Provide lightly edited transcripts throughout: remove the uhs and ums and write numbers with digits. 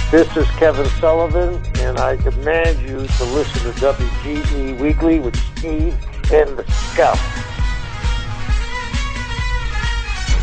This is Kevin Sullivan, and I command you to listen to WGD Weekly with Steve and the Scum.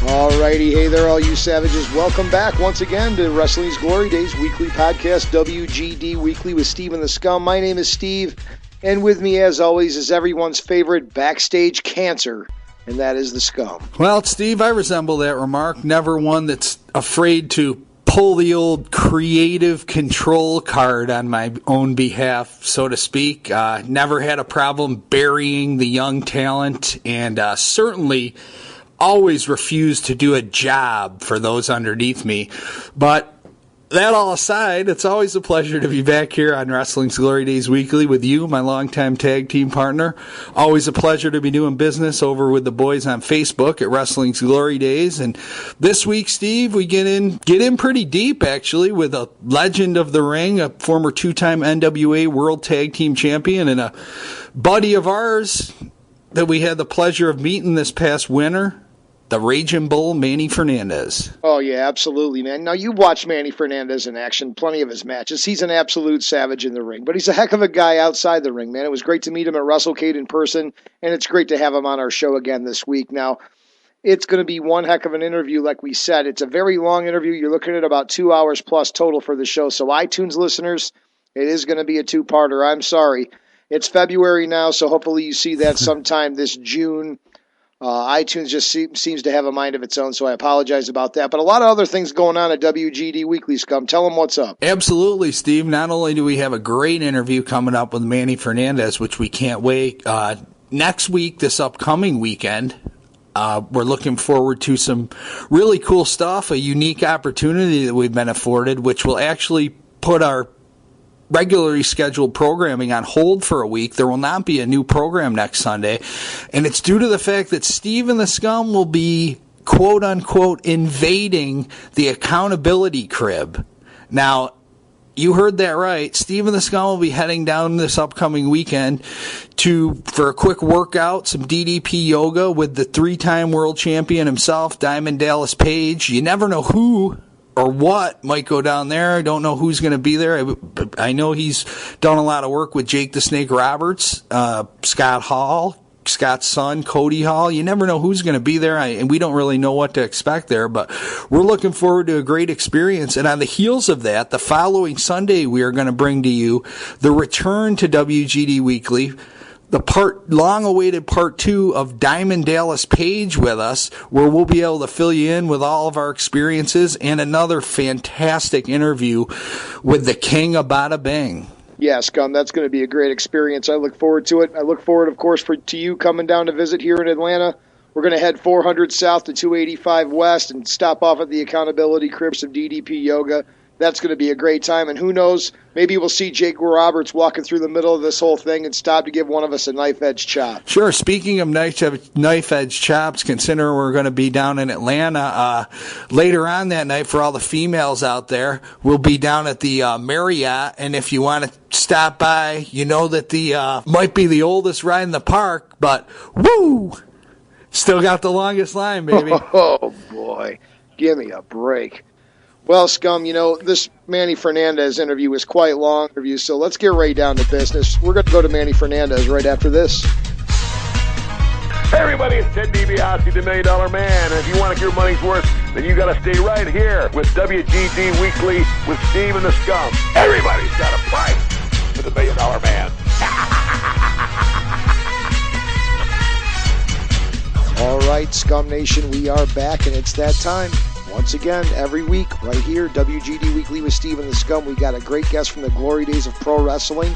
Alrighty, hey there all you savages. Welcome back once again to Wrestling's Glory Days weekly podcast, WGD Weekly with Steve and the Scum. My name is Steve, and with me as always is everyone's favorite backstage cancer, and that is the Scum. Well, Steve, I resemble that remark. Never one that's afraid to pull the old creative control card on my own behalf, so to speak. Never had a problem burying the young talent, and certainly always refused to do a job for those underneath me. But that all aside, it's always a pleasure to be back here on Wrestling's Glory Days Weekly with you, my longtime tag team partner. Always a pleasure to be doing business over with the boys on Facebook at Wrestling's Glory Days. And this week, Steve, we get in pretty deep, actually, with a legend of the ring, a former two-time NWA World Tag Team Champion, and a buddy of ours that we had the pleasure of meeting this past winter, the Raging Bull, Manny Fernandez. Oh, yeah, absolutely, man. Now, you watched Manny Fernandez in action, plenty of his matches. He's an absolute savage in the ring, but he's a heck of a guy outside the ring, man. It was great to meet him at WrestleCade in person, and it's great to have him on our show again this week. Now, it's going to be one heck of an interview, like we said. It's a very long interview. You're looking at about 2 hours plus total for the show, so iTunes listeners, it is going to be a two-parter. I'm sorry. It's February now, so hopefully you see that sometime this June. iTunes just seems to have a mind of its own, so I apologize about that. But a lot of other things going on at WGD Weekly, Scum. Tell them what's up. Absolutely, Steve. Not only do we have a great interview coming up with Manny Fernandez, which we can't wait, next week, this upcoming weekend, we're looking forward to some really cool stuff, a unique opportunity that we've been afforded, which will actually put our regularly scheduled programming on hold for a week. There will not be a new program next Sunday, and it's due to the fact that Steve and the Scum will be, quote-unquote, invading the accountability crib. Now, you heard that right. Steve and the Scum will be heading down this upcoming weekend for a quick workout, some DDP yoga with the three-time world champion himself, Diamond Dallas Page. You never know who or what might go down there. I don't know who's going to be there. I know he's done a lot of work with Jake the Snake Roberts, Scott Hall, Scott's son, Cody Hall. You never know who's going to be there, and we don't really know what to expect there, but we're looking forward to a great experience. And on the heels of that, the following Sunday, we are going to bring to you the return to WGD Weekly, the long-awaited part 2 of Diamond Dallas Page with us, where we'll be able to fill you in with all of our experiences and another fantastic interview with the King of Bada Bing. Yeah, Scum, that's going to be a great experience. I look forward to it. I look forward, of course, to you coming down to visit here in Atlanta. We're going to head 400 south to 285 west and stop off at the Accountability Crib, some DDP yoga. That's going to be a great time, and who knows, maybe we'll see Jake Roberts walking through the middle of this whole thing and stop to give one of us a knife-edge chop. Sure. Speaking of knife-edge chops, considering we're going to be down in Atlanta later on that night for all the females out there, we'll be down at the Marriott, and if you want to stop by, you know that the might be the oldest ride in the park, but woo! Still got the longest line, baby. Oh, boy. Give me a break. Well, Scum, this Manny Fernandez interview was quite long interview, so let's get right down to business. We're going to go to Manny Fernandez right after this. Hey everybody, it's Ted DiBiase, the $1 Million Man, and if you want to get your money's worth, then you got to stay right here with WGD Weekly with Steve and the Scum. Everybody's got a price for the $1 Million Man. All right, Scum Nation, we are back, and it's that time. Once again, every week, right here, WGD Weekly with Steve and the Scum. We got a great guest from the glory days of pro wrestling.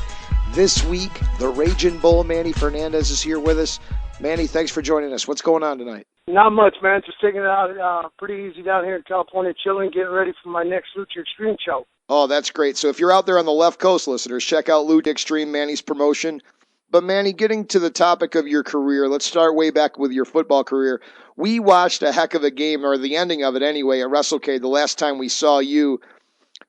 This week, the Raging Bull, Manny Fernandez, is here with us. Manny, thanks for joining us. What's going on tonight? Not much, man. Just taking it out pretty easy down here in California, chilling, getting ready for my next Lucha Extreme show. Oh, that's great. So if you're out there on the left coast, listeners, check out Lucha Extreme, Manny's promotion. But Manny, getting to the topic of your career, let's start way back with your football career. We watched a heck of a game, or the ending of it anyway, at WrestleCade the last time we saw you.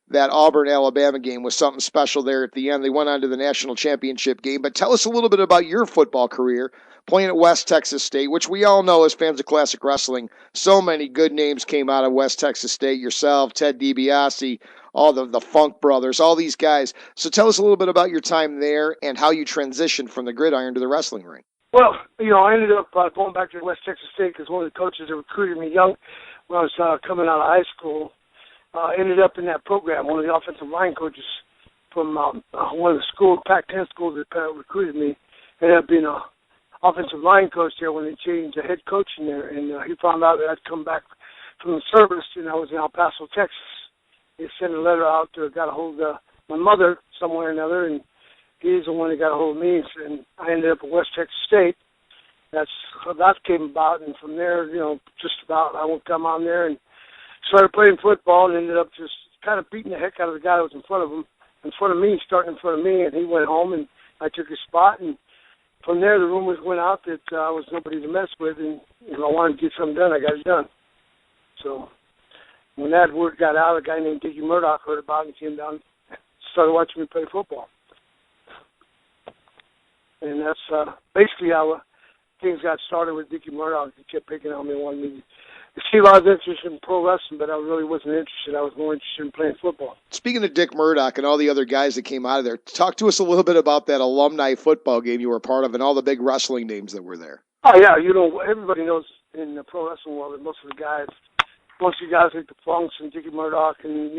that Auburn-Alabama game was something special there at the end. They went on to the national championship game. But tell us a little bit about your football career playing at West Texas State, which we all know as fans of classic wrestling. So many good names came out of West Texas State. Yourself, Ted DiBiase, all the Funk brothers, all these guys. So tell us a little bit about your time there and how you transitioned from the gridiron to the wrestling ring. Well, I ended up going back to West Texas State because one of the coaches that recruited me young when I was coming out of high school ended up in that program. One of the offensive line coaches from one of the schools, Pac-10 schools that recruited me, ended up being an offensive line coach there when they changed the head coach in there. And he found out that I'd come back from the service, and I was in El Paso, Texas. He sent a letter out to got a hold of my mother somewhere or another, and he's the one that got a hold of me, and I ended up at West Texas State. That's how that came about, and from there, just about I would come on there and started playing football, and ended up just kind of beating the heck out of the guy that was in front of me, starting in front of me, and he went home, and I took his spot, and from there the rumors went out that I was nobody to mess with, and if I wanted to get something done, I got it done. So when that word got out, a guy named Dickie Murdoch heard about it and came down and started watching me play football. And that's basically how things got started with Dickie Murdoch. He kept picking on me and wanted me to see a lot of interest in pro wrestling, but I really wasn't interested. I was more interested in playing football. Speaking of Dick Murdoch and all the other guys that came out of there, talk to us a little bit about that alumni football game you were a part of and all the big wrestling names that were there. Oh, yeah. Everybody knows in the pro wrestling world that most of the guys like the Funks and Dickie Murdoch and,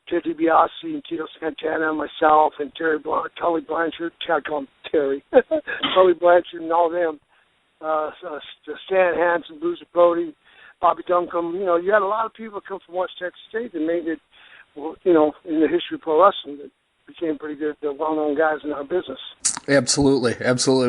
Ted DiBiase and Tito Santana and myself and Tully Blanchard, I call him Terry, Tully Blanchard and all them, Stan Hansen, Bruce Brody, Bobby Duncombe. You had a lot of people come from West Texas State that made it, in the history of pro wrestling that became pretty good, well-known guys in our business. Absolutely.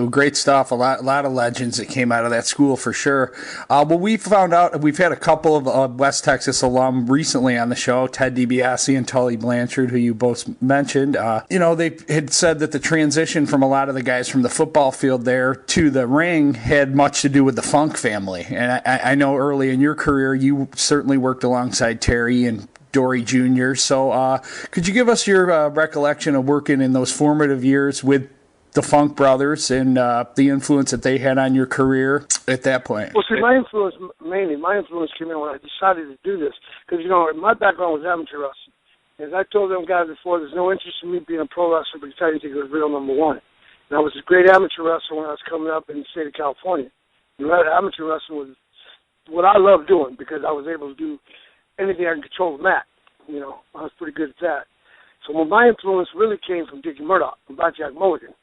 Great stuff. A lot of legends that came out of that school for sure. Well, we found out we've had a couple of West Texas alum recently on the show, Ted DiBiase and Tully Blanchard, who you both mentioned. They had said that the transition from a lot of the guys from the football field there to the ring had much to do with the Funk family. And I know early in your career, you certainly worked alongside Terry and Dory Jr. So could you give us your recollection of working in those formative years with the Funk brothers and the influence that they had on your career at that point? Well, see, my influence came in when I decided to do this because, my background was amateur wrestling. As I told them guys before, there's no interest in me being a pro wrestler, but I didn't think it was real number one. And I was a great amateur wrestler when I was coming up in the state of California. And amateur wrestling was what I loved doing because I was able to do anything I could control the mat. I was pretty good at that. So my influence really came from Dickie Murdoch, from Blackjack Mulligan.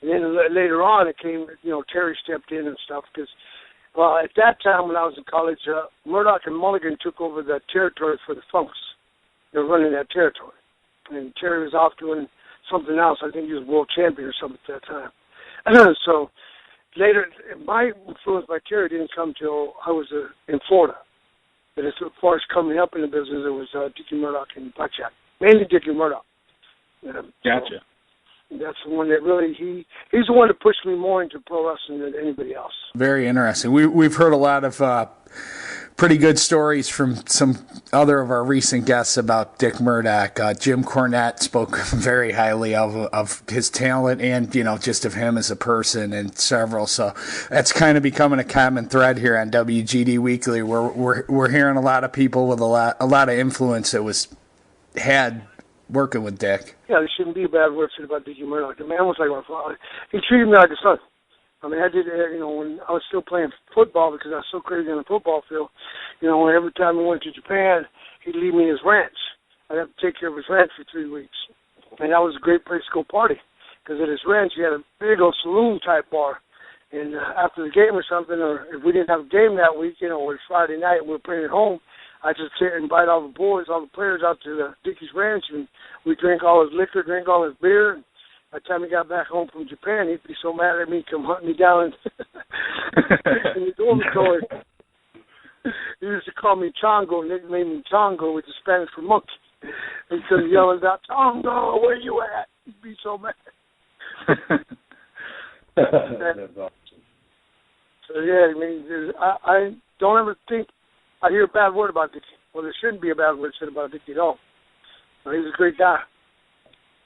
And then later on, it came, Terry stepped in and stuff because, at that time when I was in college, Murdoch and Mulligan took over the territory for the Funks. They were running that territory. And Terry was off doing something else. I think he was world champion or something at that time. So later, my influence by Terry didn't come till I was in Florida. But as far as coming up in the business, it was Dickie Murdoch and Blackjack. Mainly Dickie Murdoch. Gotcha. That's the one that really, he's the one that pushed me more into pro wrestling than anybody else. Very interesting. We've heard a lot of pretty good stories from some other of our recent guests about Dick Murdoch. Jim Cornette spoke very highly of his talent and, just of him as a person and several. So that's kind of becoming a common thread here on WGD Weekly. We're hearing a lot of people with a lot of influence that was had working with Dick. Yeah, there shouldn't be a bad word said about Dickie Murdoch. The man was like my father. He treated me like a son. I mean, I did, when I was still playing football because I was so crazy on the football field, every time I went to Japan, he'd leave me his ranch. I'd have to take care of his ranch for 3 weeks. And that was a great place to go party because at his ranch, he had a big old saloon-type bar. And after the game or something, or if we didn't have a game that week, or Friday night and we were playing at home, I just sit and invite all the boys, all the players out to Dickie's ranch, and we drink all his liquor, drink all his beer. And by the time he got back home from Japan, he'd be so mad at me, come hunt me down in the dormitory. He used to call me Chongo, nicknamed me Chongo, which is Spanish for monkey. He'd come yelling out, Chongo, where you at? He'd be so mad. That's awesome. So, yeah, I don't ever think I hear a bad word about Dickie. Well, there shouldn't be a bad word said about Dickie at all. He's a great guy.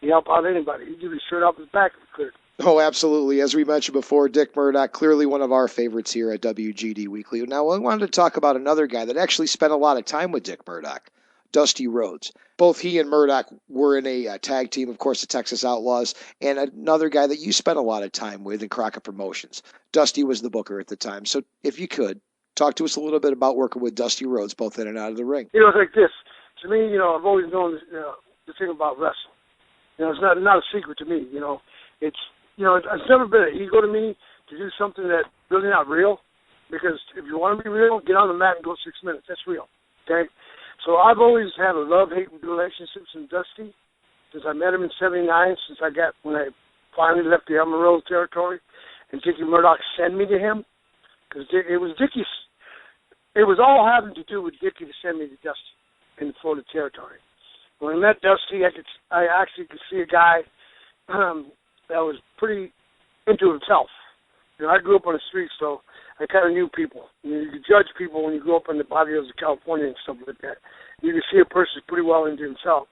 He helped out anybody. He'd give his shirt off his back if he could. Oh, absolutely. As we mentioned before, Dick Murdoch, clearly one of our favorites here at WGD Weekly. Now, I wanted to talk about another guy that actually spent a lot of time with Dick Murdoch, Dusty Rhodes. Both he and Murdoch were in a tag team, of course, the Texas Outlaws, and another guy that you spent a lot of time with in Crockett Promotions. Dusty was the booker at the time. So if you could, talk to us a little bit about working with Dusty Rhodes, both in and out of the ring. It's like this. To me, I've always known the thing about wrestling. It's not a secret to me. It's never been an ego to me to do something that's really not real. Because if you want to be real, get on the mat and go 6 minutes. That's real. Okay? So I've always had a love-hate relationship with Dusty since I met him in '79, when I finally left the Amarillo territory, and Dickie Murdoch sent me to him. Because it was Dickie's. It was all having to do with Dickie to send me to Dusty in the Florida territory. When I met Dusty, I actually could see a guy that was pretty into himself. I grew up on the streets, so I kind of knew people. You could judge people when you grew up in the barrios of California and stuff like that. You could see a person pretty well into himself.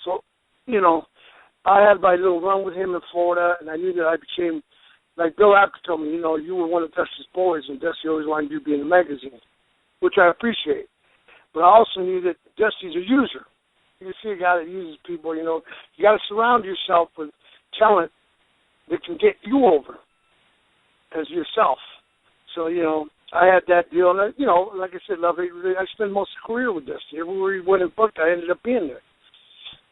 So, I had my little run with him in Florida, and I knew that I became, like Bill Apter told me, you were one of Dusty's boys, and Dusty always wanted you to be in the magazine, which I appreciate. But I also knew that Dusty's a user. You see a guy that uses people, you got to surround yourself with talent that can get you over as yourself. So, I had that deal. And, like I said, I spent most of the career with Dusty. Everywhere he went and booked, I ended up being there.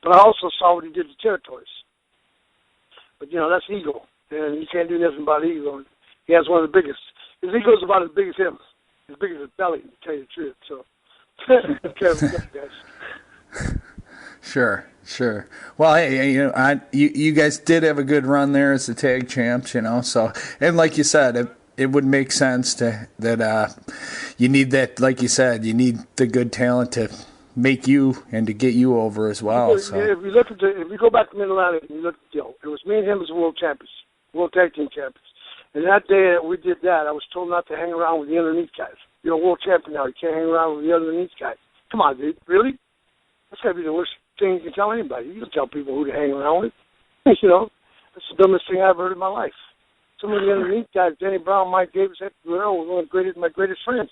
But I also saw what he did to territories. But, that's ego. And you can't do nothing about ego. He has one of the biggest. His ego's about as big as him. As big as his belly, to tell you the truth. So, guys. Sure. Well, hey, you guys did have a good run there as the tag champs, So, and like you said, it would make sense that you need that. Like you said, you need the good talent to make you and to get you over as well. So, if you go back to Mid-Atlantic and you look at the deal, it was me and him as world champions, world tag team champions. And that day that we did that, I was told not to hang around with the underneath guys. You're a world champion now. You can't hang around with the underneath guys. Come on, dude. Really? That's got to be the worst thing you can tell anybody. You can tell people who to hang around with. That's the dumbest thing I've heard in my life. Some of the underneath guys, Danny Brown, Mike Davis, were one of my greatest friends.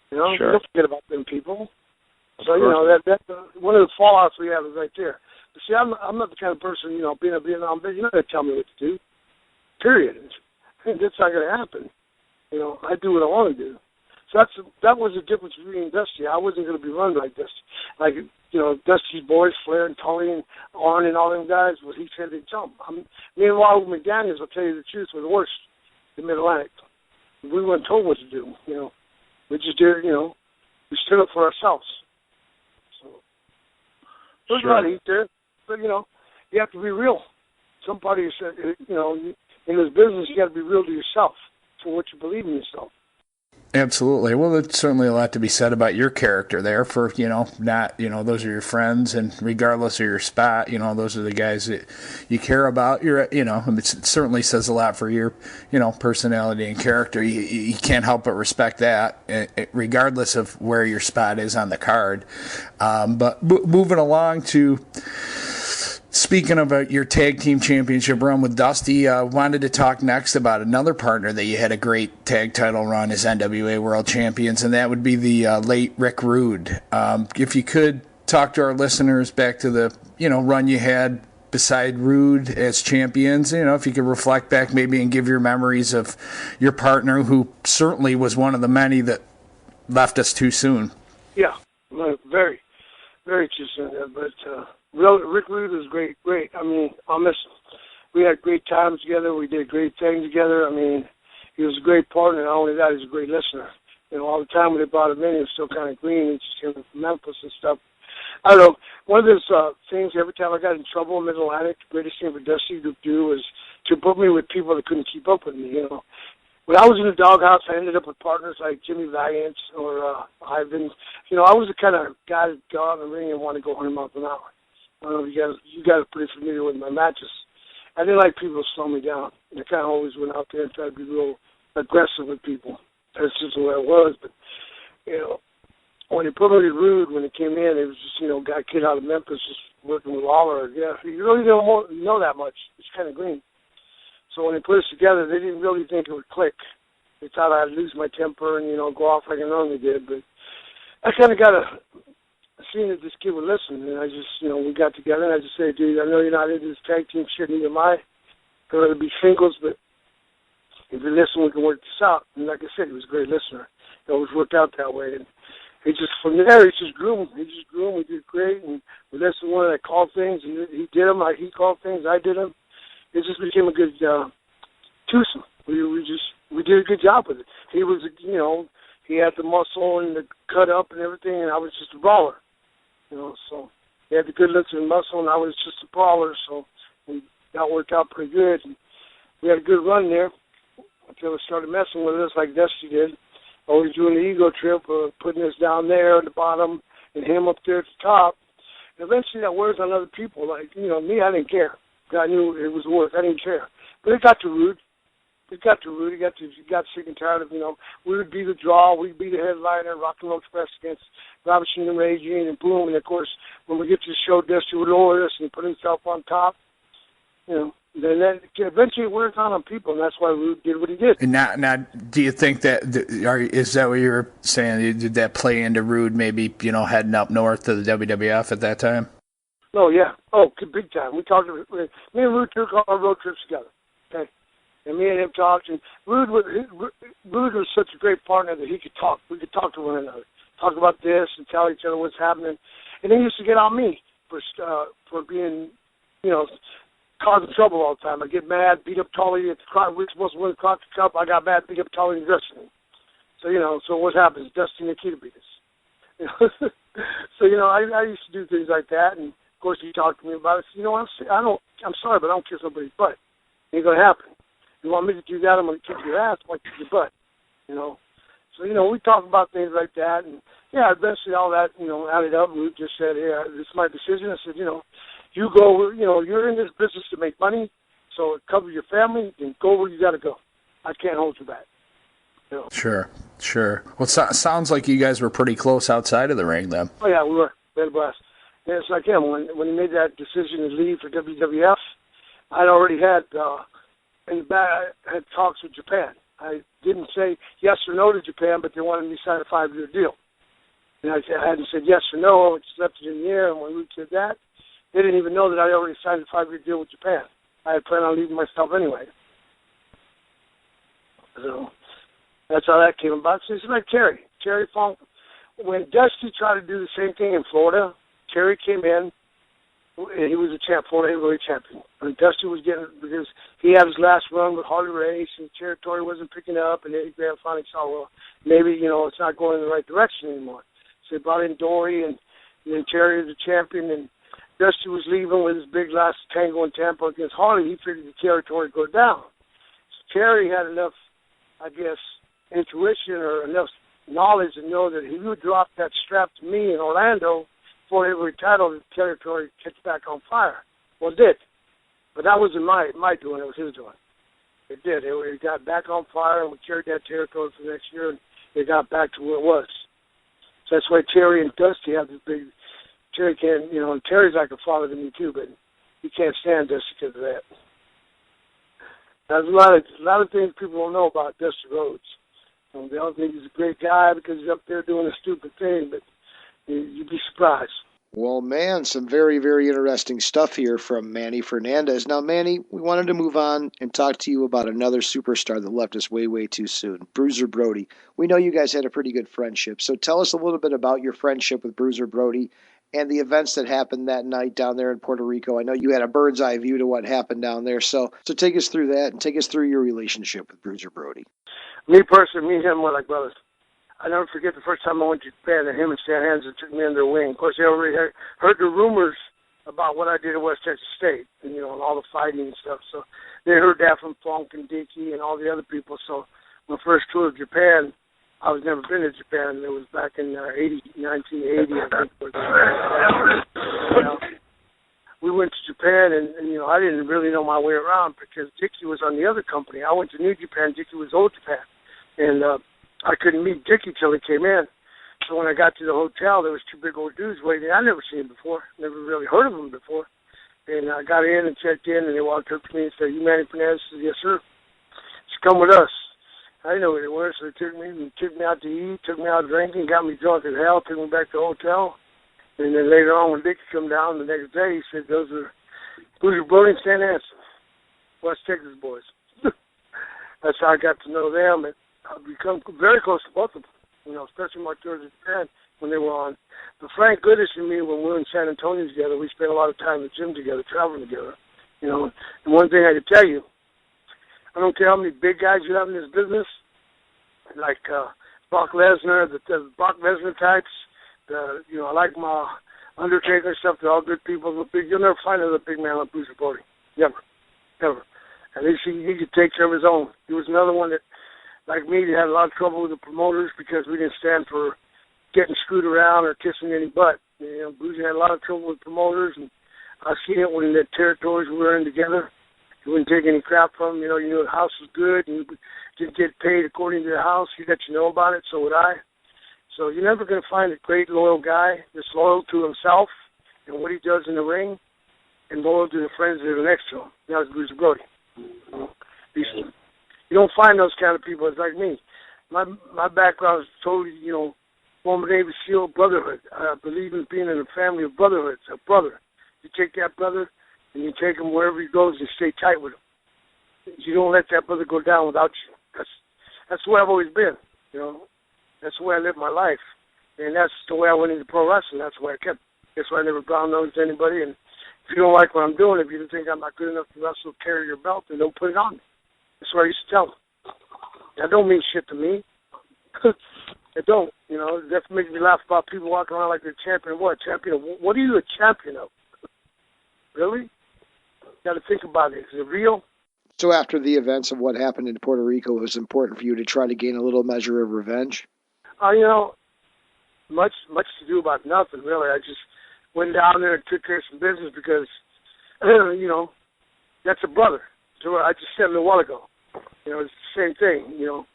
Sure. Don't forget about them people. So, that's one of the fallouts we have is right there. But see, I'm not the kind of person, being a Vietnam vet, you're not going to tell me what to do. Period. That's not going to happen. I do what I want to do. So that was the difference between Dusty. I wasn't going to be run like Dusty. Like, Dusty's boys, Flair and Tony and Arn and all them guys, what he said they'd jump. Me and Wild McDaniels, I'll tell you the truth, were the worst in Mid-Atlantic. We weren't told what to do, We just did, we stood up for ourselves. So there's a lot of heat there, but, you have to be real. Some part of yourself, in this business, you got to be real to yourself for what you believe in yourself. Absolutely. Well, there's certainly a lot to be said about your character there for, not, those are your friends, and regardless of your spot, those are the guys that you care about. It certainly says a lot for your, personality and character. You can't help but respect that, regardless of where your spot is on the card. But moving along to... Speaking of your tag team championship run with Dusty, wanted to talk next about another partner that you had a great tag title run as NWA World Champions, and that would be the late Rick Rude. If you could talk to our listeners back to the run you had beside Rude as champions, if you could reflect back maybe and give your memories of your partner, who certainly was one of the many that left us too soon. Yeah, very, very too soon, but... Rick Rude was great. I'll miss him. We had great times together. We did great things together. He was a great partner. Not only that, he was a great listener. All the time when they brought him in, he was still kind of green. He just came from Memphis and stuff. I don't know. One of those things, every time I got in trouble in Mid-Atlantic, the greatest thing for Dusty to do was to put me with people that couldn't keep up with me, When I was in the doghouse, I ended up with partners like Jimmy Valiant or Ivan. I was the kind of guy that got out in the ring and wanted to go 100 miles an hour. I don't know if you guys are pretty familiar with my matches. I didn't like people to slow me down. I kind of always went out there and tried to be real aggressive with people. That's just the way it was. But, when he promoted Rude, when he came in, it was just, got a kid out of Memphis just working with Lawler. Yeah, you really don't know that much. It's kind of green. So when they put us together, they didn't really think it would click. They thought I'd lose my temper and, go off like I normally did. But I kind of got a seeing that this kid would listen. And I just, we got together and I just said, dude, I know you're not into this tag team shit, neither am I. I'd rather be singles, but if you listen, we can work this out. And like I said, he was a great listener. It always worked out that way. And he just, from there, he just grew. We did great. And we listened to one that called things. And he did them. Like he called things. I did them. It just became a good twosome. We did a good job with it. He was, he had the muscle and the cut up and everything, and I was just a brawler. So he had the good looks and muscle, and I was just a brawler. So that worked out pretty good. And we had a good run there until it started messing with us like Dusty did. Always doing the ego trip, putting us down there at the bottom and him up there at the top. And eventually that wears on other people. Like, me, I didn't care. I knew it was work. I didn't care. But it got to Rude. He got sick and tired of, we would be the draw. We'd be the headliner, Rock and Roll Express against Robinson and Regine and boom. And, of course, when we get to the show, Dusty would lower us and put himself on top. Then that eventually it wears on people, and that's why Rude did what he did. And now, do you think that, is that what you were saying? Did that play into Rude maybe, heading up north to the WWF at that time? Oh, yeah. Oh, big time. We talked, me and Rude took our road trips together, okay? And me and him talked, and Rude was such a great partner that he could talk. We could talk to one another, talk about this and tell each other what's happening. And he used to get on me for being, causing trouble all the time. I get mad, beat up Tully at the Crockett. We were supposed to win the Crockett Cup. I got mad, beat up Tully in the dressing room. So, so what happens? Dusty and Nikita beat us. So, I used to do things like that, and of course he talked to me about it. I'm sorry, but I don't kiss somebody's butt. It ain't gonna happen. You want me to do that, I'm going to kick your ass, I want to kick your butt, So, we talk about things like that, and, eventually all that, added up. Rude just said, yeah, this is my decision. I said, you go, you're in this business to make money, so cover your family and go where you got to go. I can't hold you back. Sure. Well, it sounds like you guys were pretty close outside of the ring, then. Oh, yeah, we were. We had a blast. And it's like him. When he made that decision to leave for WWF, I'd already had... in the back, I had talks with Japan. I didn't say yes or no to Japan, but they wanted me to sign a 5-year deal. And I hadn't said yes or no. I just left it in the air, and when we did that, they didn't even know that I already signed a 5-year deal with Japan. I had planned on leaving myself anyway. So that's how that came about. So it's like Terry Funk. When Dusty tried to do the same thing in Florida, Terry came in, and he was a champ, Florida heavyweight champion. And Dusty was getting, because he had his last run with Harley Race, and the territory wasn't picking up, and Eddie Graham finally saw, well, maybe, it's not going in the right direction anymore. So they brought in Dory, and then Terry was the champion, and Dusty was leaving with his big last tango in Tampa against Harley. He figured the territory would go down. So Terry had enough, I guess, intuition or enough knowledge to know that he would drop that strap to me in Orlando for every title, the territory gets back on fire. Well, it did. But that wasn't my doing. It was his doing. It did. It got back on fire, and we carried that territory for the next year, and it got back to where it was. So that's why Terry and Dusty have this big... Terry can't, and Terry's like a father to me, too, but he can't stand Dusty because of that. There's a lot of things people don't know about Dusty Rhodes. They all think he's a great guy because he's up there doing a stupid thing, but you'd be surprised. Well, man, some very, very interesting stuff here from Manny Fernandez. Now, Manny, we wanted to move on and talk to you about another superstar that left us way, way too soon, Bruiser Brody. We know you guys had a pretty good friendship, so tell us a little bit about your friendship with Bruiser Brody and the events that happened that night down there in Puerto Rico. I know you had a bird's eye view to what happened down there, so take us through that and take us through your relationship with Bruiser Brody. Me personally, me and him were like brothers. I never forget the first time I went to Japan and him and Stan Hansen took me under their wing. Of course, they already heard the rumors about what I did at West Texas State and, and all the fighting and stuff. So they heard that from Funk and Dickey and all the other people. So my first tour of Japan, I was never been to Japan. It was back in 1980, I think. We went to Japan, and I didn't really know my way around because Dickey was on the other company. I went to New Japan. Dickey was Old Japan. And I couldn't meet Dickey till he came in. So when I got to the hotel, there was two big old dudes waiting. I never seen them before. Never really heard of them before. And I got in and checked in, and they walked up to me and said, "You Manny Fernandez?" I said, "Yes, sir." "Just come with us." I didn't know who they were, so they took me out to eat, took me out drinking, got me drunk as hell, took me back to the hotel. And then later on, when Dick come down the next day, he said, "Those are Boozer Brody and Stan Hansen, West Texas boys." That's how I got to know them, and I've become very close to both of them, especially my tours of Japan when they were on. But Frank Goodish and me, when we were in San Antonio together, we spent a lot of time in the gym together, traveling together. And one thing I can tell you, I don't care how many big guys you have in this business, like Brock Lesnar, the Brock Lesnar types. I like my Undertaker stuff. They're all good people. You'll never find another big man like Boozer Brody. Never. Never. At least he could take care of his own. He was another one that, like me, that had a lot of trouble with the promoters because we didn't stand for getting screwed around or kissing any butt. Boozer had a lot of trouble with promoters, and I've seen it when the territories we were in together. He wouldn't take any crap from him. You knew the house was good, and you didn't get paid according to the house. He let you know about it, so would I. So you're never going to find a great, loyal guy that's loyal to himself and what he does in the ring and loyal to the friends that are next to him. That was Boozer Brody. You don't find those kind of people. It's like me. My background is totally, former Navy SEAL brotherhood. I believe in being in a family of brotherhoods, a brother. You take that brother and you take him wherever he goes and stay tight with him. You don't let that brother go down without you. That's the way I've always been, That's the way I live my life. And that's the way I went into pro wrestling. That's the way I kept. That's why I never brown-nosed anybody. And if you don't like what I'm doing, if you think I'm not good enough to wrestle, carry your belt, then don't put it on me. That's what I used to tell them. That don't mean shit to me. It don't. That makes me laugh about people walking around like they're champion. What? Champion of what are you a champion of? Really? Got to think about it. Is it real? So after the events of what happened in Puerto Rico, it was important for you to try to gain a little measure of revenge? Much to do about nothing, really. I just went down there and took care of some business because, that's a brother. So I just said a little while ago. It's the same thing. You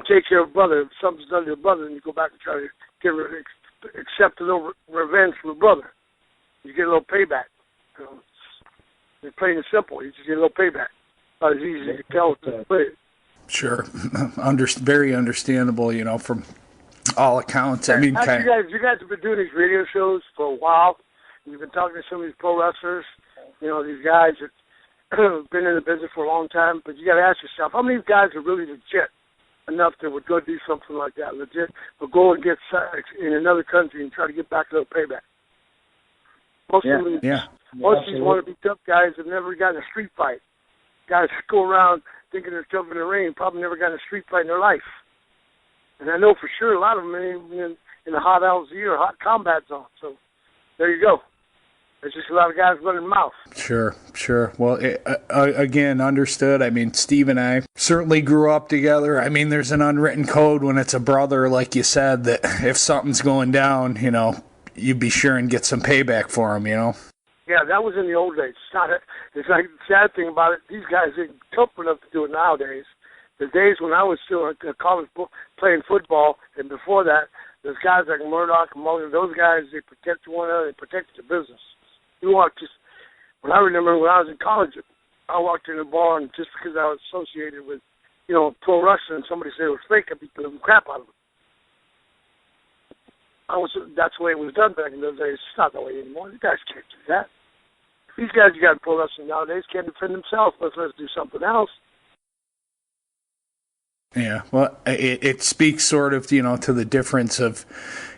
take care of a brother. If something's done to a brother, then you go back and try to accept a little revenge from a brother. You get a little payback. It's plain and simple. You just get a little payback. Not as easy as you can tell it. Sure. Very understandable, from all accounts. I mean, you guys have been doing these radio shows for a while. You've been talking to some of these pro wrestlers, these guys that have been in the business for a long time. But you got to ask yourself, how many guys are really legit enough that would go do something like that? Legit, or go and get in another country and try to get back a little payback. Most of these want to be tough guys have never gotten a street fight. Guys go around thinking they're tough in the ring, probably never got in a street fight in their life. And I know for sure a lot of them in the hot LZ or hot combat zone. So there you go. There's just a lot of guys running mouth. Sure. Well, again, understood. I mean, Steve and I certainly grew up together. I mean, there's an unwritten code when it's a brother, like you said, that if something's going down, you'd be sure and get some payback for him, Yeah, that was in the old days. It's like the sad thing about it, these guys ain't tough enough to do it nowadays. The days when I was still in college playing football, and before that, there's guys like Murdoch and Mulligan, those guys, they protect one another, they protect the business. When I remember when I was in college, I walked in a bar, and just because I was associated with, pro wrestling, somebody said it was fake, I'd be putting the crap out of them. That's the way it was done back in those days. It's not that way anymore. You guys can't do that. These guys you got in pro wrestling nowadays can't defend themselves, but let's do something else. Yeah, well, it speaks sort of, to the difference of,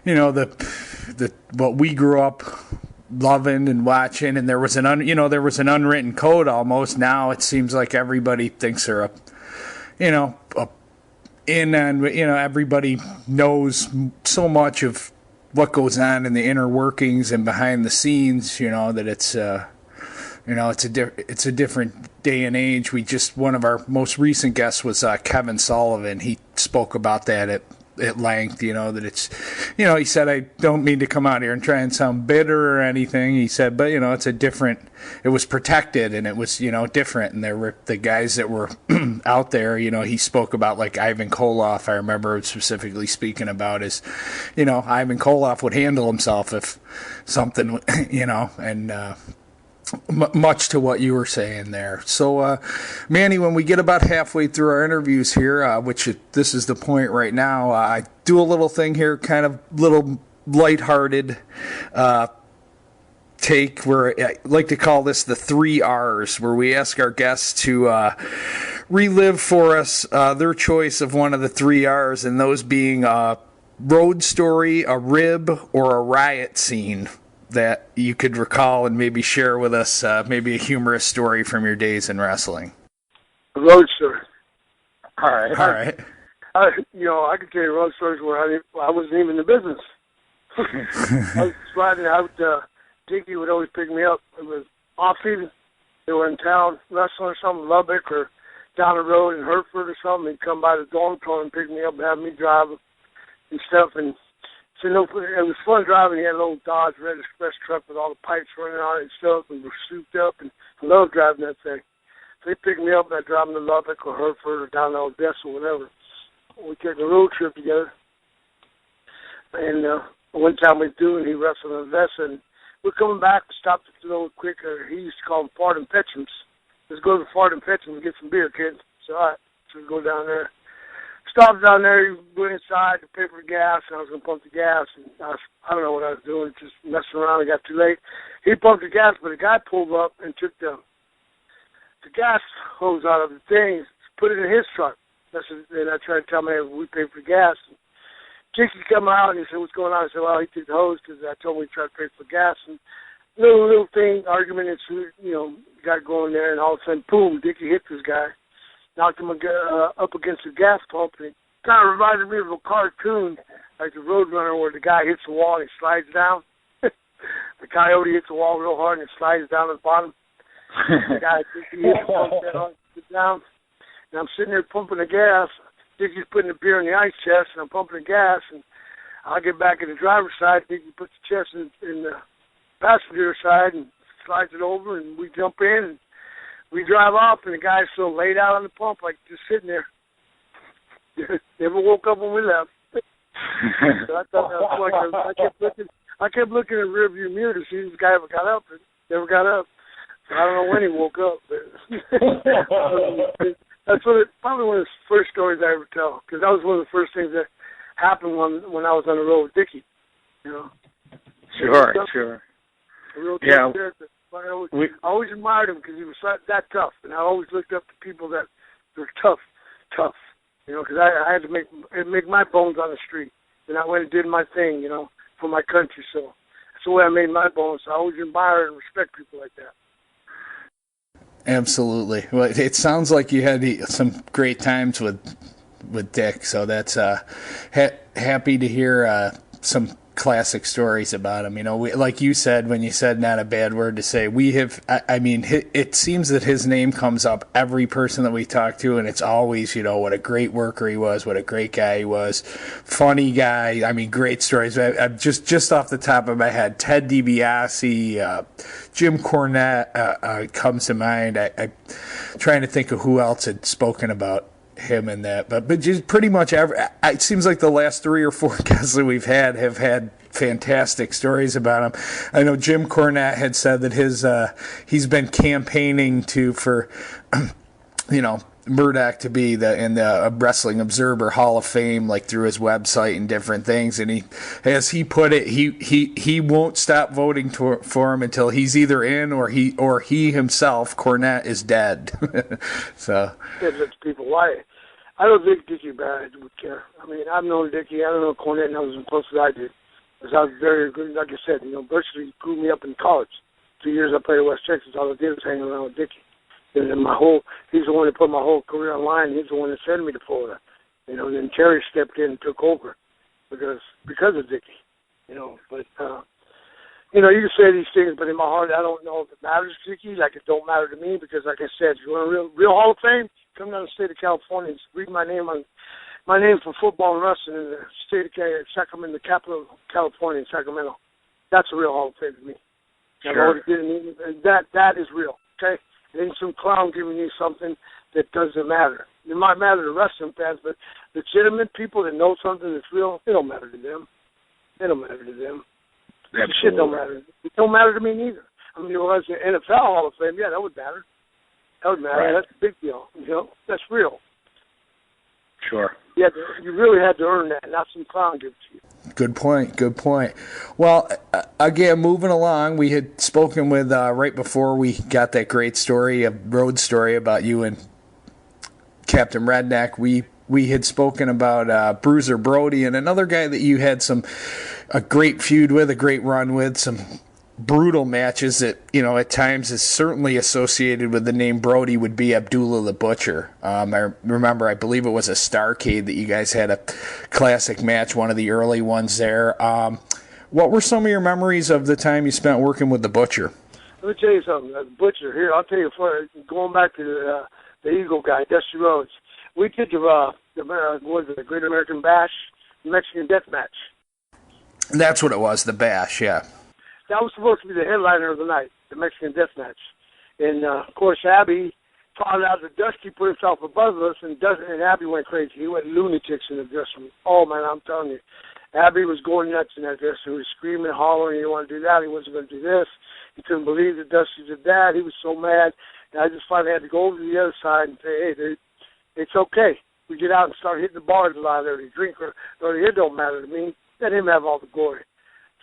the what we grew up loving and watching, and there was an unwritten code almost. Now it seems like everybody thinks they're everybody knows so much of what goes on in the inner workings and behind the scenes, that it's a different day and age. One of our most recent guests was Kevin Sullivan. He spoke about that at at length, that it's, he said, I don't mean to come out here and try and sound bitter or anything. He said, but, it was protected and it was, different. And there were the guys that were out there, he spoke about like Ivan Koloff. I remember specifically speaking about is, Ivan Koloff would handle himself if something, and, much to what you were saying there. So, Manny, when we get about halfway through our interviews here, this is the point right now, I do a little thing here, kind of little lighthearted take where I like to call this the 3 R's, where we ask our guests to relive for us their choice of one of the 3 R's, and those being a road story, a rib, or a riot scene that you could recall and maybe share with us, maybe a humorous story from your days in wrestling. A road story. All right. I could tell you road stories where I wasn't even in the business. I was riding out. Dickie would always pick me up. It was off-season. They were in town wrestling or something, Lubbock or down the road in Hertford or something. He'd come by the dormitory and pick me up and have me drive and stuff. And so it was fun driving. He had a little Dodge Red Express truck with all the pipes running on it and stuff, and we're souped up, and I loved driving that thing. So they picked me up, and I'd drive them to Lubbock or Hertford or down to Odessa or whatever. We took a road trip together. And one time we do, and he wrestled in Odessa, and we're coming back. We stopped a little quicker. He used to call them Fart and Fetch'ems. Let's go to the Fart and Fetch'ems and get some beer, kids. So, all right. So we go down there. Stopped down there, went inside to pay for gas, and I was going to pump the gas. And I don't know what I was doing, just messing around. I got too late. He pumped the gas, but a guy pulled up and took the gas hose out of the thing, put it in his truck. And I tried to tell him, hey, we paid for gas. And Dickie come out, and he said, what's going on? I said, well, he took the hose because I told him we tried to pay for gas. And little thing, argument, got going there, and all of a sudden, boom, Dickie hit this guy. Knocked him up against the gas pump, and it kind of reminded me of a cartoon, like the Roadrunner, where the guy hits the wall and he slides down. The coyote hits the wall real hard and it slides down to the bottom. The guy hits the pump down, and I'm sitting there pumping the gas. Dickie's putting the beer in the ice chest, and I'm pumping the gas, and I'll get back in the driver's side. Dickie puts the chest in the passenger side and slides it over, and we jump in, and we drive off, and the guy's still laid out on the pump, like just sitting there. Never woke up when we left. So I thought that was funny. I kept looking in the rearview mirror to see if the guy ever got up. And never got up. So I don't know when he woke up. But that's probably one of the first stories I ever tell, because that was one of the first things that happened when I was on the road with Dickie. Sure. A real tough character. I always admired him because he was that tough, and I always looked up to people that were tough, because I had to make my bones on the street, and I went and did my thing, for my country. So that's the way I made my bones. So I always admire and respect people like that. Absolutely. Well, it sounds like you had some great times with Dick, so that's happy to hear some classic stories about him. Like you said, when you said not a bad word to say, we have, it seems that his name comes up every person that we talk to, and it's always, what a great worker he was, what a great guy he was, funny guy. Great stories. Just off the top of my head, Ted DiBiase, Jim Cornette comes to mind. I'm trying to think of who else had spoken about him in that, but just pretty much it seems like the last 3 or 4 guests that we've had have had fantastic stories about him. I know Jim Cornette had said that he's been campaigning for Murdoch to be in the Wrestling Observer Hall of Fame, like through his website and different things. And he, as he put it, he won't stop voting for him until he's either in or he himself, Cornette, is dead. So that's people why. I don't think Dickie Barrett would care. I've known Dickie. I don't know Cornette knows as close as I did. Because I was very good, like I said, virtually grew me up in college. 2 years I played at West Texas. All I did was hang around with Dickie. And then he's the one that put my whole career online. He's the one that sent me to Florida. Then Terry stepped in and took over because of Dickie. But you can say these things, but in my heart, I don't know if it matters to Dickie. Like, it don't matter to me because, like I said, if you want a real Hall of Fame, come down to the state of California and read my name on my name for football and wrestling in the state of Sacramento, the capital of California, in Sacramento. That's a real Hall of Fame to me. Sure. That is real, okay? It ain't some clown giving you something that doesn't matter. It might matter to wrestling fans, but legitimate people that know something that's real, it don't matter to them. It don't matter to them. Absolutely. Shit don't matter. It don't matter to me neither. I mean, as an NFL Hall of Fame, yeah, that would matter. That would matter. Right. That's a big deal. You know, that's real. Sure. Yeah, you really had to earn that, not some clown give it to you. Good point. Good point. Well, again, moving along, we had spoken with right before we got that great story, a road story about you and Captain Redneck. We had spoken about Bruiser Brody and another guy that you had a great feud with, a great run with, some brutal matches that, you know, at times is certainly associated with the name Brody would be Abdullah the Butcher. I remember, I believe it was a Starrcade that you guys had a classic match, one of the early ones there. What were some of your memories of the time you spent working with the Butcher? Let me tell you something. The Butcher, here, I'll tell you, going back to the Eagle guy, Dusty Rhodes, we did the Great American Bash, Mexican Death Match. That's what it was, the Bash, yeah. That was supposed to be the headliner of the night, the Mexican Death Match. And, of course, Abby found out that Dusty put himself above us, and Abby went crazy. He went lunatics in the dressing room. Oh, man, I'm telling you. Abby was going nuts in that dressing room. He was screaming, hollering, he didn't want to do that, he wasn't going to do this. He couldn't believe that Dusty did that. He was so mad. And I just finally had to go over to the other side and say, hey, dude, it's okay. We get out and start hitting the bars a lot early. Drink or it don't matter to me. Let him have all the glory.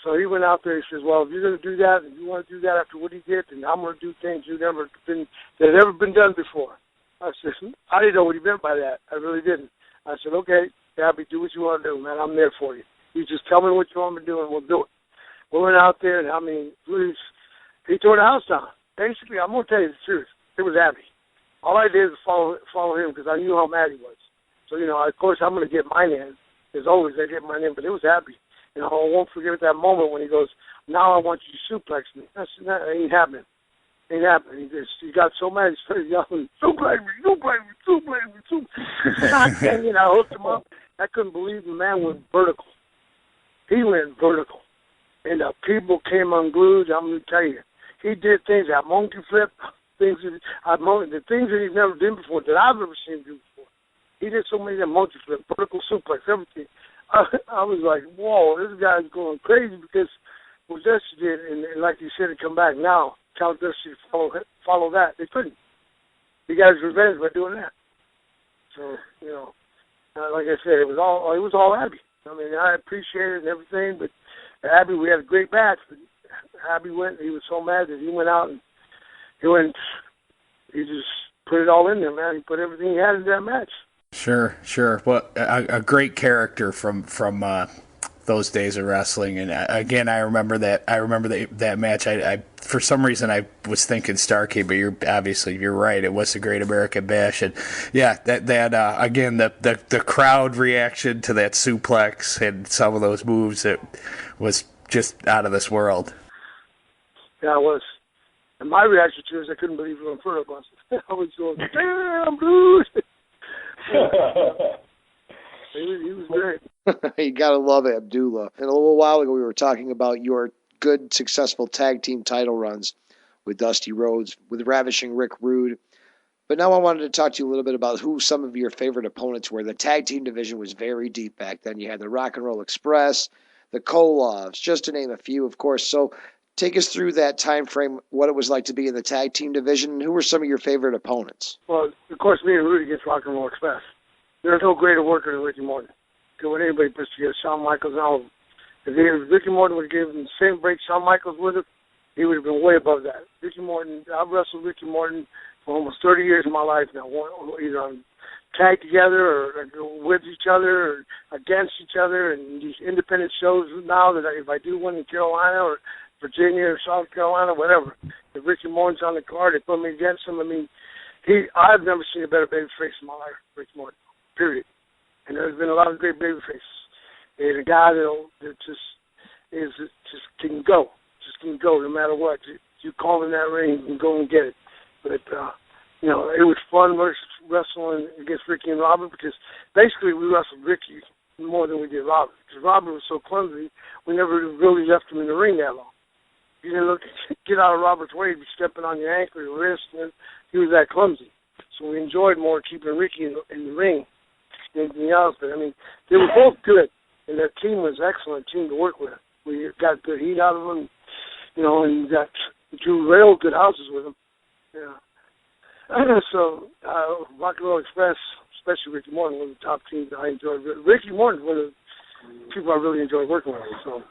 So he went out there and says, well, if you're going to do that, if you want to do that after what he did, then I'm going to do things that have never been done before. I said, I didn't know what he meant by that. I really didn't. I said, okay, Abby, do what you want to do, man. I'm there for you. You just tell me what you want me to do, and we'll do it. We went out there, and, I mean, he tore the house down. Basically, I'm going to tell you the truth. It was Abby. All I did was follow him because I knew how mad he was. So, you know, of course, I'm going to get mine in. As always, I get mine in, but it was Abby. You know, I won't forget that moment when he goes, now I want you to suplex me. That ain't happening. Ain't happening. He got so mad, he started yelling, suplex me, suplex me, suplex me, suplex me. And I hooked him up. I couldn't believe the man went vertical. He went vertical. And the people came unglued. I'm going to tell you. He did things, that monkey flip, the things that he's never done before, that I've ever seen him do before. He did so many of them monkey flip, vertical suplex, everything. I was like, whoa, this guy's going crazy because what Dusty did, and like you said, to come back now, tell Dusty to follow that. They couldn't. He got his revenge by doing that. So, you know, like I said, it was all Abby. I mean, I appreciate it and everything, but Abby, we had a great match. But Abby went, he was so mad that he went out and he just put it all in there, man. He put everything he had into that match. Sure. Well, a great character from those days of wrestling, and again, I remember that match. I for some reason I was thinking Starrcade, but you're right. It was the Great American Bash, and yeah, that again the crowd reaction to that suplex and some of those moves, it was just out of this world. Yeah, it was. And my reaction to it is I couldn't believe it in front of us. I was going, damn, dude. He was great. You gotta love Abdullah. And a little while ago, we were talking about your good, successful tag team title runs with Dusty Rhodes, with Ravishing Rick Rude. But now I wanted to talk to you a little bit about who some of your favorite opponents were. The tag team division was very deep back then. You had the Rock and Roll Express, the Kolovs, just to name a few, of course. So take us through that time frame, what it was like to be in the tag team division, and who were some of your favorite opponents? Well, of course, me and Rudy against Rock and Roll Express. There's no greater worker than Ricky Morton. Because when anybody puts together Shawn Michaels and all of them, if Ricky Morton would have given him the same break Shawn Michaels would have, he would have been way above that. Ricky Morton, I've wrestled Ricky Morton for almost 30 years of my life now, either on tag together or with each other or against each other, and these independent shows now that if I do one in Carolina or Virginia or South Carolina, whatever, if Ricky Morton's on the card, they put me against him. I mean, I've never seen a better baby face in my life, Ricky Morton, period. And there's been a lot of great baby faces. He's a guy that just can go no matter what. You call him in that ring, you can go and get it. But, it was fun wrestling against Ricky and Robert, because basically we wrestled Ricky more than we did Robert, because Robert was so clumsy, we never really left him in the ring that long. You didn't get out of Robert's way, he'd be stepping on your ankle or your wrist, and he was that clumsy. So we enjoyed more keeping Ricky in the ring than anything else. But, I mean, they were both good, and their team was an excellent team to work with. We got good heat out of them, you know, and got two real good houses with them. Yeah. So, Rock and Roll Express, especially Ricky Morton, one of the top teams that I enjoyed. Ricky Morton was one of the people I really enjoyed working with. So,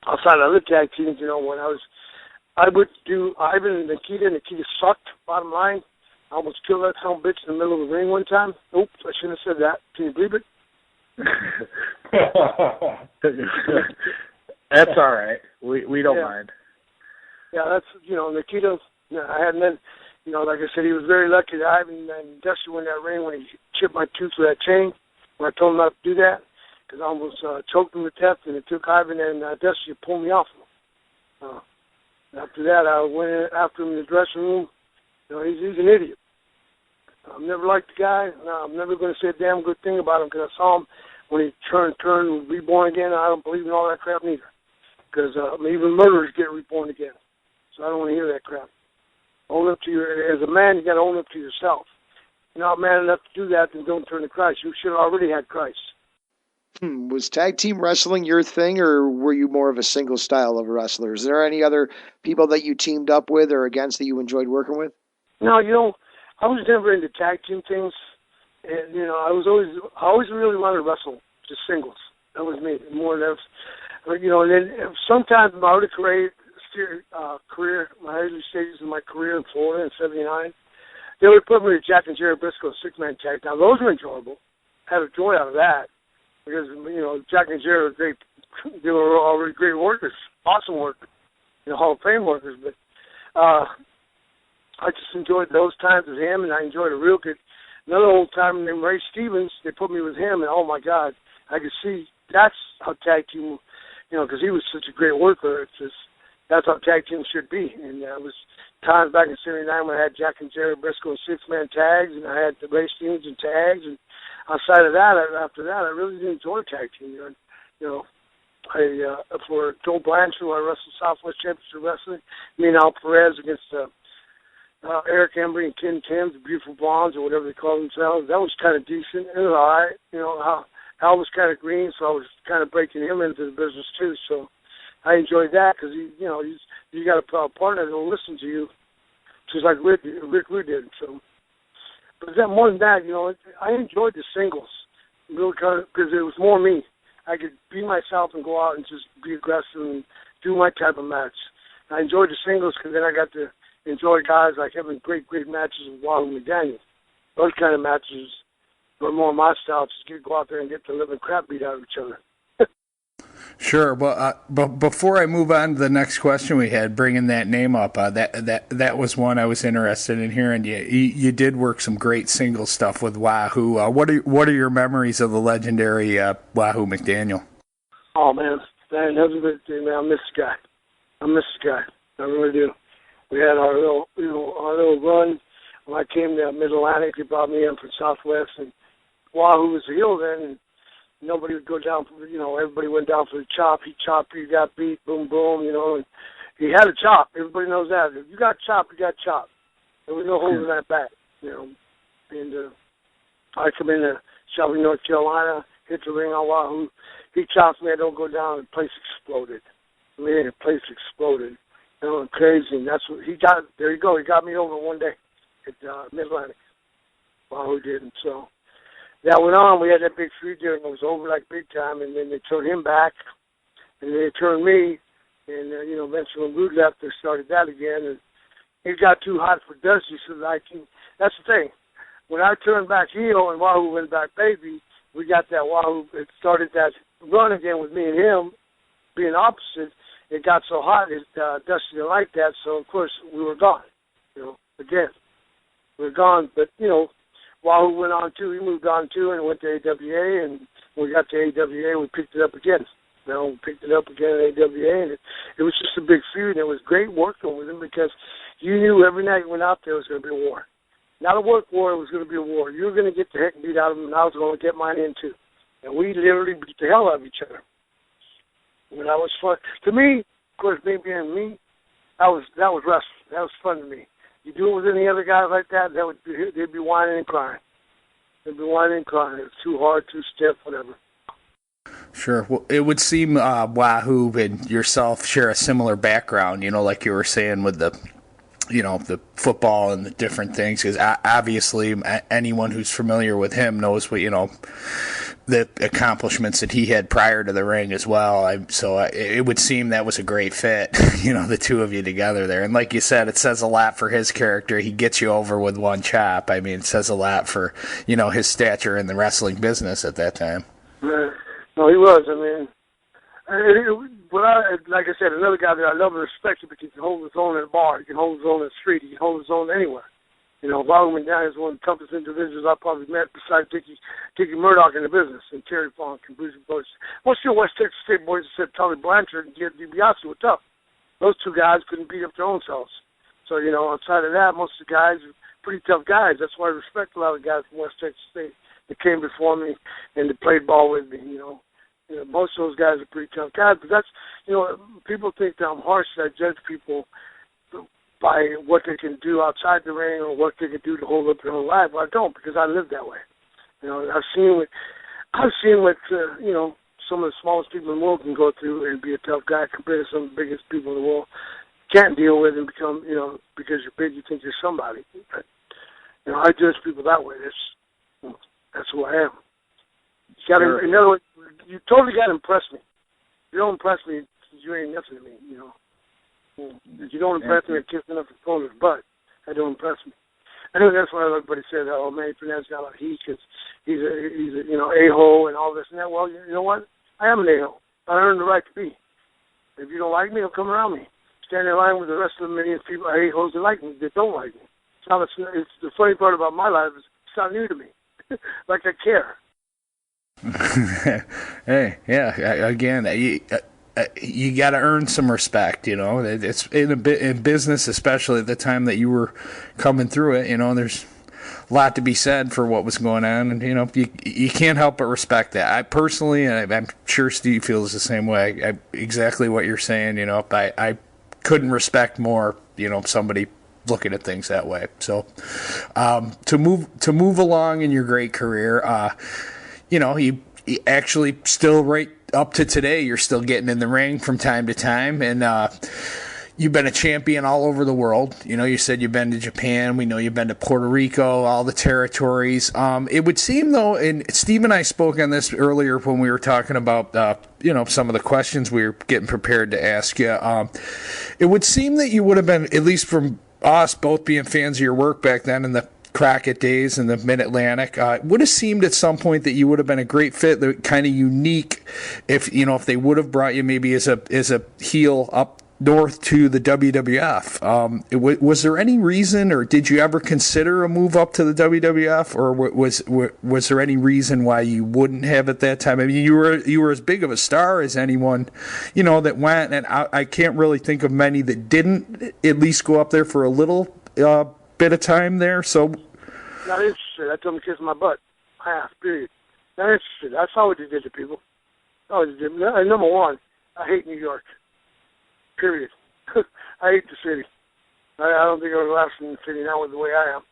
outside of other tag teams, you know, when I would do Ivan and Nikita. Nikita sucked, bottom line. I almost killed that son of a bitch in the middle of the ring one time. Oops, I shouldn't have said that. Can you believe it? That's all right. We don't mind. Yeah, that's, you know, Nikita, I hadn't been, you know, like I said, he was very lucky that Ivan and Dusty were in that ring when he chipped my tooth with that chain, when I told him not to do that, because I almost choked him to death, and it took Ivan and Dusty to pull me off him. After that, I went after him in the dressing room. You know, he's an idiot. I've never liked the guy. No, I'm never going to say a damn good thing about him, because I saw him when he turned reborn again. I don't believe in all that crap neither, because even murderers get reborn again. So I don't want to hear that crap. Own up to as a man, you got to own up to yourself. If you're not man enough to do that, then don't turn to Christ. You should have already had Christ. Was tag team wrestling your thing, or were you more of a single style of wrestler? Is there any other people that you teamed up with or against that you enjoyed working with? No, you know, I was never into tag team things, and you know, I always really wanted to wrestle just singles. That was me more than ever. You know, and then sometimes my early career, my early stages of my career in Florida in '79, they would put me with Jack and Jerry Briscoe 6-man tag. Now those were enjoyable. Had a joy out of that. Because, you know, Jack and Jerry were great. They were already great workers, awesome workers, you know, Hall of Fame workers. But I just enjoyed those times with him, and I enjoyed a real good. Another old timer named Ray Stevens, they put me with him, and oh my God, I could see that's how tag team, you know, because he was such a great worker. It's just that's how tag team should be. And it was times back in '79 when I had Jack and Jerry Briscoe 6-man tags, and I had the Ray Stevens and tags, and outside of that, after that, I really didn't enjoy tag team. You know, for Joe Blanchard, I wrestled Southwest Championship Wrestling. Me and Al Perez against Eric Embry and Ken Timms, the Beautiful Blondes, or whatever they call themselves. That was kind of decent. It was all right. You know, Al was kind of green, so I was kind of breaking him into the business too. So I enjoyed that because you got a partner that will listen to you, just like Rick did. So. But then more than that, you know, I enjoyed the singles, really, because it was more me. I could be myself and go out and just be aggressive and do my type of match. I enjoyed the singles because then I got to enjoy guys like having great matches with Wahoo McDaniel. Those kind of matches were more my style, just go out there and get the living crap beat out of each other. Sure, but before I move on to the next question we had, bringing that name up, that was one I was interested in hearing. You did work some great single stuff with Wahoo. What are your memories of the legendary Wahoo McDaniel? Oh man, man, I miss the guy. I really do. We had our little run. When I came to Mid-Atlantic, he brought me in from Southwest, and Wahoo was the heel then. And nobody would go down for, you know, everybody went down for the chop. He chopped, he got beat, boom, boom, you know, and he had a chop. Everybody knows that. If you got chopped, you got chopped. There was no holding that back, you know. And I come into Shelby, North Carolina, hit the ring on Wahoo. He chops me, I don't go down, and the place exploded. I mean, the place exploded. You know, crazy, and that's what he got. There you go. He got me over one day at Mid-Atlantic. Wahoo did, and so that went on. We had that big feud there, and it was over like big time. And then they turned him back, and they turned me. And you know, eventually when Rude left, they started that again. And it got too hot for Dusty, so that's the thing. When I turned back heel and Wahoo went back baby, we got that Wahoo. It started that run again with me and him being opposite. It got so hot that Dusty didn't like that, so of course we were gone. You know, again, we were gone. But you know, Wahoo went on too. He moved on too and went to AWA. And when we got to AWA, we picked it up again. You know, we picked it up again at AWA, and it was just a big feud. And it was great working with him because you knew every night you went out there was going to be a war. not a work war. It was going to be a war. You were going to get the heck beat out of them, and I was going to get mine in too. And we literally beat the hell out of each other. And that was fun to me. Of course, me being me, that was wrestling. That was fun to me. You do it with any other guys like that, they'd be whining and crying. They'd be whining and crying. It was too hard, too stiff, whatever. Sure. Well, it would seem Wahoo and yourself share a similar background, like you were saying with the football and the different things, because obviously anyone who's familiar with him knows what, the accomplishments that he had prior to the ring as well. So it would seem that was a great fit, the two of you together there. And like you said, it says a lot for his character. He gets you over with one chop. I mean, it says a lot for, his stature in the wrestling business at that time. No, he was. I mean, like I said, another guy that I love and respect because he can hold his own at a bar. He can hold his own in the street. He can hold his own anywhere. Robert McDonough is one of the toughest individuals I've probably met besides Dickie Murdoch in the business and Terry Funk and Bruce Bush. Most of the West Texas State boys said Tully Blanchard and Jed DiBiase were tough. Those two guys couldn't beat up their own selves. So, outside of that, most of the guys are pretty tough guys. That's why I respect a lot of guys from West Texas State that came before me and that played ball with me, most of those guys are pretty tough guys. But that's, people think that I'm harsh, that I judge people by what they can do outside the ring or what they can do to hold up their own life. Well, I don't, because I live that way. I've seen what some of the smallest people in the world can go through and be a tough guy compared to some of the biggest people in the world can't deal with and become, because you're big, you think you're somebody. But, I judge people that way. That's who I am. Sure. In other words, you totally got to impress me. If you don't impress me, you ain't nothing to me, If you don't impress me, I'm kissing up the phone with his butt. That don't impress me. I know that's why everybody says, "Oh, Manny Fernandez got a lot of heat because he's a a-hole and all this and that." Well, you know what? I am an a-hole. I earned the right to be. If you don't like me, don't come around me. Stand in line with the rest of the million people, a-holes that like me, that don't like me. It's the funny part about my life is it's not new to me. Like I care. Hey, yeah. Again, you got to earn some respect. It's in business, especially at the time that you were coming through it. There's a lot to be said for what was going on, and you can't help but respect that. I personally, and I'm sure Steve feels the same way. Exactly what you're saying. I couldn't respect more. Somebody looking at things that way. So to move along in your great career, you actually still right up to today, you're still getting in the ring from time to time, and you've been a champion all over the world. You said you've been to Japan. We know you've been to Puerto Rico, all the territories. It would seem, though, and Steve and I spoke on this earlier when we were talking about, some of the questions we were getting prepared to ask you. It would seem that you would have been, at least from us both being fans of your work back then in the Crockett days in the Mid-Atlantic, would have seemed at some point that you would have been a great fit, kind of unique, if they would have brought you maybe as a heel up north to the WWF. Was there any reason, or did you ever consider a move up to the WWF, or was there any reason why you wouldn't have at that time? I mean, you were as big of a star as anyone, that went, and I can't really think of many that didn't at least go up there for a little bit of time there. So not interested. I told him to kiss my butt. Period. Not interested. That's all what they did to people. Number one, I hate New York. Period. I hate the city. I don't think I would last in the city now with the way I am.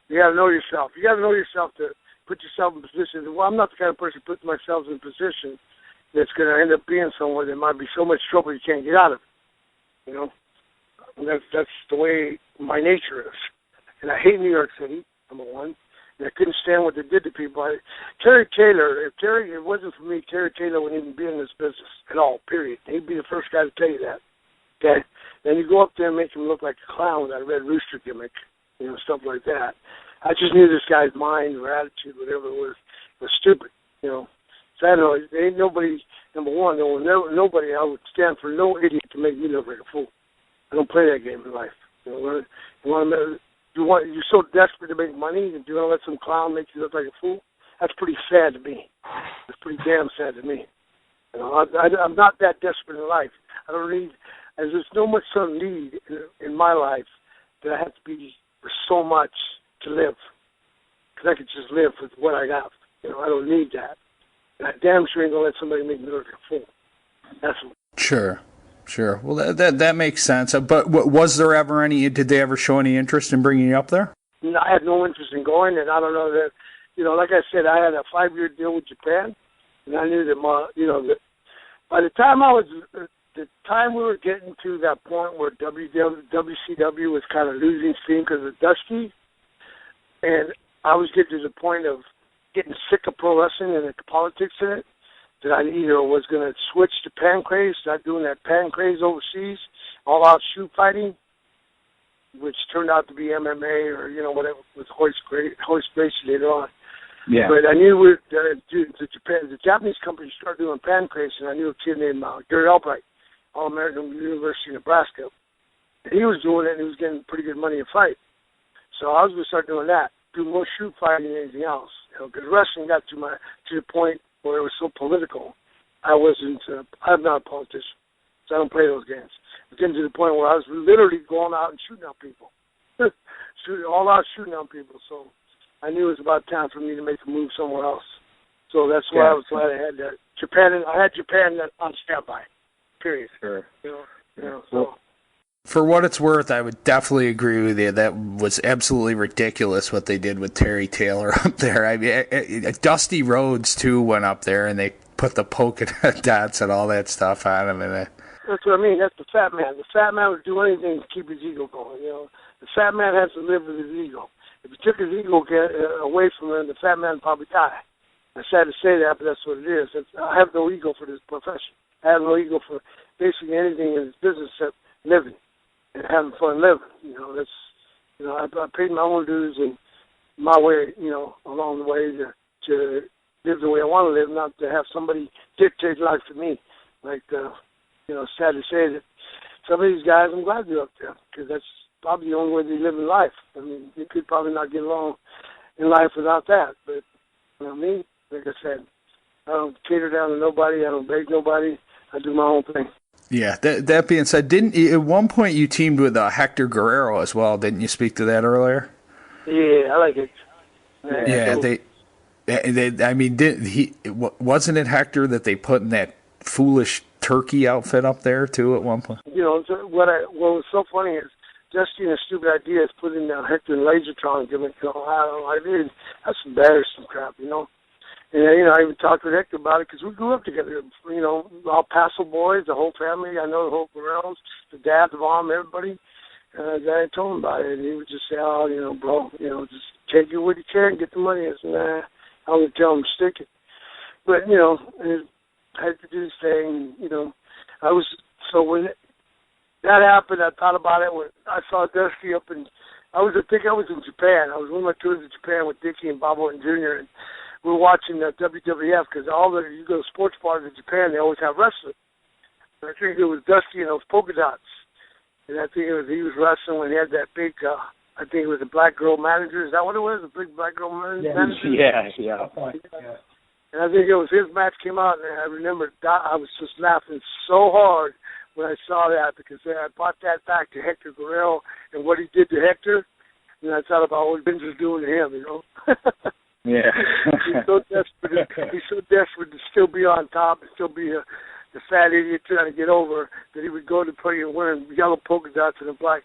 You got to know yourself. You got to know yourself to put yourself in position. Well, I'm not the kind of person who puts myself in a position that's going to end up being somewhere that might be so much trouble you can't get out of it. And that's the way my nature is. And I hate New York City, number one. And I couldn't stand what they did to people. Terry Taylor, if it wasn't for me, Terry Taylor wouldn't even be in this business at all, period. He'd be the first guy to tell you that. Okay? Then you go up there and make him look like a clown with that red rooster gimmick, stuff like that. I just knew this guy's mind or attitude, whatever it was stupid, So I know there ain't nobody, number one, nobody, I would stand for no idiot to make me look like a fool. I don't play that game in life. You're so desperate to make money, and you want to let some clown make you look like a fool? That's pretty sad to me. It's pretty damn sad to me. I'm not that desperate in life. I don't need, as there's no much some need in my life that I have to be for so much to live. Because I could just live with what I got. You know, I don't need that. And I damn sure ain't going to let somebody make me look a fool. That's what. Sure. Well, that makes sense. But was there ever did they ever show any interest in bringing you up there? No, I had no interest in going, and I don't know that, you know, like I said, I had a 5-year deal with Japan, and I knew that, that by the time we were getting to that point where WCW was kind of losing steam because of Dusty, and I was getting to the point of getting sick of pro wrestling and the politics in it, that I either was going to switch to pancrase, start doing that pancrase overseas, all-out shoot fighting, which turned out to be MMA or, you know, whatever, with Hoist Gracie later on. Yeah. But I knew the Japanese company started doing pancrase, and I knew a kid named Gary Albright, All-American University of Nebraska. And he was doing it, and he was getting pretty good money to fight. So I was going to start doing that, do more shoot fighting than anything else. You know, because wrestling got to the point where it was so political. I'm not a politician, so I don't play those games. It came to the point where I was literally going out and shooting out people. Shooting out people. So I knew it was about time for me to make a move somewhere else. So that's why I was glad I had that. I had Japan on standby, period. Sure. You know, so. For what it's worth, I would definitely agree with you. That was absolutely ridiculous what they did with Terry Taylor up there. I mean, Dusty Rhodes, too, went up there, and they put the polka dots and all that stuff on him. And that's what I mean. That's the fat man. The fat man would do anything to keep his ego going. You know, the fat man has to live with his ego. If you took his ego away from him, the fat man would probably die. I'm sad to say that, but that's what it is. I have no ego for this profession. I have no ego for basically anything in this business except living and having fun living. You know, that's, you know, I paid my own dues and my way, you know, along the way to live the way I want to live, not to have somebody dictate life to me. Like, you know, sad to say that some of these guys, I'm glad they're up there because that's probably the only way they live in life. I mean, you could probably not get along in life without that. But, you know, me, like I said, I don't cater down to nobody. I don't beg nobody. I do my own thing. Yeah, that being said, at one point you teamed with Hector Guerrero as well, didn't you speak to that earlier? Yeah, I like it. Wasn't it Hector that they put in that foolish turkey outfit up there too at one point? You know, what was so funny is Dusty and a stupid idea is putting Hector in Lasertron gimmick. You know, that's embarrassing crap, you know. And, you know, I even talked with Hector about it because we grew up together. You know, all Paso boys, the whole family. I know the whole Guerreros, the dad, the mom, everybody. And I told him about it, and he would just say, "Oh, you know, bro, you know, just take it what you can, get the money." I said, "Nah, I'm gonna tell him to stick it." But you know, I had to do this thing. You know, when that happened, I thought about it when I saw Dusty up in. I think I was in Japan. I was on my tours in Japan with Dickie and Bob Orton Jr. and we were watching WWF because you go to sports bars in Japan, they always have wrestling. And I think it was Dusty and those polka dots. And I think he was wrestling when he had that big, I think it was a black girl manager. Is that what it was? A big black girl manager? Yeah. And I think it was his match came out, and I remember I was just laughing so hard when I saw that because I brought that back to Hector Guerrero and what he did to Hector. And I thought about what Vince was doing to him, you know. Yeah. He's so desperate to still be on top and still be the fat idiot trying to get over that he would go to play and wearing yellow polka dots and a black.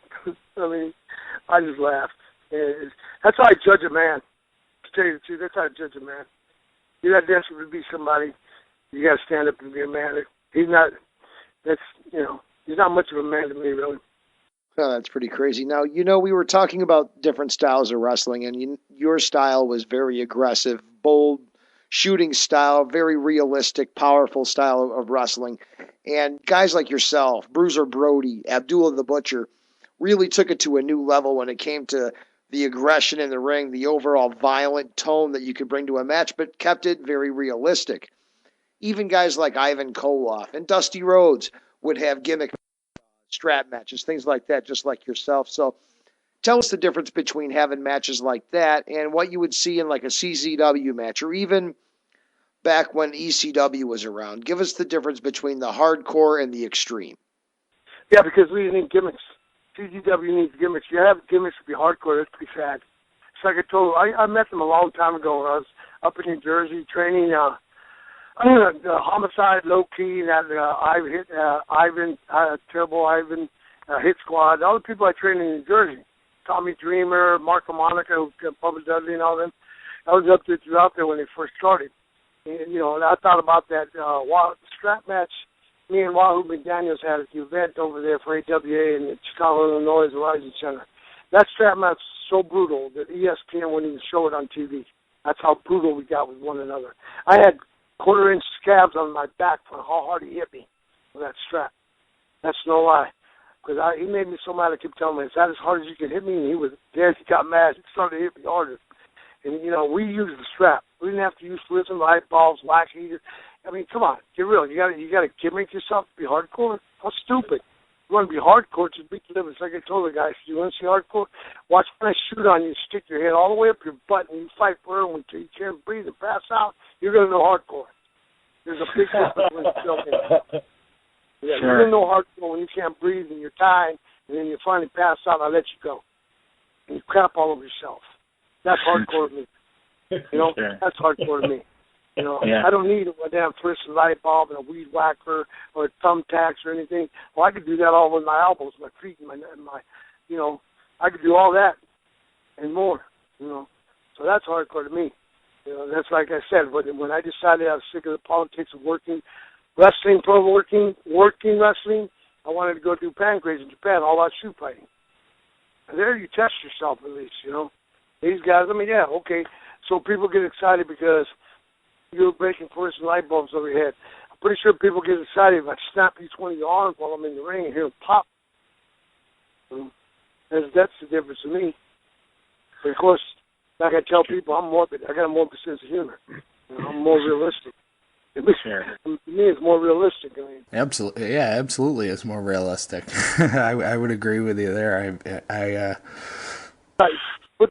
I mean, I just laughed. And that's how I judge a man. To tell you the truth, that's how I judge a man. You're not desperate to be somebody. You got to stand up and be a man. He's not. That's he's not much of a man to me, really. Oh, that's pretty crazy. Now, you know, we were talking about different styles of wrestling, and your style was very aggressive, bold, shooting style, very realistic, powerful style of wrestling. And guys like yourself, Bruiser Brody, Abdullah the Butcher, really took it to a new level when it came to the aggression in the ring, the overall violent tone that you could bring to a match, but kept it very realistic. Even guys like Ivan Koloff and Dusty Rhodes would have gimmick strap matches, things like that, just like yourself. So tell us the difference between having matches like that and what you would see in like a CZW match or even back when ECW was around. Give us the difference between the hardcore and the extreme. Yeah, because we didn't need gimmicks. CGW needs gimmicks. You have gimmicks to be hardcore. That's pretty sad. It's like I told you, I met them a long time ago when I was up in New Jersey training Homicide, Low Key, that Terrible Ivan, Hit Squad, all the people I trained in New Jersey. Tommy Dreamer, Marco Monica, Bubba Dudley, and all them. I was up there throughout there when they first started. And, you know, and I thought about that strap match me and Wahoo McDaniels had at the event over there for AWA in the Chicago, Illinois, Rising Center. That strap match was so brutal that ESPN wouldn't even show it on TV. That's how brutal we got with one another. I had quarter-inch scabs on my back for how hard he hit me with that strap. That's no lie. Because he made me so mad, I kept telling him, is that as hard as you can hit me? And he was there. He got mad. He started to hit me harder. And, you know, we used the strap. We didn't have to use flipping light bulbs, wax heaters. I mean, come on, get real. You got to gimmick yourself to be hardcore. How stupid. You want to be hardcore to beat the living. It's like I told the guys, you want to see hardcore? Watch when I shoot on you, stick your head all the way up your butt, and you fight for it until you can't breathe and pass out. You're going to know hardcore. There's a big difference when you're joking. Yeah, sure. You're going to know hardcore when you can't breathe and you're dying, and then you finally pass out, and I let you go. And you crap all over yourself. That's hardcore to me. You know, sure. That's hardcore to me. You know, yeah. I don't need a damn first light bulb and a weed whacker or thumbtacks or anything. Well, I could do that all with my elbows, my feet, and my, you know, I could do all that and more. You know, so that's hardcore to me. You know, that's like I said. When I decided I was sick of the politics of working wrestling, working wrestling, I wanted to go do pancrase in Japan, all out shoot fighting. And there you test yourself at least. You know, these guys. I mean, yeah, okay. So people get excited because you're breaking first light bulbs over your head. I'm pretty sure people get excited if I snap each one of your arms while I'm in the ring and hear them pop. That's the difference to me. But of course, like I tell people, I'm morbid. I got a morbid sense of humor. You know, I'm more realistic. Sure. To me, it's more realistic. I mean. Absolutely, yeah, absolutely, it's more realistic. I would agree with you there. But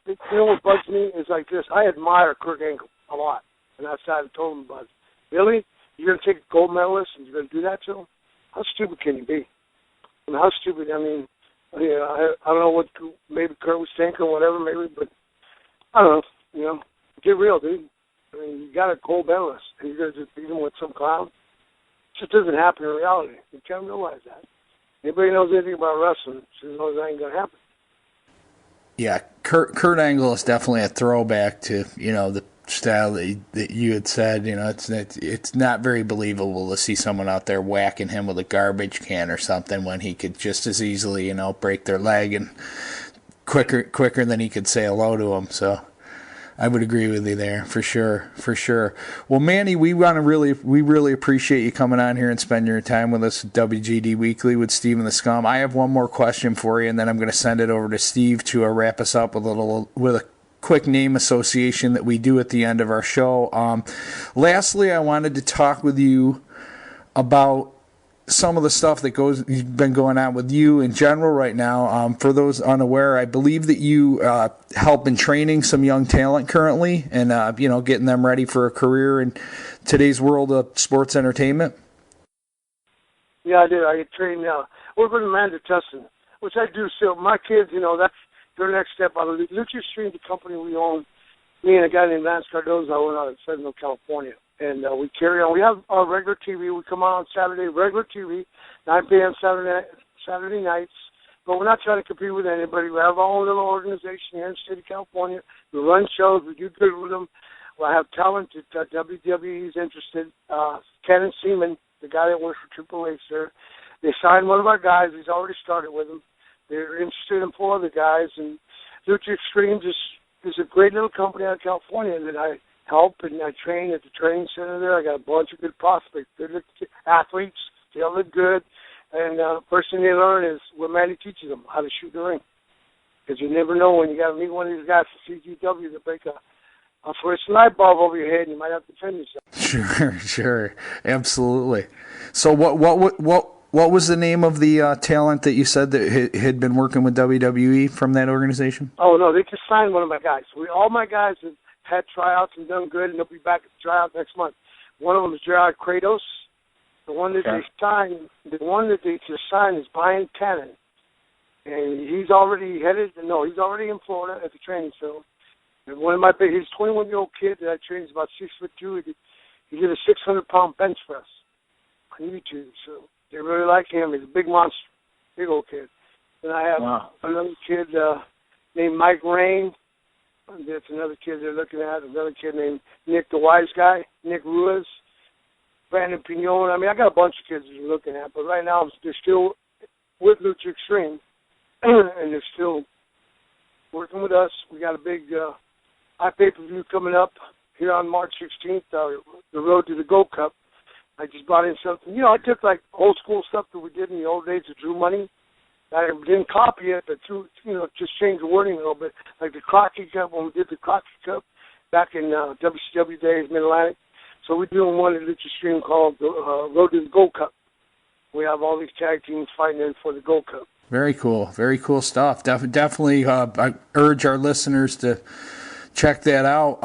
you know what bugs me is like this. I admire Kurt Angle a lot. And outside I told him about it. Really? You're going to take a gold medalist and you're going to do that to him? How stupid can you be? I mean, how stupid? I mean, I don't know what maybe Kurt was thinking or whatever, maybe, but I don't know. You know, get real, dude. I mean, you got a gold medalist and you're going to just beat him with some clown? It just doesn't happen in reality. You can't realize that. Anybody knows anything about wrestling just knows that ain't going to happen. Yeah, Kurt Angle is definitely a throwback to, you know, the style that you had said. You know, it's not very believable to see someone out there whacking him with a garbage can or something when he could just as easily, you know, break their leg and quicker than he could say hello to him. So I would agree with you there for sure. Well, Manny, we really appreciate you coming on here and spending your time with us at WGD Weekly with Steve and the Scum. I have one more question for you, and then I'm going to send it over to Steve to wrap us up with a quick name association that we do at the end of our show. Lastly, I wanted to talk with you about some of the stuff that's been going on with you in general right now. For those unaware, I believe that you help in training some young talent currently and you know, getting them ready for a career in today's world of sports entertainment. Yeah, I do. I train work with Amanda Tustin, which I do still. My kids, you know, that's their next step out of Lucha Stream, the company we own. Me and a guy named Lance Cardozo went out in Fresno, California. And we carry on. We have our regular TV. We come on Saturday, regular TV, 9 p.m. Saturday nights. But we're not trying to compete with anybody. We have our own little organization here in the state of California. We run shows. We do good with them. We have talent that WWE is interested. Ken Seaman, the guy that works for Triple H there, they signed one of our guys. He's already started with them. They're interested in 4 other guys. And Lucha Extremes is a great little company out of California that I help and I train at the training center there. I got a bunch of good prospects. They look athletes. They all look good. And first thing they learn is what Manny teaches them, how to shoot the ring. Because you never know when you got to meet one of these guys from CGW to break a first light bulb over your head and you might have to defend yourself. Sure. Absolutely. So what was the name of the talent that you said that had been working with WWE from that organization? Oh, no, they just signed one of my guys. All my guys have had tryouts and done good, and they'll be back at the tryout next month. One of them is Gerard Kratos. The one that they just signed is Brian Cannon. And he's already he's already in Florida at the training field. And one of my his 21-year-old kid that I trained is about 6'2". He did a 600-pound bench press on YouTube. So they really like him. He's a big monster, big old kid. And I have another kid named Mike Rain. That's another kid they're looking at. Another kid named Nick, the wise guy, Nick Ruiz, Brandon Pignon. I mean, I got a bunch of kids that you're looking at, but right now they're still with Lucha Extreme, and they're still working with us. We got a big pay-per-view coming up here on March 16th, the Road to the Gold Cup. I just brought in something. You know, I took like old school stuff that we did in the old days of Drew Money. I didn't copy it, but just changed the wording a little bit. Like the Crockett Cup, when we did the Crockett Cup back in WCW days, Mid-Atlantic. So we're doing one at Lucha Extreme called the Road to the Gold Cup. We have all these tag teams fighting in for the Gold Cup. Very cool stuff. Definitely, I urge our listeners to check that out.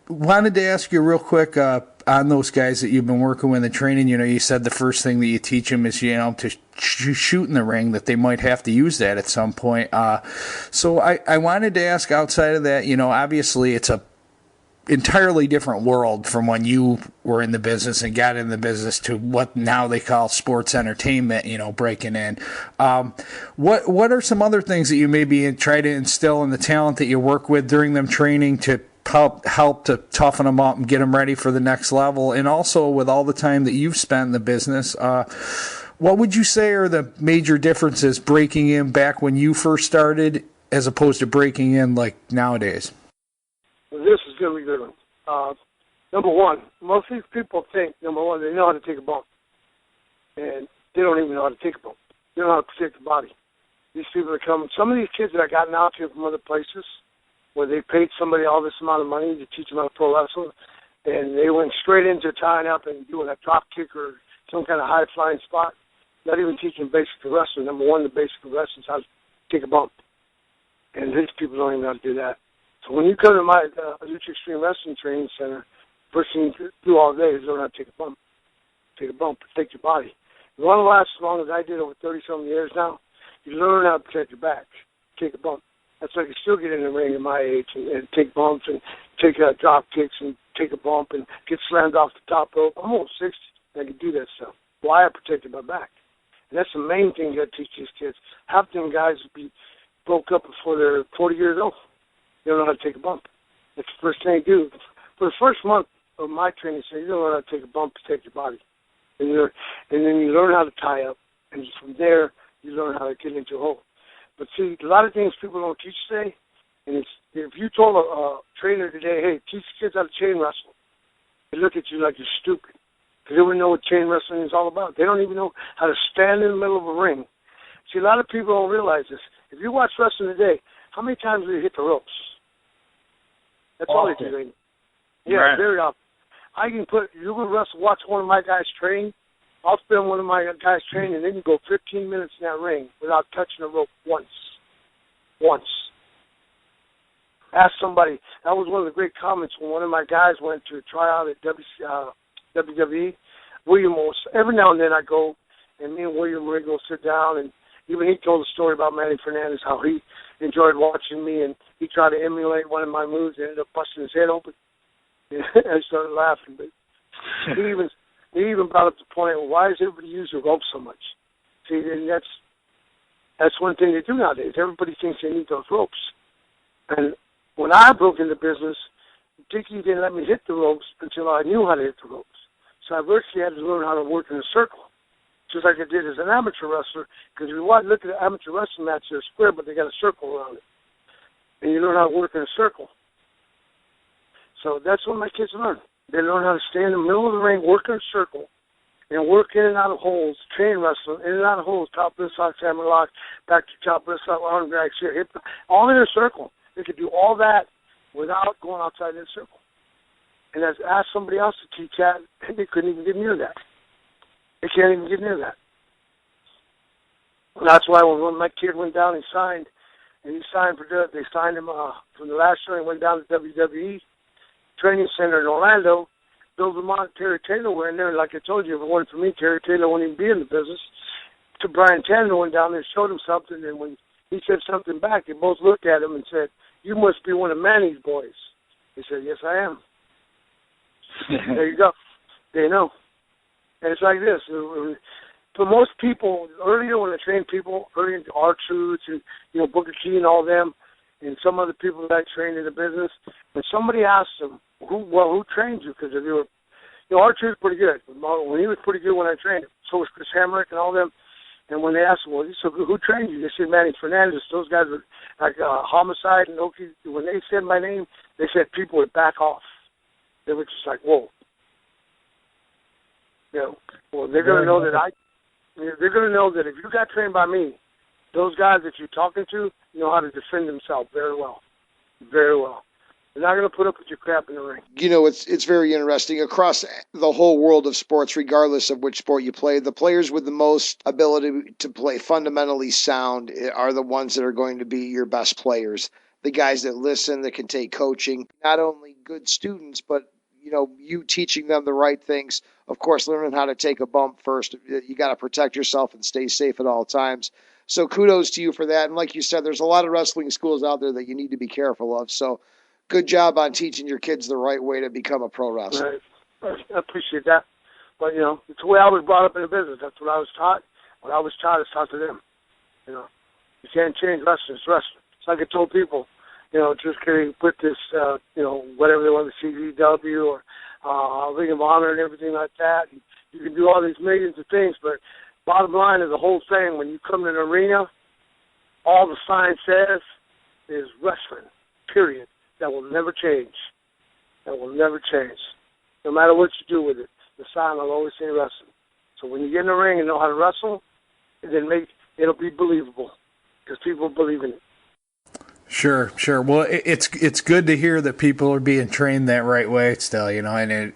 Wanted to ask you real quick on those guys that you've been working with and training. You know, you said the first thing that you teach them is, to shoot in the ring, that they might have to use that at some point. So I wanted to ask, outside of that, obviously it's a entirely different world from when you were in the business and got in the business to what now they call sports entertainment, breaking in. What are some other things that you maybe try to instill in the talent that you work with during them training to help to toughen them up and get them ready for the next level? And also, with all the time that you've spent in the business, what would you say are the major differences breaking in back when you first started as opposed to breaking in like nowadays? This is going to be a good one. Number one, most of these people think, they know how to take a bump. And they don't even know how to take a bump. They don't know how to protect the body. These people are coming. Some of these kids that I got out here from other places where they paid somebody all this amount of money to teach them how to pro wrestle, and they went straight into tying up and doing a drop kick or some kind of high-flying spot, not even teaching basic wrestling. Number one, the basic wrestling is how to take a bump. And these people don't even know how to do that. So when you come to my Lucha Extreme Wrestling Training Center, first thing you do all day is learn how to take a bump. Take a bump, protect your body. You want to last as long as I did over 30-something years now, you learn how to protect your back. Take a bump. That's why I can still get in the ring at my age and take bumps and take drop kicks and take a bump and get slammed off the top rope. I'm almost 60 and I can do that stuff. Why? I protected my back. And that's the main thing you got to teach these kids. Half them guys will be broke up before they're 40 years old. They don't know how to take a bump. That's the first thing they do. For the first month of my training, you don't know how to take a bump to protect your body. And then you learn how to tie up. And from there, you learn how to get into a hole. But see, a lot of things people don't teach today, and if you told a trainer today, hey, teach kids how to chain wrestle, they look at you like you're stupid because they wouldn't know what chain wrestling is all about. They don't even know how to stand in the middle of a ring. See, a lot of people don't realize this. If you watch wrestling today, how many times do they hit the ropes? That's all they do. Yeah, right. Very often. You can watch one of my guys train. I'll spend one of my guys training, and they can go 15 minutes in that ring without touching the rope once. Ask somebody. That was one of the great comments when one of my guys went to try out at WWE. William, every now and then I go, and me and William would go sit down, and even he told a story about Manny Fernandez, how he enjoyed watching me, and he tried to emulate one of my moves and ended up busting his head open. I started laughing, but he even brought up the point, well, why does everybody use the rope so much? See, and that's one thing they do nowadays. Everybody thinks they need those ropes. And when I broke into business, Dickie didn't let me hit the ropes until I knew how to hit the ropes. So I virtually had to learn how to work in a circle, just like I did as an amateur wrestler, because if you look at an amateur wrestling match, they're square, but they got a circle around it. And you learn how to work in a circle. So that's what my kids learn. They learn how to stay in the middle of the ring, work in a circle, and work in and out of holes, train wrestling, in and out of holes, top wrist lock, hammer lock, back to top wrist lock, arm drag, hip, all in a circle. They could do all that without going outside that circle. And ask somebody else to teach that, and they couldn't even get near that. They can't even get near that. And that's why when my kid went down and signed they signed him from the last year and went down to WWE Training Center in Orlando. Bill Vermont, Terry Taylor were in there. Like I told you, if it wasn't for me, Terry Taylor wouldn't even be in the business. Mr. Brian Tanner went down there and showed him something, and when he said something back, they both looked at him and said, "You must be one of Manny's boys." He said, "Yes, I am." There you go. They know. And it's like this. For most people, earlier when I trained people, earlier into R-Truths and, Booker T and all them, and some other people that I trained in the business, when somebody asked them, who trained you? Because they were, R-Truth's pretty good. When he was pretty good when I trained him. So was Chris Hamrick and all them. And when they asked him, well, so who trained you? They said Manny Fernandez. Those guys were like Homicide and Oki. When they said my name, they said people would back off. They were just like, whoa. Well, they're going to know that they're going to know that if you got trained by me, those guys that you're talking to know how to defend themselves very well. Very well. They're not going to put up with your crap in the ring. It's very interesting. Across the whole world of sports, regardless of which sport you play, the players with the most ability to play fundamentally sound are the ones that are going to be your best players. The guys that listen, that can take coaching, not only good students, but you teaching them the right things. Of course, learning how to take a bump first. You got to protect yourself and stay safe at all times. So kudos to you for that. And like you said, there's a lot of wrestling schools out there that you need to be careful of. So good job on teaching your kids the right way to become a pro wrestler. Right. I appreciate that. But, it's the way I was brought up in the business. That's what I was taught. What I was taught is taught to them. You can't change wrestling. It's wrestling. It's like I told people, just can put this, whatever they want, the CZW or Ring of Honor and everything like that. And you can do all these millions of things, but bottom line is the whole thing. When you come to an arena, all the sign says is wrestling, period. That will never change. That will never change. No matter what you do with it, the sign will always say wrestling. So when you get in the ring and know how to wrestle, then it'll be believable because people believe in it. Sure. Well, it's good to hear that people are being trained that right way still, and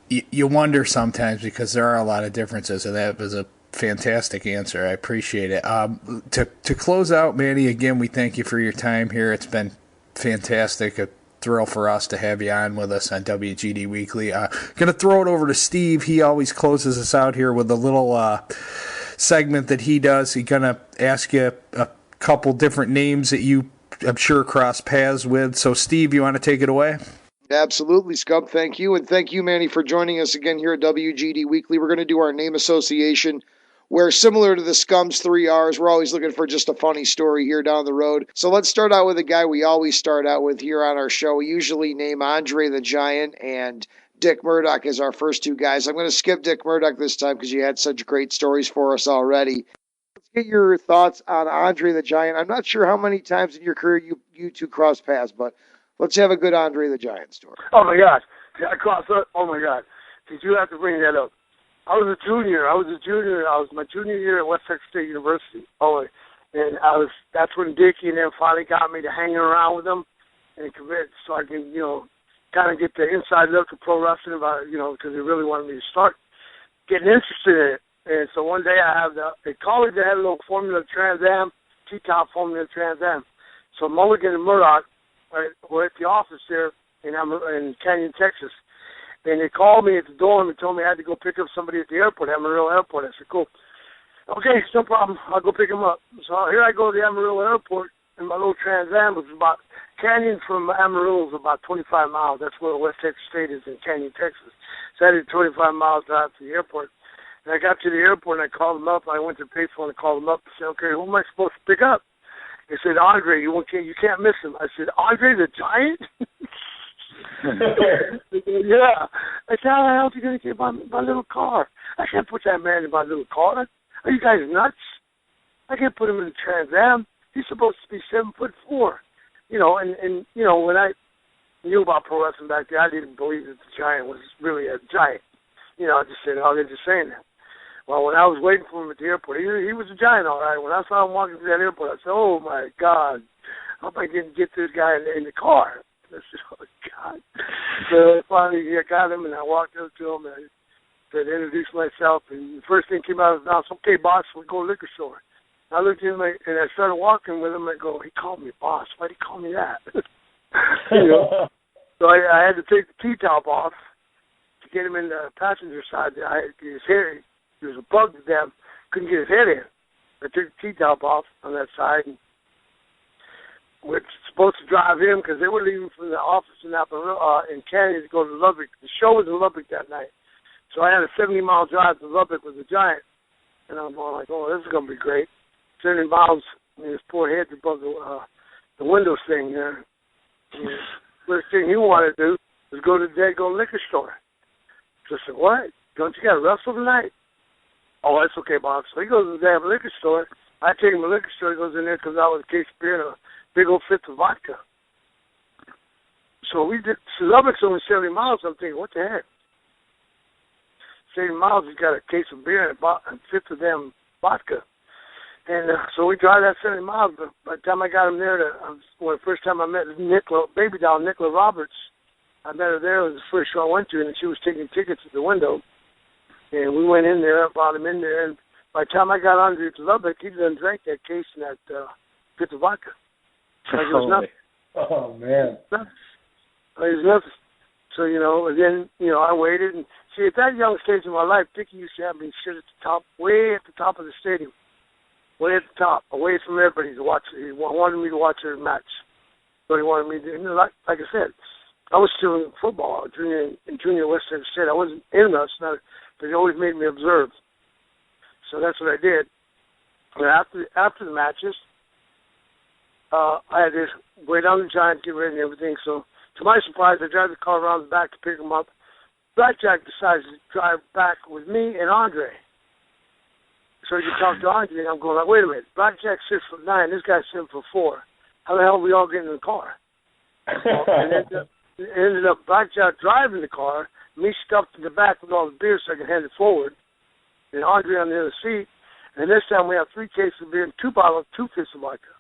you wonder sometimes because there are a lot of differences, and that was a fantastic answer. I appreciate it. To close out, Manny, again, we thank you for your time here. It's been fantastic. A thrill for us to have you on with us on WGD Weekly. Going to throw it over to Steve. He always closes us out here with a little segment that he does. He's going to ask you a couple different names that you, I'm sure, cross paths with. So, Steve, you want to take it away? Absolutely, Scum. Thank you. And thank you, Manny, for joining us again here at WGD Weekly. We're going to do our name association, where similar to the Scum's 3 R's, we're always looking for just a funny story here down the road. So let's start out with a guy we always start out with here on our show. We usually name Andre the Giant and Dick Murdoch as our first two guys. I'm going to skip Dick Murdoch this time because you had such great stories for us already. Let's get your thoughts on Andre the Giant. I'm not sure how many times in your career you two crossed paths, but let's have a good Andre the Giant story. Oh, my God. I crossed up. Oh, my God. Did you have to bring that up? I was a junior. I was my junior year at West Texas State University. Oh, and that's when Dickie and them finally got me to hanging around with them and commit so I can, kind of get the inside look at pro wrestling about, because they really wanted me to start getting interested in it. And so one day I have a college that had a little Formula Trans Am, T-top Formula Trans Am. So Mulligan and Murdoch were at the office there in Canyon, Texas. And they called me at the door and told me I had to go pick up somebody at the airport, Amarillo Airport. I said, cool. Okay, no problem. I'll go pick him up. So here I go to the Amarillo Airport, and my little Trans Am was about, Canyon from Amarillo is about 25 miles. That's where West Texas State is in Canyon, Texas. So I did 25 miles drive to the airport. And I got to the airport and I called him up. I went to the payphone and called him up and said, okay, who am I supposed to pick up? He said, Andre, you can't miss him. I said, Andre the Giant? Yeah. I said, how the hell are you going to get my little car? I can't put that man in my little car. Are you guys nuts? I can't put him in the Trans Am. He's supposed to be 7'4". And when I knew about pro wrestling back then, I didn't believe that the Giant was really a giant. I just said, oh, they're just saying that. Well, when I was waiting for him at the airport, he was a giant, all right. When I saw him walking through that airport, I said, oh, my God, how am I going to get this guy in the car? I said, oh, God. So finally I got him, and I walked up to him, and I said, introduced myself, and the first thing came out of his mouth, okay, boss, we'll go to the liquor store. I looked at him, and I started walking with him, and I go, he called me boss. Why did he call me that? So I had to take the T-top off to get him in the passenger side. His hair, He was a bug to them. Couldn't get his head in. I took the T-top off on that side, and we're supposed to drive him because they were leaving from the office in Canyon to go to Lubbock. The show was in Lubbock that night. So I had a 70-mile drive to Lubbock with the Giant. And I'm going like, oh, this is going to be great. 70 miles, his poor head above the windows thing there. The first thing he wanted to do was go to the Dago liquor store. So I said, what? Don't you got to wrestle tonight? Oh, that's okay, Bob. So he goes to the damn liquor store. I take him to the liquor store. He goes in there, comes out with a case of beer and a big old fifth of vodka. So Lubbock's only 70 miles. I'm thinking, what the heck? 70 miles, he's got a case of beer and a fifth of them vodka. And so we drive that 70 miles. But by the time I got him there, the first time I met baby doll Nicola Roberts, I met her there. It was the first show I went to, and she was taking tickets at the window. And we went in there, brought him in there, and by the time I got Andre to Lubbock, he done drank that case and that fifth of vodka. Like it was nothing. Oh, man. Nothing. It was nothing. So, and then, I waited. And see, at that young stage in my life, Dickie used to have me sit at the top, way at the top of the stadium, way at the top, away from everybody to watch. He wanted me to watch their match. So he wanted me to, like I said, I was still in football, junior West Texas State. I wasn't in us, but he always made me observe. So that's what I did. And after the matches, I had to wait on the Giant, get ready and everything. So to my surprise, I drive the car around the back to pick him up. Blackjack decides to drive back with me and Andre. So you talk to Andre, and I'm going like, wait a minute, Blackjack's 6'9", this guy's 7'4". How the hell are we all getting in the car? And ended up Blackjack driving the car, me stuffed in the back with all the beer so I could hand it forward, and Andre on the other seat. And this time we have 3 cases of beer and 2 fifths of vodka.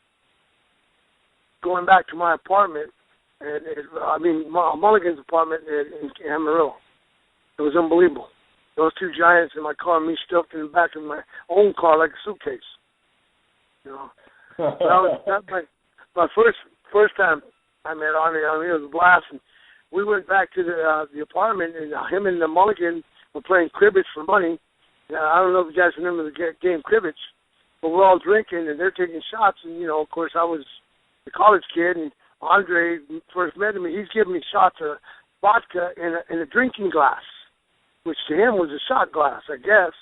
Going back to my apartment, Mulligan's apartment in Amarillo. It was unbelievable. Those 2 Giants in my car, me stuffed in the back of my own car like a suitcase. That's my first time I met Andre. It was a blast. And we went back to the apartment, and him and the Mulligan were playing cribbage for money. I don't know if you guys remember the game cribbage, but we're all drinking, and they're taking shots. And, of course, I was the college kid, and Andre first met him, and he's giving me shots of vodka in a drinking glass, which to him was a shot glass, I guess.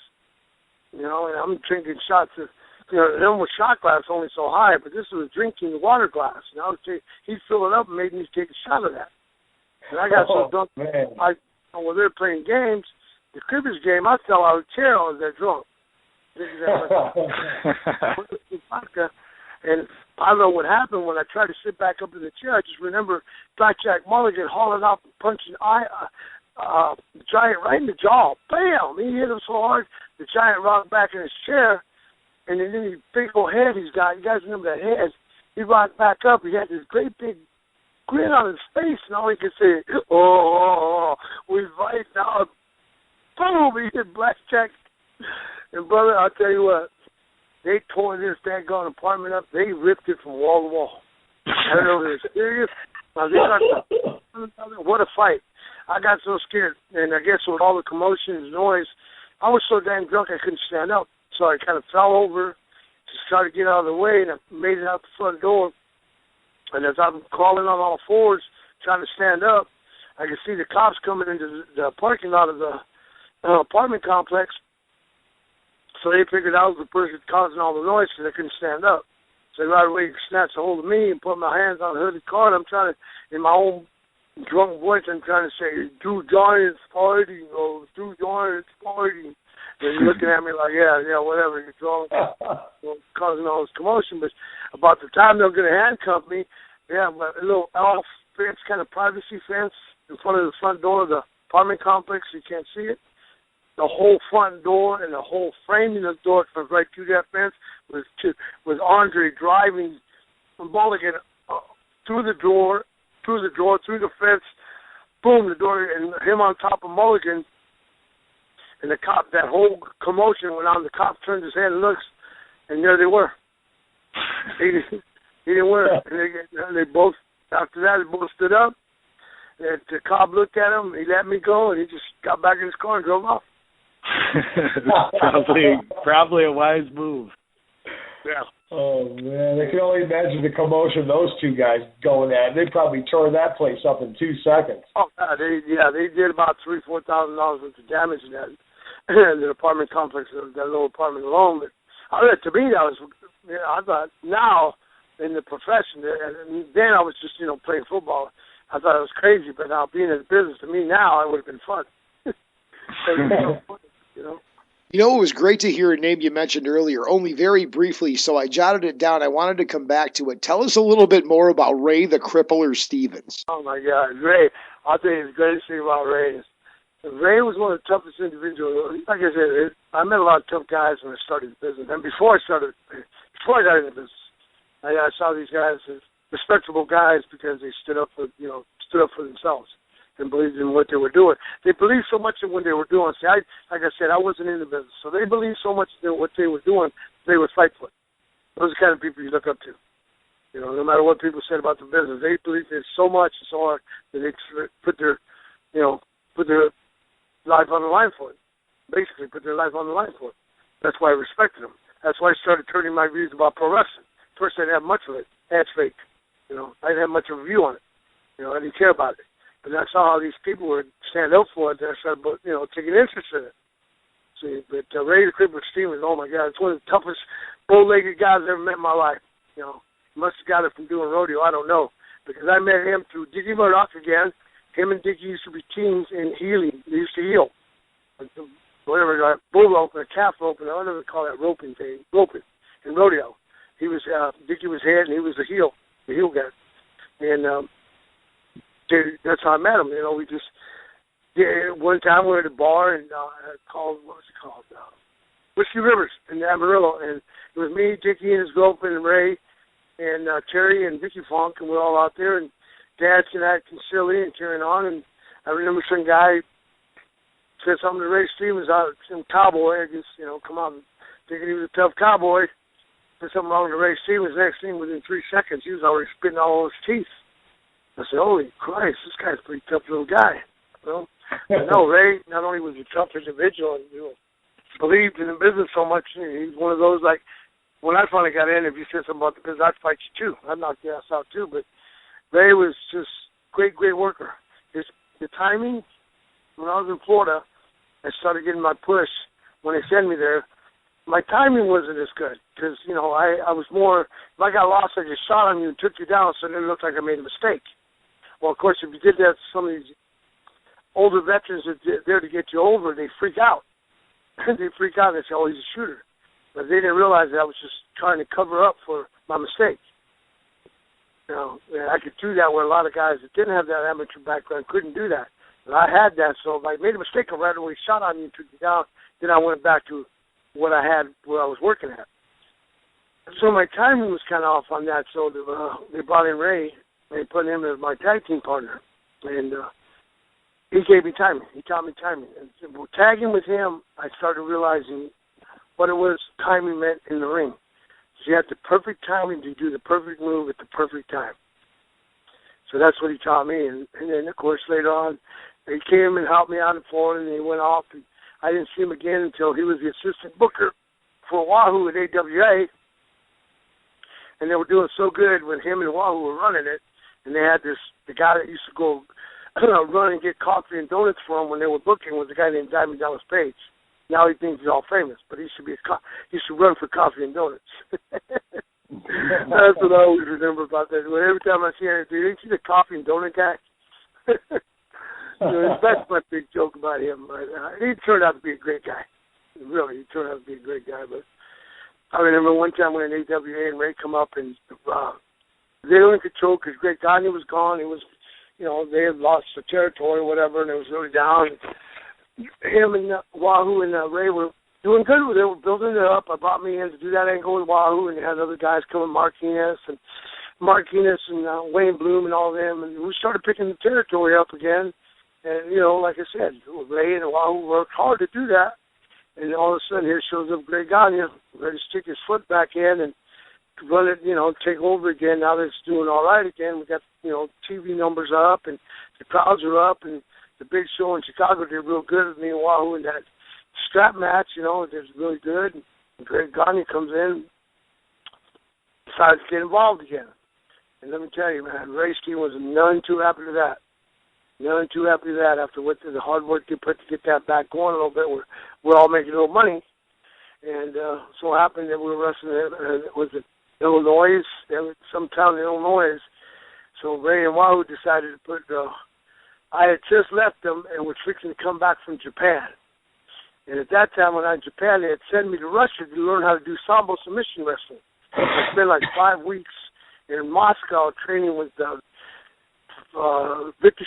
And I'm drinking shots of, them with shot glass only so high, but this was drinking water glass. And he'd fill it up and made me take a shot of that. And I got so drunk. When they were playing games, the cribbage game, I fell out of the chair. I was that drunk. And I don't know what happened when I tried to sit back up in the chair. I just remember Blackjack Mulligan hauling up and punching the Giant right in the jaw. Bam! He hit him so hard, the Giant rocked back in his chair. And then his big old head he's got, you guys remember that head? He rocked back up. He had this great big grin on his face, and all he could say, we fight now. Boom! He hit Blackjack. And, brother, I'll tell you what, they tore this daggone apartment up. They ripped it from wall to wall. I don't know if they're serious. What a fight. I got so scared, and I guess with all the commotion and noise, I was so damn drunk I couldn't stand up. So I kind of fell over to try to get out of the way, and I made it out the front door. And as I'm crawling on all fours, trying to stand up, I could see the cops coming into the parking lot of the apartment complex. So they figured I was the person causing all the noise because I couldn't stand up. So right away snatched a hold of me and put my hands on the hooded car, and I'm trying to, in my own drunk voice, I'm trying to say, "Do Giants party," or "Do Giants party." And you're looking at me like, yeah, whatever, you're drunk, causing all this commotion. But about the time they're going to handcuff me, they have a little off fence, kind of privacy fence in front of the front door of the apartment complex. You can't see it. The whole front door and the whole framing of the door comes right through that fence with Andre driving from Mulligan through the door, through the fence, boom, the door, and him on top of Mulligan. And the cop, that whole commotion went on. The cop turned his head and looks, and there they were. He didn't work. And they both, after that, they both stood up. And the cop looked at him. He let me go, and he just got back in his car and drove off. Probably a wise move. Yeah. Oh, man. I can only imagine the commotion those two guys going at. They probably tore that place up in 2 seconds. Oh, they did about $3,000-$4,000 worth of damage in that apartment complex, that little apartment alone. But to me, that was, I thought, now in the profession, and then I was just, playing football. I thought it was crazy, but now being in the business, to me now, it would have been fun. It was great to hear a name you mentioned earlier, only very briefly, so I jotted it down. I wanted to come back to it. Tell us a little bit more about Ray the Crippler Stevens. Oh, my God. Ray, I'll tell you the greatest thing about Ray is Ray was one of the toughest individuals. Like I said, I met a lot of tough guys when I started the business. And before I got in the business, I saw these guys as respectable guys because they stood up for themselves and believed in what they were doing. They believed so much in what they were doing. See, like I said, I wasn't in the business, so they believed so much in what they were doing, they would fight for it. Those are the kind of people you look up to. No matter what people said about the business, they believed in so much and so hard that they put their life on the line for it. Basically, put their life on the line for it. That's why I respected them. That's why I started turning my views about pro wrestling. First, I didn't have much of it. That's fake. I didn't have much of a view on it. I didn't care about it. But I saw how these people would stand up for it, and I started, taking interest in it. See, but Ray the Crippler Stevens, oh, my God, it's one of the toughest bow-legged guys I've ever met in my life. He must have got it from doing rodeo, I don't know. Because I met him through Dickie Murdoch again. Him and Dickie used to be teams in healing. They used to heal. Whatever, bull rope and a calf rope, and I don't know what they call that roping thing, roping in rodeo. He was, Dickie was head, and he was the heel guy. And that's how I met him. We just one time we were at a bar and called, what was it called? Whiskey Rivers in Amarillo, and it was me, Dickie, and his girlfriend, and Ray, and Terry, and Vicky Funk, and we're all out there, and Dad's and acting silly and carrying on. And I remember some guy said something to Ray Stevens, some cowboy, I guess, come on, thinking he was a tough cowboy. Said something wrong to Ray Stevens. Next thing, within 3 seconds, he was already spitting all his teeth. I said, holy Christ, this guy's a pretty tough little guy. But no, Ray not only was a tough individual and believed in the business so much, he's one of those, like, when I finally got in, if you said something about the business, I'd fight you too. I'd knock your ass out too. But Ray was just great worker. The timing, when I was in Florida, I started getting my push when they sent me there. My timing wasn't as good because, I was more, if I got lost, I just shot on you and took you down, so it didn't look like I made a mistake. Well, of course, if you did that to some of these older veterans that are there to get you over, they freak out. They freak out and they say, oh, he's a shooter. But they didn't realize that I was just trying to cover up for my mistake. I could do that where a lot of guys that didn't have that amateur background couldn't do that. And I had that, so if I made a mistake, I right away shot on you and took you down. Then I went back to what I had, where I was working at. So my timing was kind of off on that, so they brought in Ray. They put him as my tag team partner, and he gave me timing. He taught me timing. And tagging with him, I started realizing what it was timing meant in the ring. So you had the perfect timing to do the perfect move at the perfect time. So that's what he taught me. And then, of course, later on, he came and helped me out in Florida, and he went off. And I didn't see him again until he was the assistant booker for Wahoo at AWA. And they were doing so good when him and Wahoo were running it. And they had the guy that used to go run and get coffee and donuts for him when they were booking was a guy named Diamond Dallas Page. Now he thinks he's all famous, but he should run for coffee and donuts. That's what I always remember about that. Every time I see him, didn't you see the coffee and donut guy? That's my big joke about him. He turned out to be a great guy. Really, he turned out to be a great guy. But I remember one time when an AWA and Ray come up and they were in control because Greg Gagne was gone. It was, they had lost the territory or whatever, and it was really down. Him and Wahoo and Ray were doing good. They were building it up. I brought me in to do that angle with Wahoo, and they had other guys coming, Marquinez and Wayne Bloom and all of them, and we started picking the territory up again. And, like I said, Ray and Wahoo worked hard to do that. And all of a sudden, here shows up Greg Gagne, ready to stick his foot back in and run it, take over again. Now that it's doing all right again, we got, TV numbers up and the crowds are up, and the big show in Chicago did real good with me and Wahoo in that strap match, you know, it was really good. And Greg Gagne comes in, decides to get involved again. And let me tell you, man, Ray's team was none too happy to that. None too happy to that after what the hard work they put to get that back going a little bit. We're all making a little money. And so it happened that we were wrestling was it Illinois, some town in Illinois. So Ray and Wahoo decided to put, I had just left them and was fixing to come back from Japan. And at that time when I was in Japan, they had sent me to Russia to learn how to do sambo submission wrestling. I spent like 5 weeks in Moscow training with Viktor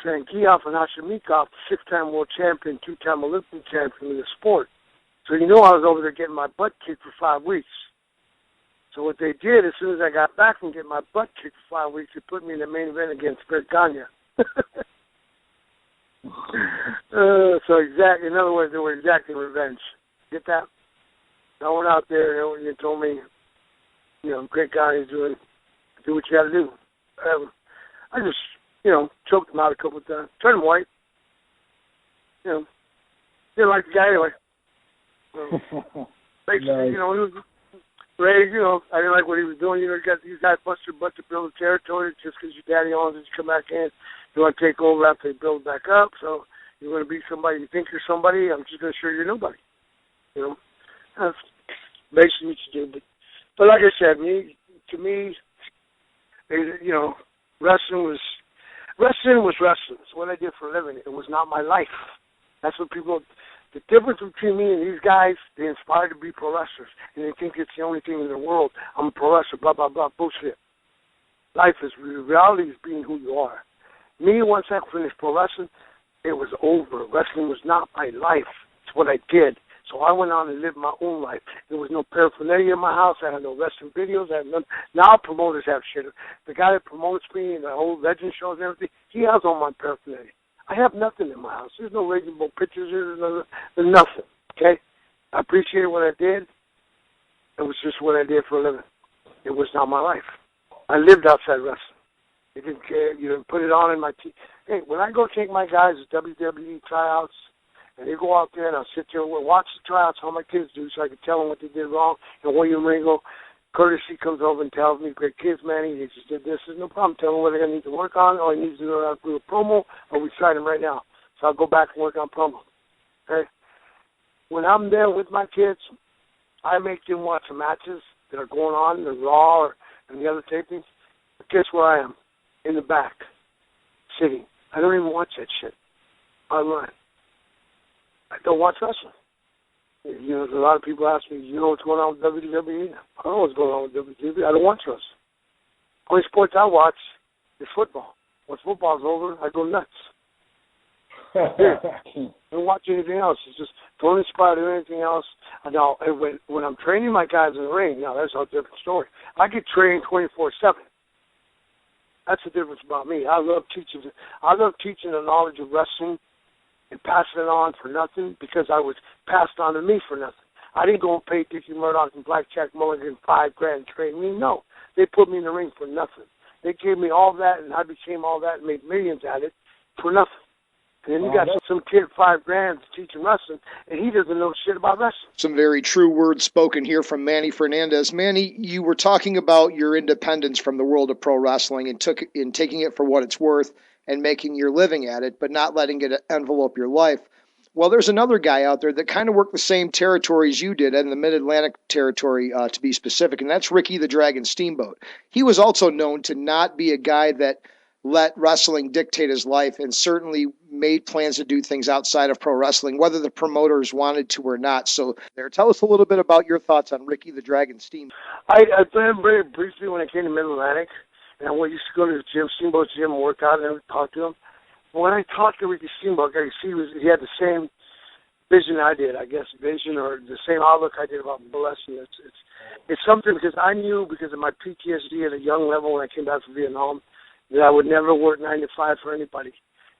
Shankiyov and Hashimikov, 6-time world champion, 2-time Olympic champion in the sport. So you know I was over there getting my butt kicked for 5 weeks. So what they did, as soon as I got back from getting my butt kicked for 5 weeks, they put me in the main event against Greg Gagne. So exactly, in other words, they were exacting revenge. Get that? I went out there and you told me, you know, Greg Gagne is doing, do what you got to do. I just, you know, choked him out a couple of times. Turned him white. You know, didn't like the guy anyway. Basically, Nice. you know, he was Ray, you know, I didn't like what he was doing. You know, you got these guys bust their butt to build a territory just because your daddy owns it. You come back in, you want to take over after they build back up. So you want to be somebody, you think you're somebody, I'm just going to show you you're nobody. You know, that's basically what you do. But like I said, to me, you know, wrestling was wrestling. It's what I did for a living. It was not my life. That's what people. The difference between me and these guys, they inspire to be pro wrestlers, and they think it's the only thing in the world. I'm a pro wrestler, blah, blah, blah, bullshit. Life is, reality is being who you are. Me, once I finished pro wrestling, it was over. Wrestling was not my life. It's what I did. So I went on and lived my own life. There was no paraphernalia in my house. I had no wrestling videos. I had none. Now promoters have shit. The guy that promotes me and the whole legend shows and everything, he has all my paraphernalia. I have nothing in my house. There's no Raging Bull pictures. There's nothing, okay? I appreciate what I did. It was just what I did for a living. It was not my life. I lived outside wrestling. You didn't care. You didn't put it on in my teeth. Hey, when I go take my guys to WWE tryouts, and they go out there and I'll sit there and watch the tryouts, how my kids do, so I can tell them what they did wrong. And William Ringo, courtesy, comes over and tells me, great kids, Manny, he just did this. There's no problem. Tell him what they're going to need to work on, or he needs to learn how to do a promo, or we try him right now. So I'll go back and work on promo. Okay? When I'm there with my kids, I make them watch the matches that are going on, the Raw and the other tapings. But guess where I am? In the back, sitting. I don't even watch that shit online. I don't watch wrestling. You know, a lot of people ask me, you know what's going on with WWE? I don't know what's going on with WWE. I don't watch wrestling. Only sports I watch is football. Once football's over, I go nuts. I don't watch anything else. It's just don't inspire to do anything else. Now, when I'm training my guys in the ring, now that's a different story. I get trained 24/7. That's the difference about me. I love teaching the knowledge of wrestling and passing it on for nothing because I was passed on to me for nothing. I didn't go and pay Dickie Murdoch and Blackjack Mulligan $5,000 to train me. No, they put me in the ring for nothing. They gave me all that, and I became all that and made millions at it for nothing. And then you got some kid $5,000 teaching wrestling, and he doesn't know shit about wrestling. Some very true words spoken here from Manny Fernandez. Manny, you were talking about your independence from the world of pro wrestling and taking it for what it's worth and making your living at it, but not letting it envelope your life. Well, there's another guy out there that kind of worked the same territories you did, in the Mid-Atlantic territory to be specific, and that's Ricky the Dragon Steamboat. He was also known to not be a guy that let wrestling dictate his life and certainly made plans to do things outside of pro wrestling, whether the promoters wanted to or not. So tell us a little bit about your thoughts on Ricky the Dragon Steamboat. I played very briefly when I came to Mid-Atlantic, and I used to go to the gym, Steamboat's gym, and work out and talk to him. When I talked to Ricky Steamboat, I could see he had the same vision I did, I guess, vision or the same outlook I did about molesting. It's something because I knew because of my PTSD at a young level when I came back from Vietnam that I would never work 9 to 5 for anybody.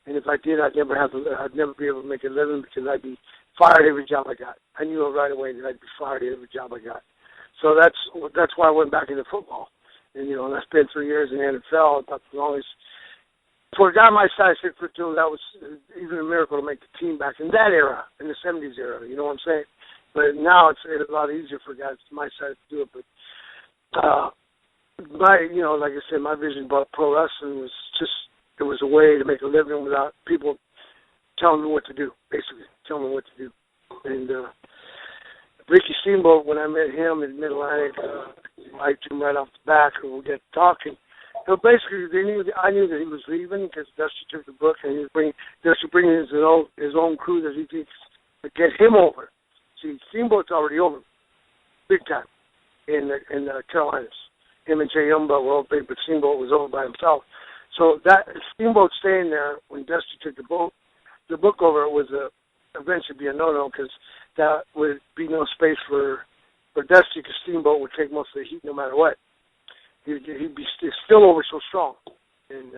And if I did, I'd never be able to make a living because I'd be fired every job I got. I knew right away that I'd be fired every job I got. So that's why I went back into football. And, I spent 3 years in the NFL. I thought the longest for a guy my size, 6'2", that was even a miracle to make the team back in that era, in the 70s era. You know what I'm saying? But now it's a lot easier for guys my size to do it. But like I said, my vision about pro wrestling was just, it was a way to make a living without people telling me what to do, basically, telling me what to do. And Ricky Steamboat, when I met him in Mid-Atlantic, I liked him right off the bat, and we got talking. So basically, I knew that he was leaving because Dusty took the book, and he was bringing his own crew that he thinks would get him over. See, Steamboat's already over, big time, in the Carolinas. Him and Jay Youngblood were all big, but Steamboat was over by himself. So that Steamboat staying there when Dusty took the book over was eventually be a no-no because that would be no space for Dusty because Steamboat would take most of the heat no matter what. He'd be still over so strong. And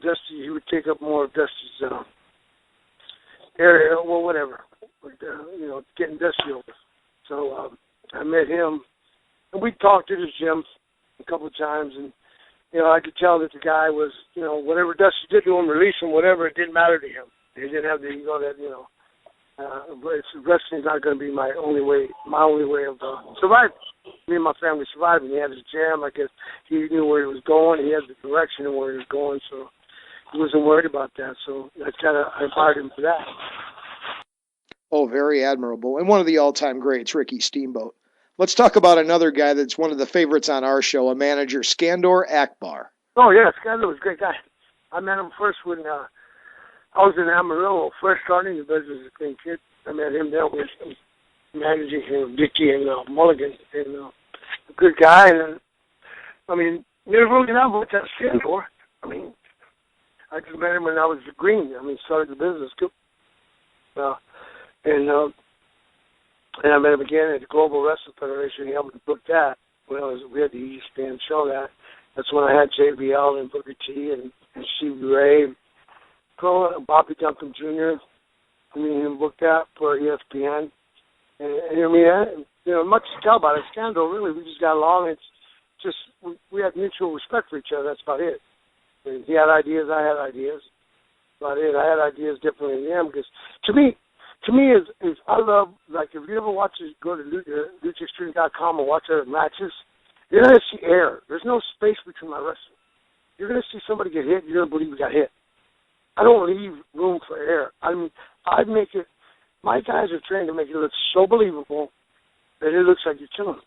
Dusty, he would take up more of Dusty's area, well, whatever. Getting Dusty over. So I met him, and we talked at his gym a couple of times, and, I could tell that the guy was, whatever Dusty did to him, release him, whatever, it didn't matter to him. He didn't have the ego that, wrestling's not going to be my only way of surviving. Me and my family surviving. He had his gym. I guess he knew where he was going. He had the direction of where he was going, so he wasn't worried about that. So I admired him for that. Oh, very admirable. And one of the all-time greats, Ricky Steamboat. Let's talk about another guy that's one of the favorites on our show, a manager, Skandor Akbar. Oh, yeah, Skandor was a great guy. I met him first when I was in Amarillo, first starting the business as a clean kid. I met him there with managing him, Dickie and Mulligan, and a good guy. And there's really not much at Skandor. I just met him when I was green. Started the business too. And I met him again at the Global Wrestling Federation. He helped me book that. We had the East Stand show that. That's when I had JBL and Booker T and Stevie Ray, Bobby Duncan Jr. Him booked that for ESPN. And much to tell about it. Skandor, really, we just got along. It's just we had mutual respect for each other. That's about it. And he had ideas, I had ideas. That's about it. I had ideas differently than him because to me is I love, like, if you ever go to LuchaExtreme.com and watch other matches, you're going to see air. There's no space between my wrestling. You're going to see somebody get hit, you're going to believe he got hit. I don't leave room for air. I make it, my guys are trained to make it look so believable that it looks like you're killing them.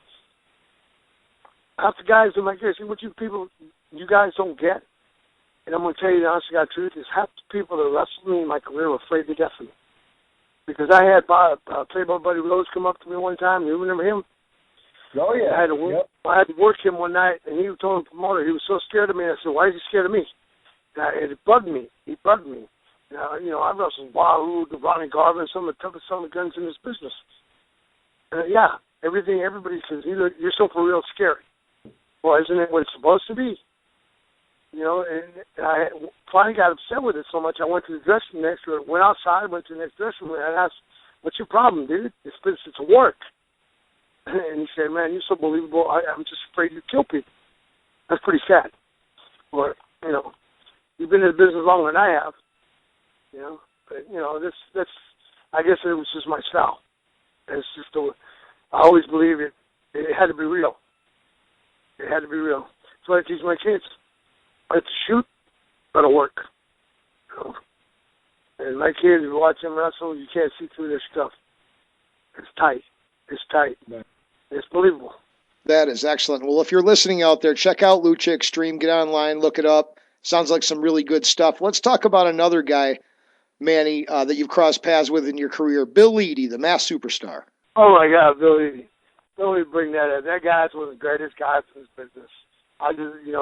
Half the guys are like this. See what you guys don't get, and I'm going to tell you the honest to God truth, is half the people that wrestled me in my career were afraid to death of me. Because I had Playboy Buddy Rose come up to me one time. You remember him? Oh, yeah. I had to work him one night, and he told the promoter he was so scared of me. I said, why is he scared of me? And it bugged me. He bugged me. I wrestled Wahoo, Ronnie Garvin, some of the guns in this business. Everybody says, you're so for real scary. Well, isn't it what it's supposed to be? And I finally got upset with it so much, I went to the dressing room went outside, went to the next dressing room, and I asked, what's your problem, dude? It's work. And he said, man, you're so believable, I'm just afraid you kill people. That's pretty sad. But, you've been in the business longer than I have. But, that's, I guess it was just my style. It's just, I always believed it had to be real. It had to be real. So I teach my kids. Let's shoot, gotta work. And my kids, if you watch them wrestle, you can't see through their stuff. It's tight. Yeah. It's believable. That is excellent. Well, if you're listening out there, check out Lucha Extreme. Get online, look it up. Sounds like some really good stuff. Let's talk about another guy, Manny, that you've crossed paths with in your career, Bill Eadie, the mass superstar. Oh, my God, Bill Eadie. Don't even bring that up. That guy's one of the greatest guys in this business. I just, it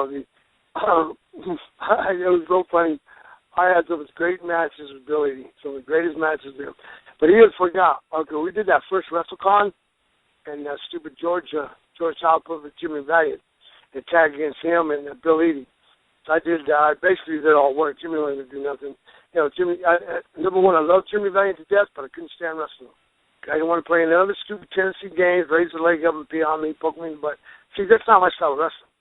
was so funny. I had some great matches with Bill Eadie, some of the greatest matches with him. But he had forgot. Okay, we did that first WrestleCon, and stupid George Halpert with Jimmy Valiant, and tag against him and Bill Eadie. So I basically did all work. Jimmy wasn't going to do nothing. Jimmy, number one, I love Jimmy Valiant to death, but I couldn't stand wrestling. I didn't want to play any other stupid Tennessee games, raise the leg up and pee on me, poke me. But, see, that's not my style of wrestling.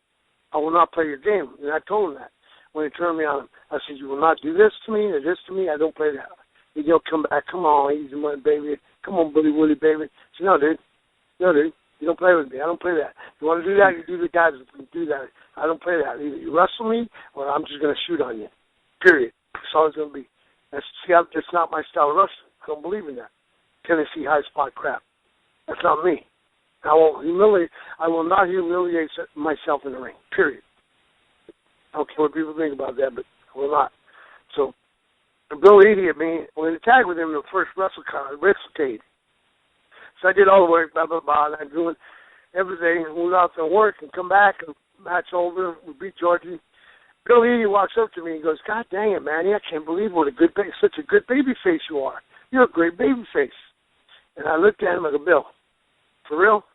I will not play your game. And I told him that. when they turned me on him. I said, you will not do this to me or this to me. I don't play that. He'll come back. Come on, easy money, baby. Come on, Bully Woody, baby. I said, no, dude. No, dude. You don't play with me. I don't play that. If you want to do that, you do the guys that can do that. I don't play that. Either you wrestle me or I'm just going to shoot on you. Period. That's all it's going to be. That's not my style of wrestling. I don't believe in that Tennessee high spot crap. That's not me. I will not humiliate myself in the ring. Period. I don't care what people think about that, but I will not. So, Bill Eadie, when I tagged with him in the first WrestleCade. So I did all the work, blah, blah, blah, and I'm doing everything, moved out to work and come back, and match over, we beat Georgie. Bill Eadie walks up to me and goes, God dang it, Manny, I can't believe such a good baby face you are. You're a great baby face. And I looked at him like, Bill, for real?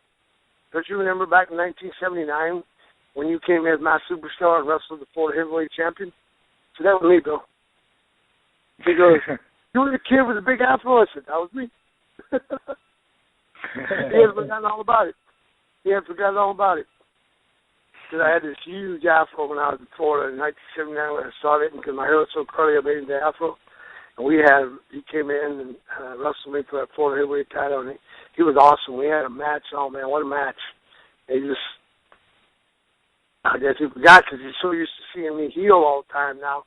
Don't you remember back in 1979 when you came as my superstar and wrestled the Florida Heavyweight Champion? So that was me, Bill. He goes, you were the kid with the big afro? I said, that was me. He had forgotten all about it. Because I had this huge afro when I was in Florida in 1979 when I started, and because my hair was so curly, I made it the afro. And he came in and wrestled me for that Florida Heavyweight title, and he was awesome. We had a match. Oh, man, what a match. I guess he forgot because he's so used to seeing me heel all the time now.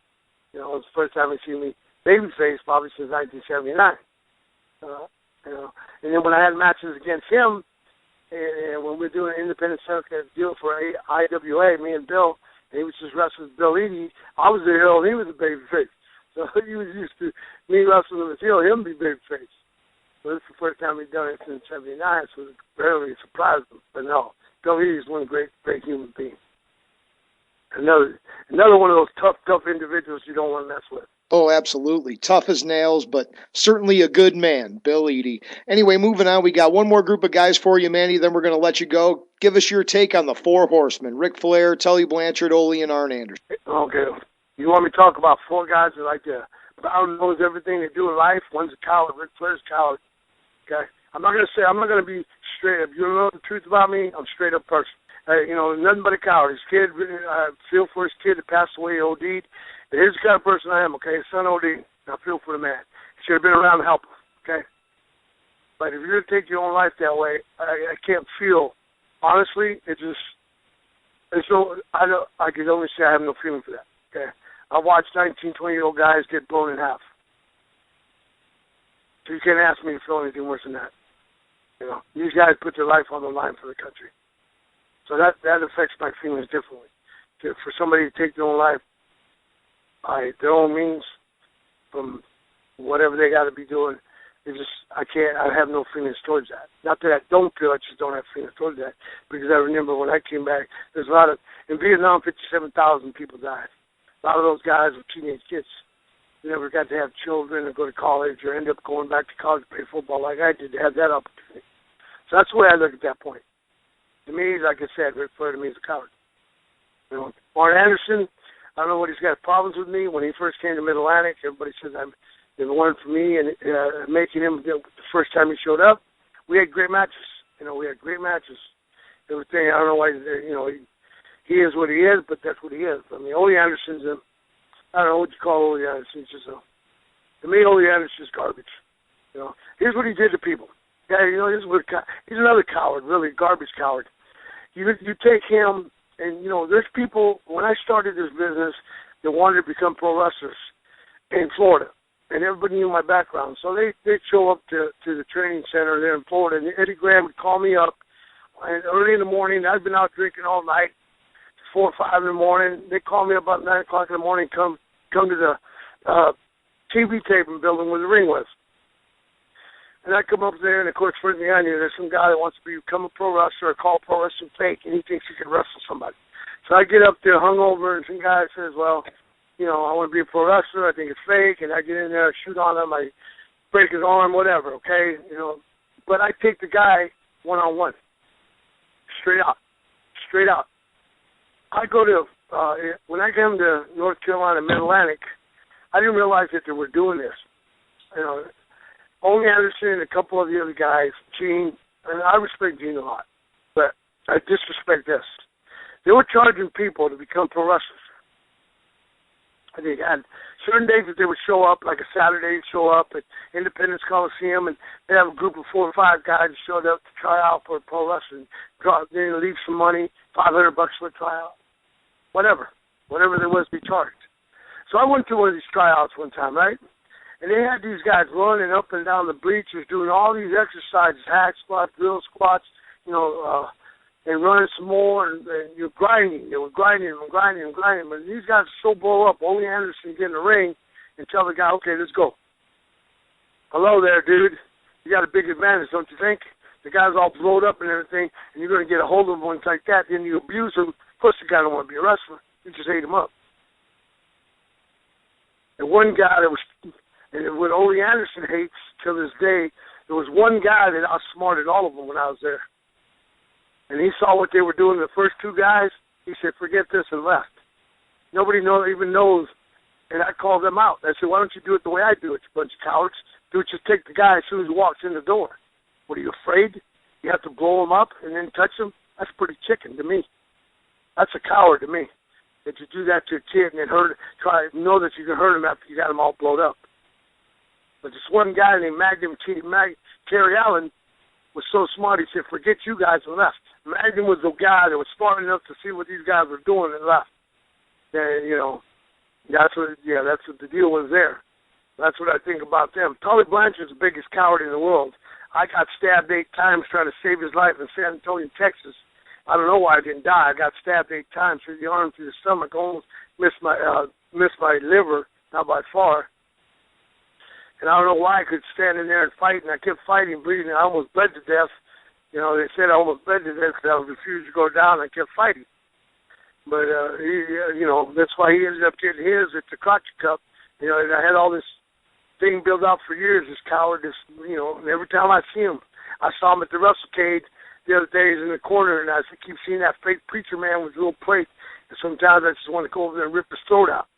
You know, it's the first time he's seen me babyface probably since 1979. And then when I had matches against him, and when we were doing an independent circuit deal for IWA, me and Bill, and he was just wrestling with Bill Eadie, I was the heel and he was the babyface. So he was used to me wrestling with the heel, him be babyface. So this is the first time he'd done it since 79, so it barely surprised him. But no, Bill Eadie is one great human being. Another one of those tough individuals you don't want to mess with. Oh, absolutely. Tough as nails, but certainly a good man, Bill Eadie. Anyway, moving on, we got one more group of guys for you, Manny, then we're going to let you go. Give us your take on the Four Horsemen, Ric Flair, Tully Blanchard, Ole, and Arn Anderson. Okay. You want me to talk about four guys that like to knows everything they do in life? One's a coward. Ric Flair's a coward. Okay? I'm not going to be straight up. You don't know the truth about me? I'm a straight up person. Nothing but a coward. His kid, I feel for his kid that passed away, OD'd. Here's the kind of person I am, okay? His son OD'd. I feel for the man. He should have been around to help him, okay? But if you're going to take your own life that way, I can't feel. Honestly, I can only say I have no feeling for that, okay? I watched 19, 20-year-old guys get blown in half. So you can't ask me to feel anything worse than that. These guys put their life on the line for the country. So that affects my feelings differently. For somebody to take their own life by their own means, from whatever they got to be doing, I have no feelings towards that. Not that I don't feel, I just don't have feelings towards that. Because I remember when I came back, in Vietnam, 57,000 people died. A lot of those guys were teenage kids. They never got to have children or go to college or end up going back to college to play football like I did to have that opportunity. So that's the way I look at that point. To me, like I said, Ric Flair to me is a coward. Arn Anderson, I don't know what he's got problems with me. When he first came to Mid-Atlantic, everybody says they one for me, and making him the first time he showed up, we had great matches. We had great matches. Everything, I don't know why, he is what he is, but that's what he is. I mean, Ole Anderson's I don't know what you call Ole Anderson. To me, Ole Anderson's garbage. Here's what he did to people. Yeah, he's another coward, really, garbage coward. You take him, and, there's people, when I started this business, that wanted to become pro wrestlers in Florida, and everybody knew my background. So they'd show up to the training center there in Florida, and Eddie Graham would call me up, and early in the morning, I'd been out drinking all night, 4 or 5 in the morning. They'd call me about 9 o'clock in the morning, come to the TV taping building where the ring was. And I come up there, and of course, first thing I knew, there's some guy that wants to become a pro wrestler or call pro wrestling fake, and he thinks he can wrestle somebody. So I get up there hungover, and some guy says, well, I want to be a pro wrestler. I think it's fake. And I get in there, shoot on him, I break his arm, whatever, okay? But I take the guy one-on-one, straight out. I go to, when I came to North Carolina, Mid-Atlantic, I didn't realize that they were doing this. Ole Anderson and a couple of the other guys, Gene, and I respect Gene a lot, but I disrespect this. They were charging people to become pro wrestlers. They had certain days that they would show up, like a Saturday, show up at Independence Coliseum, and they'd have a group of 4 or 5 guys that showed up to try out for pro wrestling. Then leave some money, $500 for a tryout, whatever there was to be charged. So I went to one of these tryouts one time, right? And they had these guys running up and down the bleachers, doing all these exercises, hack squats, drill squats, and running some more, and you're grinding. They were grinding. But these guys are so blow up. Ole Anderson get in the ring and tell the guy, okay, let's go. Hello there, dude. You got a big advantage, don't you think? The guy's all blowed up and everything, and you're going to get a hold of him and like that. Then you abuse him. Of course, the guy don't want to be a wrestler. You just ate him up. And one guy that was, and what Ole Anderson hates till this day, there was one guy that outsmarted all of them when I was there. And he saw what they were doing to the first 2 guys. He said, forget this, and left. Nobody even knows. And I called them out. I said, why don't you do it the way I do it, you bunch of cowards? Just take the guy as soon as he walks in the door. What, are you afraid? You have to blow him up and then touch him? That's pretty chicken to me. That's a coward to me. That you do that to a kid and then know that you can hurt him after you got him all blowed up. But this one guy named Terry Allen was so smart, he said, forget you guys, and left. Magnum was the guy that was smart enough to see what these guys were doing and left. And, that's what the deal was there. That's what I think about them. Tully Blanchard's the biggest coward in the world. I got stabbed 8 times trying to save his life in San Antonio, Texas. I don't know why I didn't die. I got stabbed 8 times through the arm, through the stomach, almost missed my liver, not by far. And I don't know why I could stand in there and fight, and I kept fighting, bleeding. I almost bled to death. They said I almost bled to death because I refused to go down. I kept fighting. But, that's why he ended up getting his at the Crotch Cup. And I had all this thing built out for years, this cowardice, and every time I see him, I saw him at the WrestleCade the other day. He's in the corner, and I keep seeing that fake preacher man with a little plate. And sometimes I just want to go over there and rip his throat out.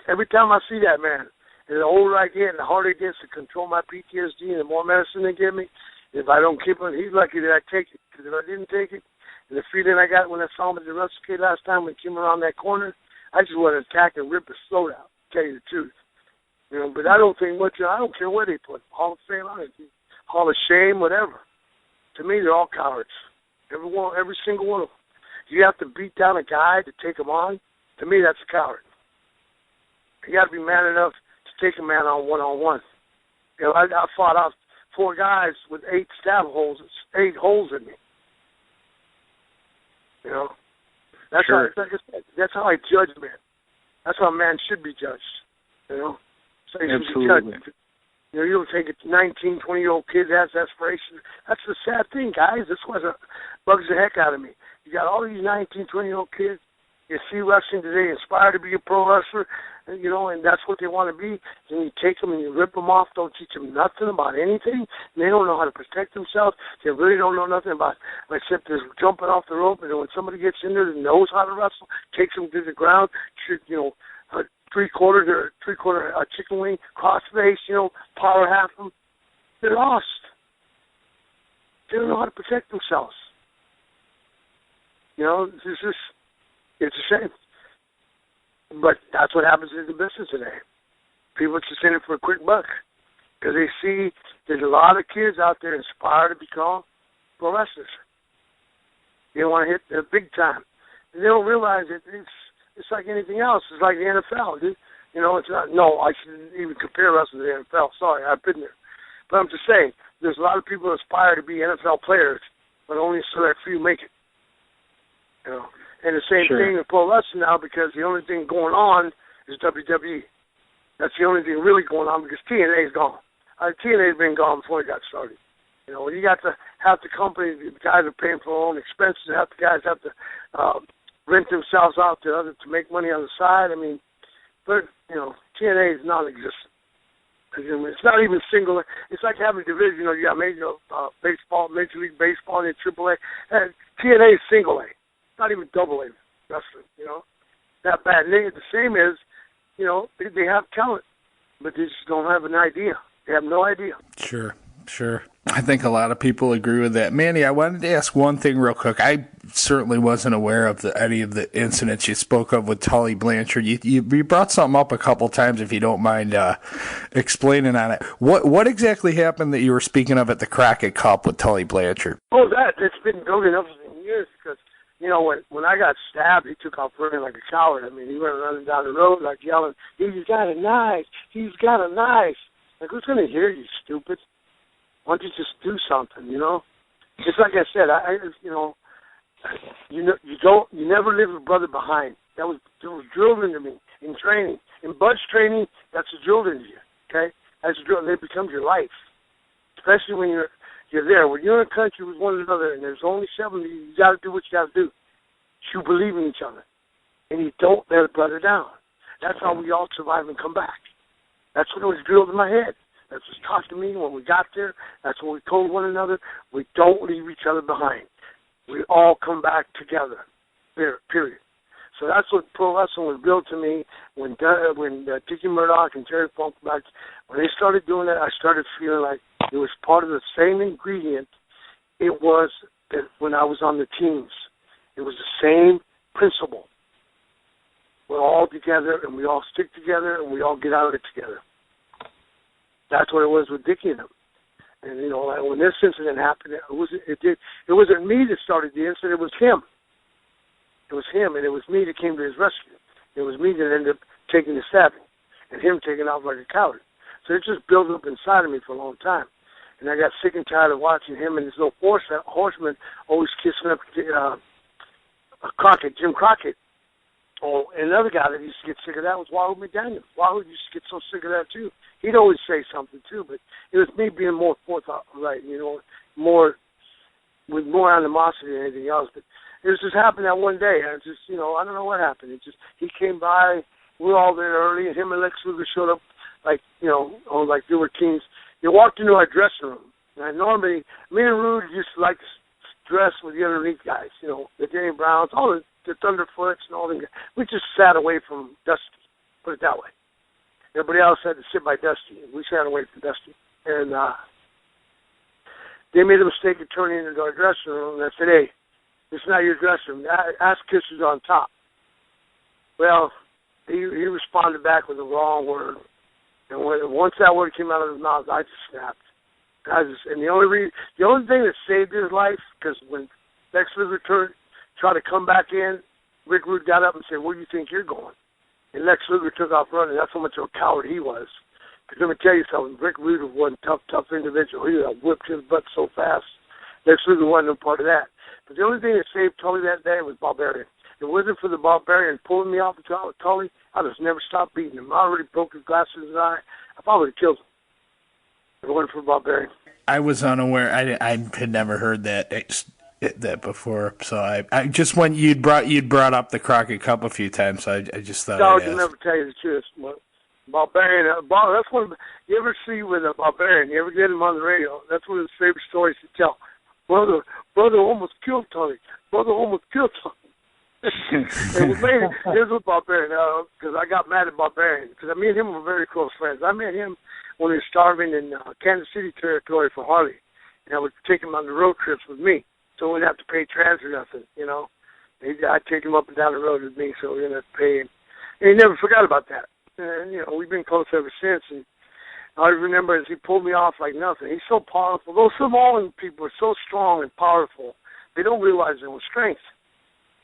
Every time I see that man, and the older I get and the harder it gets to control my PTSD and the more medicine they give me, if I don't keep it, he's lucky that I take it. Because if I didn't take it, and the feeling I got when I saw him at the WrestleCade last time when he came around that corner, I just want to attack and rip his throat out, to tell you the truth. But I don't think much, I don't care where they put him. Hall of Fame, Hall of Shame, whatever. To me, they're all cowards. Every single one of them. You have to beat down a guy to take him on. To me, that's a coward. You got to be man enough to take a man on one-on-one. I fought off 4 guys with 8 holes in me. That's sure. That's how I judge men. That's how a man should be judged. So absolutely. You don't take a 19, 20-year-old kid that has aspirations. That's the sad thing, guys. This bugs the heck out of me. You got all these 19, 20-year-old kids. You see wrestling today, inspired to be a pro wrestler, and that's what they want to be. And you take them and you rip them off, don't teach them nothing about anything. And they don't know how to protect themselves. They really don't know nothing about except just jumping off the rope. And when somebody gets in there that knows how to wrestle, takes them to the ground, three-quarter chicken wing, cross face, power half them, they're lost. They don't know how to protect themselves. It's a shame. But that's what happens in the business today. People just in it for a quick buck. Because they see there's a lot of kids out there inspired to become pro wrestlers. They want to hit the big time. And they don't realize that it's like anything else. It's like the NFL, dude. It's not, no, I shouldn't even compare wrestling to the NFL. Sorry, I've been there. But I'm just saying, there's a lot of people that aspire to be NFL players, but only so that few make it. And the same thing in pro wrestling now, because the only thing going on is WWE. That's the only thing really going on because TNA is gone. TNA has been gone before it got started. When you got to have the company, the guys are paying for their own expenses, the guys have to rent themselves out to others to make money on the side. But TNA is non-existent. It's not even single. It's like having a division. You got Major League Baseball, and AAA. TNA is single A. Not even double A wrestling, That bad. And the same is, they have talent, but they just don't have an idea. They have no idea. Sure. Sure. I think a lot of people agree with that. Manny, I wanted to ask one thing real quick. I certainly wasn't aware of any of the incidents you spoke of with Tully Blanchard. You brought something up a couple times, if you don't mind explaining on it. What exactly happened that you were speaking of at the Crockett Cup with Tully Blanchard? Oh, it's been building up for years because, when I got stabbed, he took off running like a coward. I mean, he went running down the road like yelling, "He's got a knife! He's got a knife!" Like, who's going to hear you, stupid? Why don't you just do something, It's like I said, you never leave a brother behind. That was drilled into me in training. In Bud's training, that's drilled into you, okay? That's drilled, it becomes your life, especially when you're there. When you're in a country with one another and there's only 7 of you, you got to do what you got to do. You believe in each other, and you don't let a brother down. That's how we all survive and come back. That's what was drilled in my head. That's what's taught to me when we got there. That's what we told one another. We don't leave each other behind. We all come back together, period. So that's what pro wrestling was built to me when Dickie Murdoch and Terry Funk back, when they started doing that, I started feeling like it was part of the same ingredient it was that when I was on the teams. It was the same principle. We're all together, and we all stick together, and we all get out of it together. That's what it was with Dickie and him. And, like when this incident happened, it wasn't me that started the incident, it was him. It was him, and it was me that came to his rescue. It was me that ended up taking the stabbing, and him taking off like a coward. So it just built up inside of me for a long time. And I got sick and tired of watching him and his little horseman always kissing up Jim Crockett. Oh, and another guy that used to get sick of that was Wahoo McDaniel. Wahoo used to get so sick of that, too. He'd always say something, too, but it was me being more forthright, more with more animosity than anything else. But it just happened that one day. I just, I don't know what happened. He came by. We were all there early, and him and Lex Luger showed up like they were teams. They walked into our dressing room. And normally, me and Rude used to like to dress with the underneath guys, the Danny Browns, all the Thunderfoots and all them guys. We just sat away from Dusty, put it that way. Everybody else had to sit by Dusty. We sat away from Dusty. And they made a mistake of turning into our dressing room, and I said, "Hey, this is not your dressing room. Ass kisses on top." Well, he responded back with the wrong word. And once that word came out of his mouth, I just snapped. And the only thing that saved his life, because when Lex Luger tried to come back in, Rick Rude got up and said, "Where do you think you're going?" And Lex Luger took off running. That's how much of a coward he was. Because let me tell you something, Rick Rude was one tough individual. He whipped his butt so fast. Lex Luger wasn't a part of that. But the only thing that saved Tully that day was Barbarian. If it wasn't for the Barbarian pulling me off the top of Tully, I'd just never stopped beating him. I already broke his glass in his eye. I probably would have killed him. If it wasn't for Barbarian. I was unaware. I had never heard that before. So I just when you'd brought up the Crockett Cup a few times. So I just thought. No, I can never tell you the truth. Barbarian. That's one. You ever see with a Barbarian? You ever get him on the radio? That's one of his favorite stories to tell. Brother almost killed Tully. Brother almost killed Tully. Here's what Barbarian, because I got mad at Barbarian, because me and him were very close friends. I met him when he was starving in Kansas City territory for Harley, and I would take him on the road trips with me, so we didn't have to pay trans or nothing, I'd take him up and down the road with me, so we didn't have to pay him. And he never forgot about that. And, we've been close ever since, and I remember as he pulled me off like nothing. He's so powerful. Those Samoan people are so strong and powerful, they don't realize their own strength.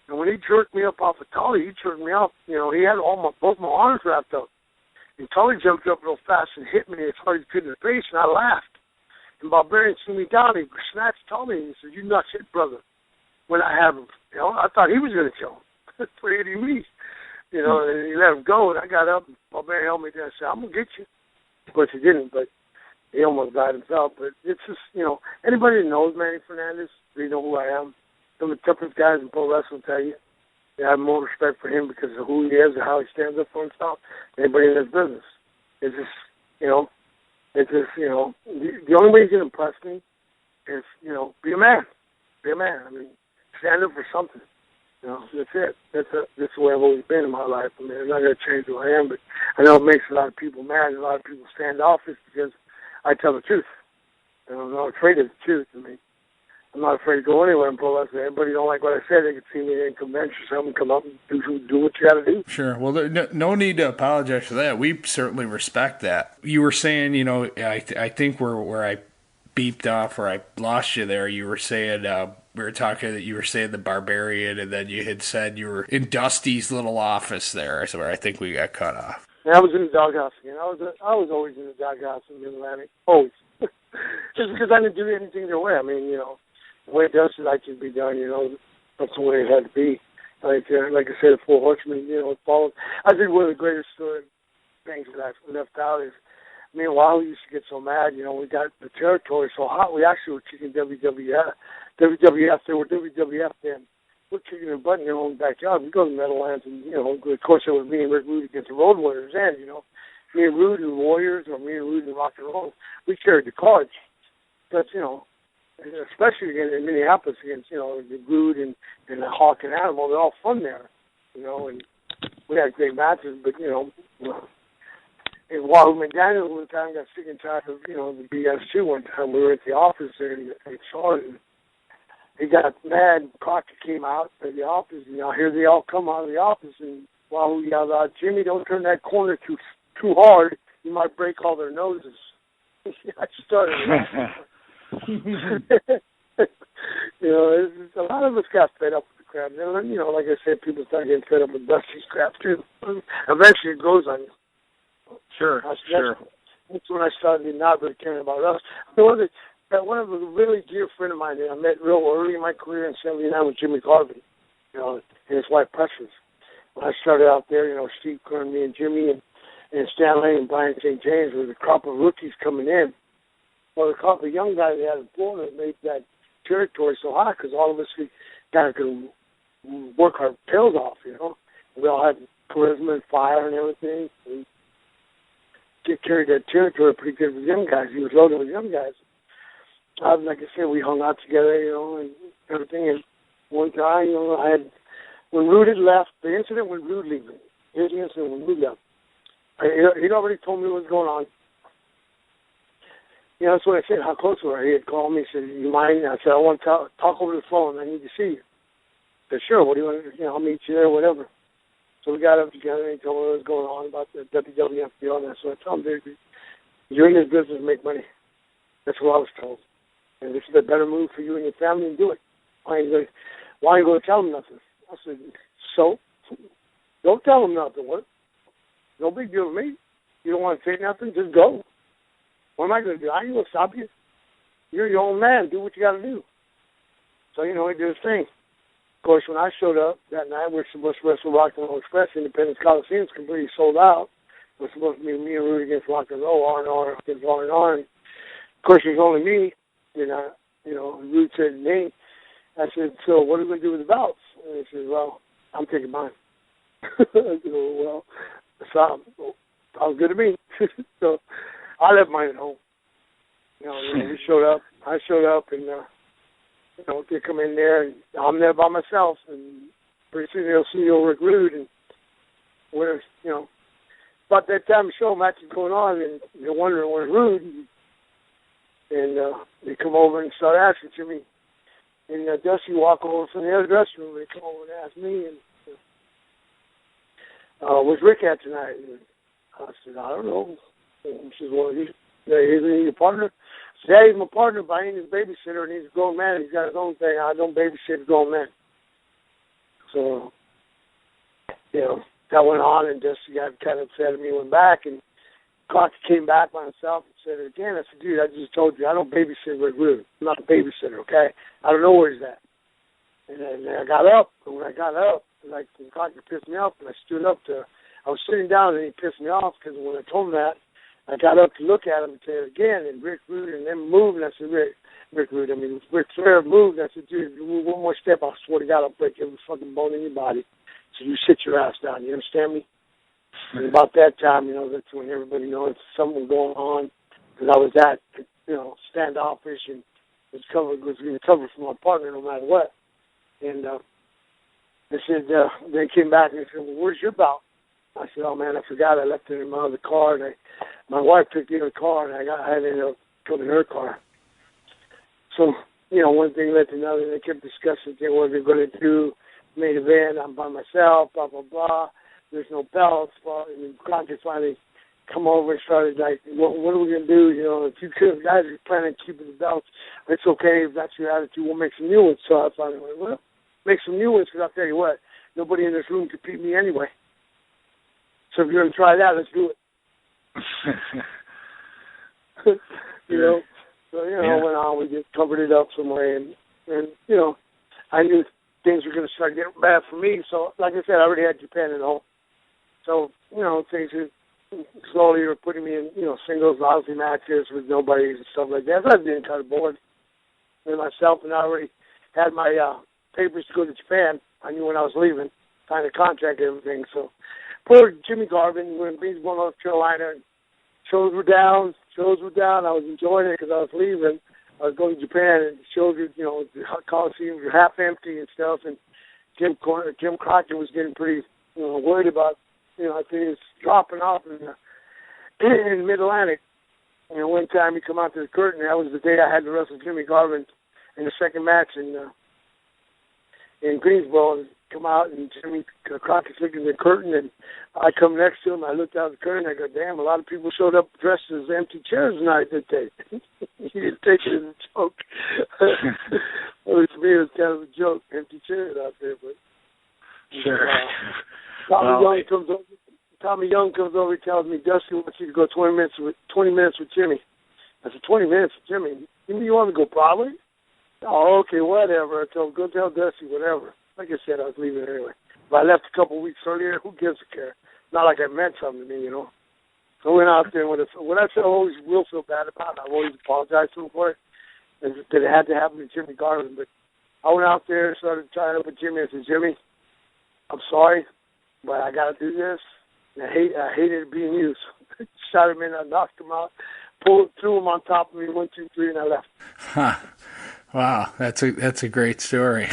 And when he jerked me up off of Tully, he jerked me up. He had both my arms wrapped up. And Tully jumped up real fast and hit me as hard as he could in the face, and I laughed. And Barbarian threw me down. He snatched Tully and he said, "You nuts hit, brother," when I have him. I thought he was going to kill him for hitting me. And he let him go, and I got up, and Barbarian held me down and said, "I'm going to get you." Of course, he didn't, but he almost died himself. But it's just, anybody that knows Manny Fernandez, they know who I am. Some of the toughest guys in pro wrestling tell you I have more respect for him because of who he is and how he stands up for himself than anybody in his business. It's just, the only way you can impress me is, be a man. Be a man. I mean, stand up for something. That's it. That's the way I've always been in my life. I mean, I'm not going to change who I am, but I know it makes a lot of people mad and a lot of people standoffish because I tell the truth. And I'm not afraid of the truth. I mean, I'm not afraid to go anywhere in pro wrestling. Everybody don't like what I said. They can see me in convention or something, come up and do what you got to do. Sure. Well, no need to apologize for that. We certainly respect that. You were saying, I think where I beeped off or I lost you there, you were saying, we were talking that you were saying the Barbarian, and then you had said you were in Dusty's little office there. So I think we got cut off. And I was in the doghouse again. I was always in the doghouse in Mid-Atlantic. Always. Just because I didn't do anything their way. I mean, the way Dusty liked it to be done, that's the way it had to be. Like I said, the Four Horsemen, followed. I think one of the greatest things that I've left out is, me and Wahoo used to get so mad, we got the territory so hot, we actually were kicking WWF. They were WWF then. We're kicking their butt in their own backyard. We go to the Meadowlands, and, of course, it was me and Rick Rude against the Road Warriors, and, me and Rude and the Warriors, or me and Rude and Rock and Roll, we carried the cards. But, especially in Minneapolis against, the Rude and the Hawk and Animal, they're all fun there, and we had great matches, but, and Wahoo McDaniel one time got sick and tired of, the BS too. One time we were at the office there and saw it, and he got mad. Crockett came out of the office, and here they all come out of the office, and Wahoo yelled out, "Jimmy, don't turn that corner too hard. You might break all their noses." I started laughing. A lot of us got fed up with the crap. And, like I said, people start getting fed up with Dusty's crap too. Eventually, it grows on you. Sure. That's when I started not really caring about us. One of a really dear friend of mine that I met real early in my career in '79 was Jimmy Garvin, and his wife Precious. When I started out there, Steve Kern, me and Jimmy, and Stanley and Brian St. James was a crop of rookies coming in. Well, the crop of young guys they had in Florida made that territory so hot because all of us kind of could work our tails off, We all had charisma and fire and everything. We carried that territory pretty good with young guys. He was loaded with young guys. Like I said, we hung out together, and everything. And one time, when Rude had left, the incident with Rude leaving, here's the incident when Rude left. He'd already told me what was going on. That's what I said, how close we were. He had called me, he said, "You mind?" I said, "I want to talk over the phone. I need to see you." I said, "Sure, what do you want to, I'll meet you there, whatever." So we got up together, and he told me what was going on about the WWF deal, and so I told him, "Dude, you're in this business to make money." That's what I was told. And this is a better move for you and your family, and do it. Why are you going to tell them nothing? I said, "So? Don't tell them nothing. What? No big deal to me. You don't want to say nothing? Just go. What am I going to do? I ain't going to stop you. You're your own man. Do what you got to do." So, he did his thing. Of course, when I showed up that night, we were supposed to wrestle Rock and Roll Express. Independence Coliseum's completely sold out. It was supposed to be me and Rude against Rock and Roll, R&R against R&R. And of course, it was only me. Rude said to me, I said, "So what are we going to do with the belts?" And he said, "Well, I'm taking mine." I said, "Well, sounds good to me." So I left mine at home. We showed up. I showed up, and they come in there, and I'm there by myself, and pretty soon they'll see old Rick Rude, and about that time the show match is going on, and they're wondering where's Rude, and they come over and start asking Jimmy, and Dusty walk over from the other dressing room, and they come over and ask me, and where's Rick at tonight? And I said, "I don't know." And she says, "Well, he's your partner?" I said, "Yeah, he's my partner, but I ain't his babysitter, and he's a grown man. He's got his own thing. I don't babysit a grown man." So, that went on, and Dusty got kind of upset at me, went back, and Crockett came back by himself and said it again. I said, "Dude, I just told you, I don't babysit Rick Rude. I'm not a babysitter, okay? I don't know where he's at." And then I got up, and when I got up, Crockett pissed me off, and I stood up I was sitting down, and he pissed me off, because when I told him that, I got up to look at him and say it again, and Rick Rude, and then moved, and I said, Rick Flair moved, and I said, "Dude, you move one more step, I swear to God, I'll break every fucking bone in your body. So you sit your ass down, you understand me?" And about that time, that's when everybody knows something was going on, because I was that, standoffish, and was going to cover for my partner no matter what. And they said, they came back and they said, "Well, where's your belt?" I said, "Oh man, I forgot. I left it in my other car." And my wife picked the other car, and I ended up putting in her car. So, one thing led to another. They kept discussing what they're going to do. Main event, I'm by myself, blah, blah, blah. There's no belts. Well, and Crockett finally come over and started like, what are we going to do? If you guys are planning on keeping the belts, it's okay if that's your attitude. We'll make some new ones. So I finally went, well, make some new ones, because I'll tell you what, nobody in this room could beat me anyway. So if you're going to try that, let's do it. So, went on, we just covered it up some way, and I knew things were going to start getting bad for me. So, like I said, I already had Japan at home. So, things slowly were putting me in, singles, lousy matches with nobody and stuff like that. So I was getting kind of bored with myself, and I already had my papers to go to Japan. I knew when I was leaving, signed a contract and everything. So, poor Jimmy Garvin, we're in Greensboro, North Carolina, and shows were down. I was enjoying it because I was leaving. I was going to Japan, and shows were, the Coliseum were half empty and stuff. And Jim Crockett was getting pretty, worried about, I think he was dropping off in Mid-Atlantic. One time he come out to the curtain. That was the day I had to wrestle Jimmy Garvin in the second match in Greensboro. And come out, and Jimmy Crockett's looking at the curtain, and I come next to him. I looked out the curtain. I go, damn, a lot of people showed up dressed as empty chairs tonight, didn't they? He didn't take it as a joke. To me, it was kind of a joke, empty chairs out there. But sure. Tommy Young comes over and tells me, Dusty wants you to go 20 minutes with Jimmy. I said, 20 minutes with Jimmy? You want to go probably? Oh, okay, whatever. I told him, go tell Dusty, whatever. Like I said, I was leaving anyway. But I left a couple of weeks earlier. Who gives a care? Not like it meant something to me, So I went out there, and what I always will feel bad about, I've always apologized to him for it, is that it had to happen to Jimmy Garvin. But I went out there, started tying up with Jimmy. I said, Jimmy, I'm sorry, but I got to do this. And I hated being used. Shot him in, I knocked him out, threw him on top of me, 1, 2, 3, and I left. Huh. Wow, that's a great story.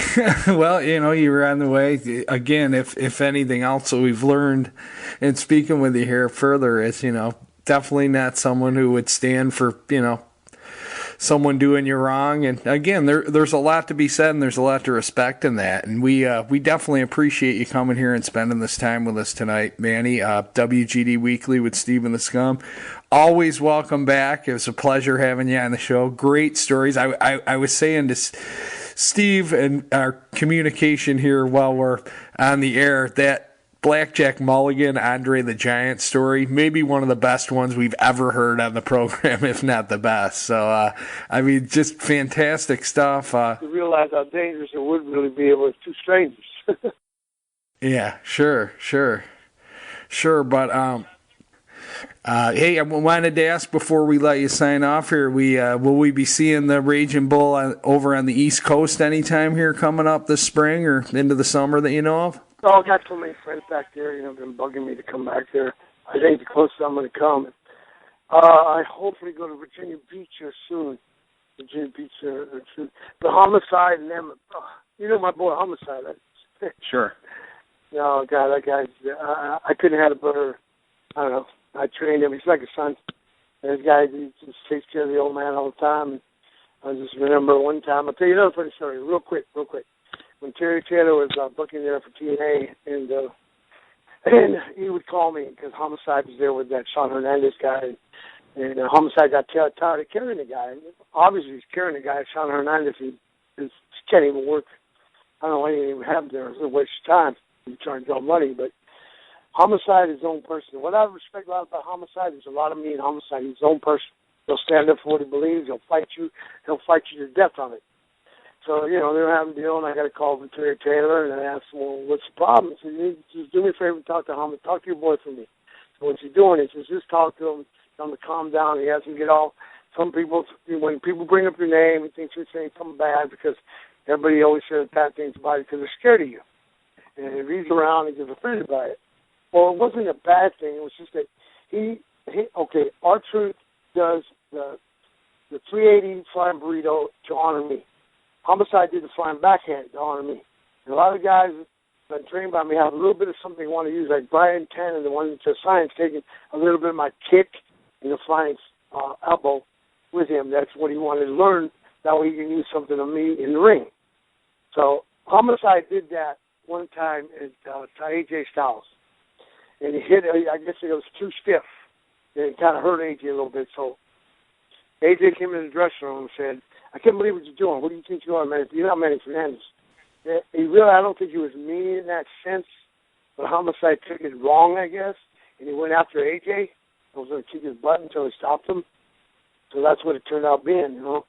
Well, you were on the way. Again, if anything else that we've learned in speaking with you here further is, definitely not someone who would stand for, someone doing you wrong. And again, there's a lot to be said, and there's a lot to respect in that. And we definitely appreciate you coming here and spending this time with us tonight, Manny. WGD Weekly with Steve and the Scum. Always welcome back. It was a pleasure having you on the show. Great stories. I was saying to Steve and our communication here while we're on the air, that Blackjack Mulligan, Andre the Giant story, maybe one of the best ones we've ever heard on the program, if not the best. So, just fantastic stuff. You realize how dangerous it would really be if it was two strangers. Yeah, sure. But, hey, I wanted to ask before we let you sign off here, will we be seeing the Raging Bull over on the East Coast anytime here coming up this spring or into the summer that you know of? Oh, I got so many friends back there, been bugging me to come back there. I think the closest I'm going to come. I hopefully go to Virginia Beach here soon. The Homicide and them. My boy Homicide. Sure. No, God, that guy, I couldn't have had a better, I don't know. I trained him. He's like a son. And this guy, he just takes care of the old man all the time. And I just remember one time, I'll tell you another funny story, real quick. When Terry Taylor was booking there for TNA, and he would call me because Homicide was there with that Sean Hernandez guy, and Homicide got tired of carrying the guy. Obviously, he's carrying the guy. Sean Hernandez, he can't even work. I don't know why he didn't even have him there. It was a waste of time. He trying to draw money, but Homicide is his own person. What I respect a lot about Homicide is a lot of me and Homicide. He's his own person. He'll stand up for what he believes. He'll fight you. He'll fight you to death on it. So, they were having a deal, and I got a call from Terry Taylor, and I asked him, well, what's the problem? He said, just do me a favor and talk to Homicide. Talk to your boy for me. So what he's doing is just talk to him, tell him to calm down. He has him get all, some people, when people bring up your name, he thinks you're saying something bad because everybody always says bad things about you because they're scared of you. And if he's around, he gets offended by it. Well, it wasn't a bad thing. It was just that R-Truth does the 380 flying burrito to honor me. Homicide did the flying backhand to honor me. And a lot of guys that trained by me have a little bit of something they want to use, like Brian Tannen, the one that just signed, taking a little bit of my kick and the flying elbow with him. That's what he wanted to learn That way he can use something on me in the ring. So Homicide did that one time at AJ Styles. And he hit it, I guess it was too stiff. And it kind of hurt AJ a little bit. So AJ came in the dressing room and said, I can't believe what you're doing. What do you think you are, man? You're not Manny Fernandez. He really, I don't think he was mean in that sense, but Homicide took it wrong, I guess, and he went after AJ. I was going to kick his butt until he stopped him. So that's what it turned out being, you know.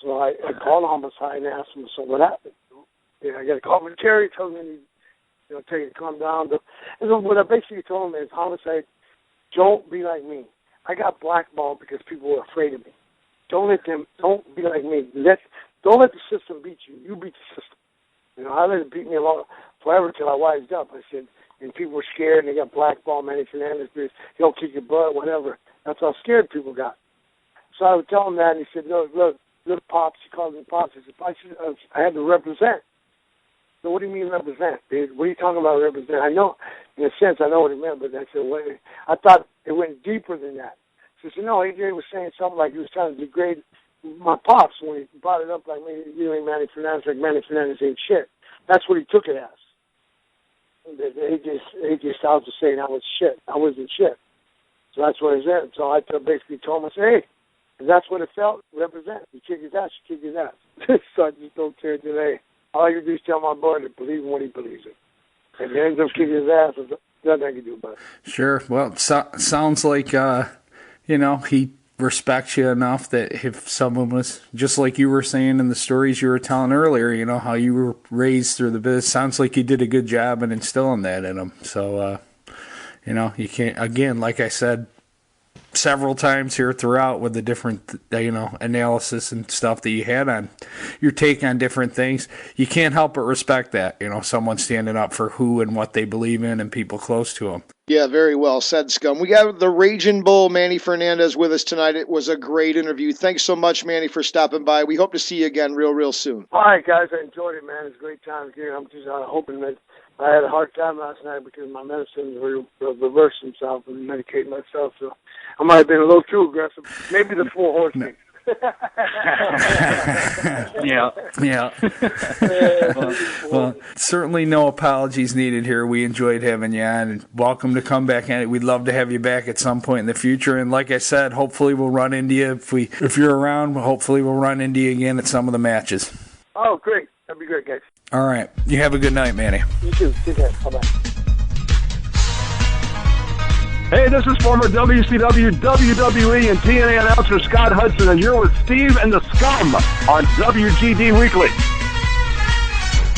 So I called Homicide and asked him, so what happened? I got a call from Terry, told me, tell you to calm down. And so what I basically told him is, Homicide, don't be like me. I got blackballed because people were afraid of me. Don't be like me. Don't let the system beat you. You beat the system. I let it beat me along forever till I wised up. I said, and people were scared and they got blackballed, Manny Fernandez, he'll kick your butt, whatever. That's how scared people got. So I would tell him that, and he said, look, Pops, he called me Pops. He said, I had to represent. So what do you mean represent? What are you talking about represent? I know, in a sense, I know what he meant, but I said, wait, I thought it went deeper than that. So he said, no, AJ was saying something like he was trying to degrade my Pops when he brought it up like, you ain't Manny Fernandez, like Manny Fernandez ain't shit. That's what he took it as. AJ Styles was saying I was shit. I wasn't shit. So that's what it said. So I basically told him, I said, hey, if that's what it felt, represent. You kick his ass, you kick his ass. So I just don't care today. All I can do is tell my boy to believe in what he believes in. If he ends up kicking his ass, there's nothing I can do about it. Sure. Well, sounds like, he respects you enough that if someone was, just like you were saying in the stories you were telling earlier, how you were raised through the business, sounds like you did a good job in instilling that in them. So, you can't, again, like I said several times here throughout with the different, analysis and stuff that you had on your take on different things, you can't help but respect that, someone standing up for who and what they believe in and people close to them. Yeah, very well said, Scum. We got the Raging Bull, Manny Fernandez, with us tonight. It was a great interview. Thanks so much, Manny, for stopping by. We hope to see you again real soon. All right, guys. I enjoyed it, man. It's a great time here. I'm just hoping that I had a hard time last night because my medicine reversed themselves and medicate myself. So I might have been a little too aggressive. Maybe the 4 horse thing. Yeah. Well, certainly no apologies needed here. We enjoyed having you on, and welcome to come back. And we'd love to have you back at some point in the future. And like I said, hopefully we'll run into you if you're around. Hopefully we'll run into you again at some of the matches. Oh, great! That'd be great, guys. All right. You have a good night, Manny. You too. Take care. Bye-bye. Hey, this is former WCW, WWE, and TNA announcer Scott Hudson, and you're with Steve and the Scum on WGD Weekly.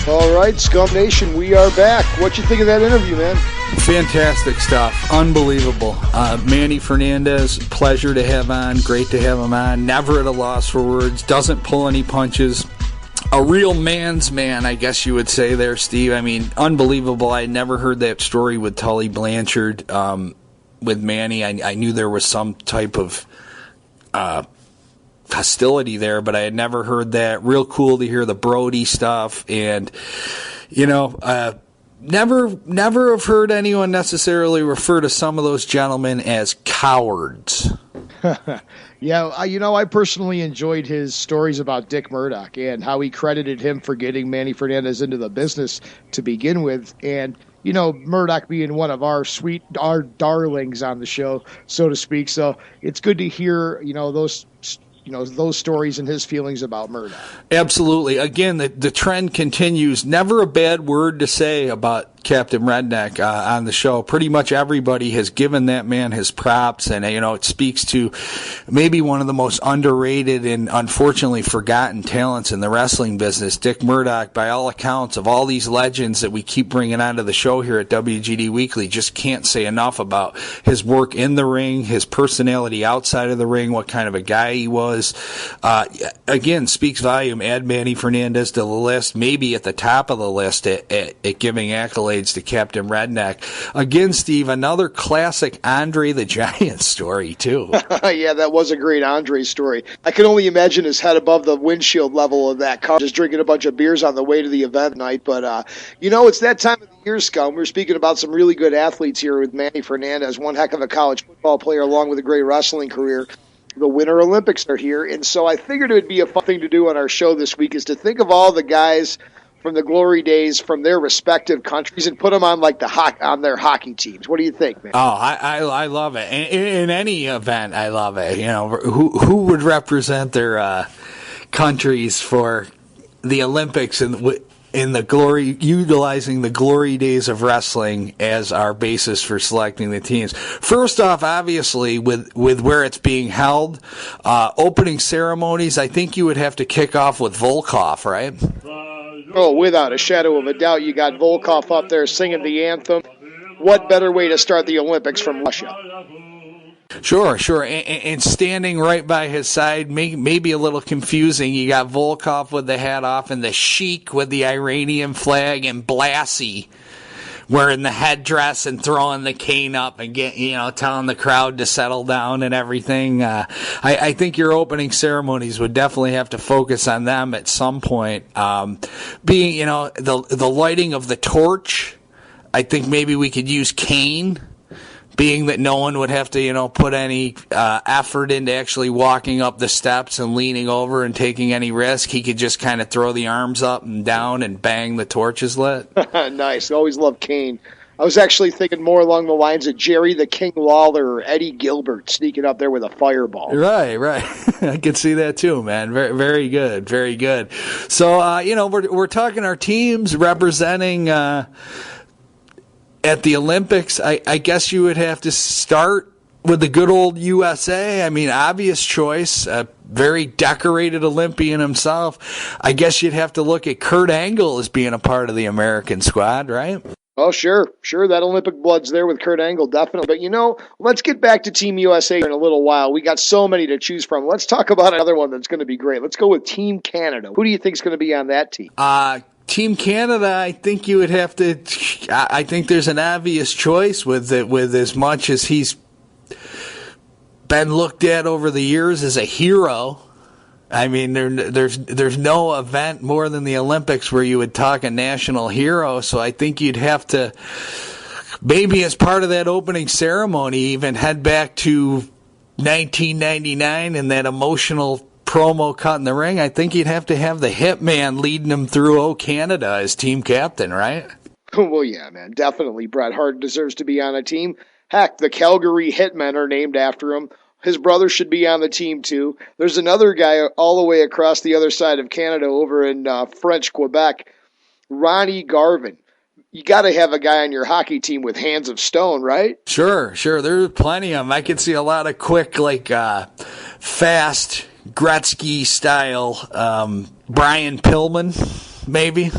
All right, Scum Nation, we are back. What you think of that interview, man? Fantastic stuff. Unbelievable. Manny Fernandez, pleasure to have on. Great to have him on. Never at a loss for words. Doesn't pull any punches. A real man's man, I guess you would say there, Steve. I mean, unbelievable. I never heard that story with Tully Blanchard. With Manny, I knew there was some type of hostility there, but I had never heard that. Real cool to hear the Brody stuff, and never have heard anyone necessarily refer to some of those gentlemen as cowards. Yeah, I personally enjoyed his stories about Dick Murdoch and how he credited him for getting Manny Fernandez into the business to begin with, and Murdoch being one of our darlings on the show, so to speak. So it's good to hear, those stories and his feelings about Murdoch. Absolutely. Again, the trend continues. Never a bad word to say about Captain Redneck on the show. Pretty much everybody has given that man his props, and it speaks to maybe one of the most underrated and unfortunately forgotten talents in the wrestling business. Dick Murdoch, by all accounts of all these legends that we keep bringing onto the show here at WGD Weekly, just can't say enough about his work in the ring, his personality outside of the ring, what kind of a guy he was. Again, speaks volume. Add Manny Fernandez to the list, maybe at the top of the list at giving accolades to Captain Redneck. Again, Steve, another classic Andre the Giant story, too. Yeah, that was a great Andre story. I can only imagine his head above the windshield level of that car, just drinking a bunch of beers on the way to the event night. But, it's that time of the year, Scum. We're speaking about some really good athletes here with Manny Fernandez, one heck of a college football player along with a great wrestling career. the Winter Olympics are here, and so I figured it would be a fun thing to do on our show this week is to think of all the guys from the glory days from their respective countries and put them on like on their hockey teams. What do you think, man? Oh, I love it. In any event, I love it. You know, who would represent their countries for the Olympics and in the glory, utilizing the glory days of wrestling as our basis for selecting the teams. First off, obviously, with where it's being held, opening ceremonies, I think you would have to kick off with Volkov, right? Oh, without a shadow of a doubt, you got Volkov up there singing the anthem. What better way to start the Olympics from Russia? Sure. And standing right by his side, maybe a little confusing. You got Volkov with the hat off and the Sheik with the Iranian flag and Blassie wearing the headdress and throwing the cane up and telling the crowd to settle down and everything. I think your opening ceremonies would definitely have to focus on them at some point. Being, the lighting of the torch, I think maybe we could use cane. Being that no one would have to, put any effort into actually walking up the steps and leaning over and taking any risk, he could just kind of throw the arms up and down and bang, the torches lit. Nice. Always love Kane. I was actually thinking more along the lines of Jerry the King Lawler or Eddie Gilbert sneaking up there with a fireball. Right. I could see that too, man. Very, very good. Very good. So, we're talking our teams representing at the Olympics. I guess you would have to start with the good old USA. I mean, obvious choice, a very decorated Olympian himself. I guess you'd have to look at Kurt Angle as being a part of the American squad, right? Oh, sure. That Olympic blood's there with Kurt Angle, definitely. But, let's get back to Team USA in a little while. We got so many to choose from. Let's talk about another one that's going to be great. Let's go with Team Canada. Who do you think is going to be on that team? Team Canada, I think you would have to. I think there's an obvious choice with as much as he's been looked at over the years as a hero. I mean, there's no event more than the Olympics where you would talk a national hero. So I think you'd have to maybe as part of that opening ceremony even head back to 1999 and that emotional promo cut in the ring. I think you'd have to have the Hitman leading him through Canada as team captain, right? Well, yeah, man, definitely. Bret Hart deserves to be on a team. Heck, the Calgary Hitmen are named after him. His brother should be on the team, too. There's another guy all the way across the other side of Canada over in French Quebec, Ronnie Garvin. You got to have a guy on your hockey team with hands of stone, right? Sure. There's plenty of them. I could see a lot of quick, fast Gretzky-style Brian Pillman, maybe,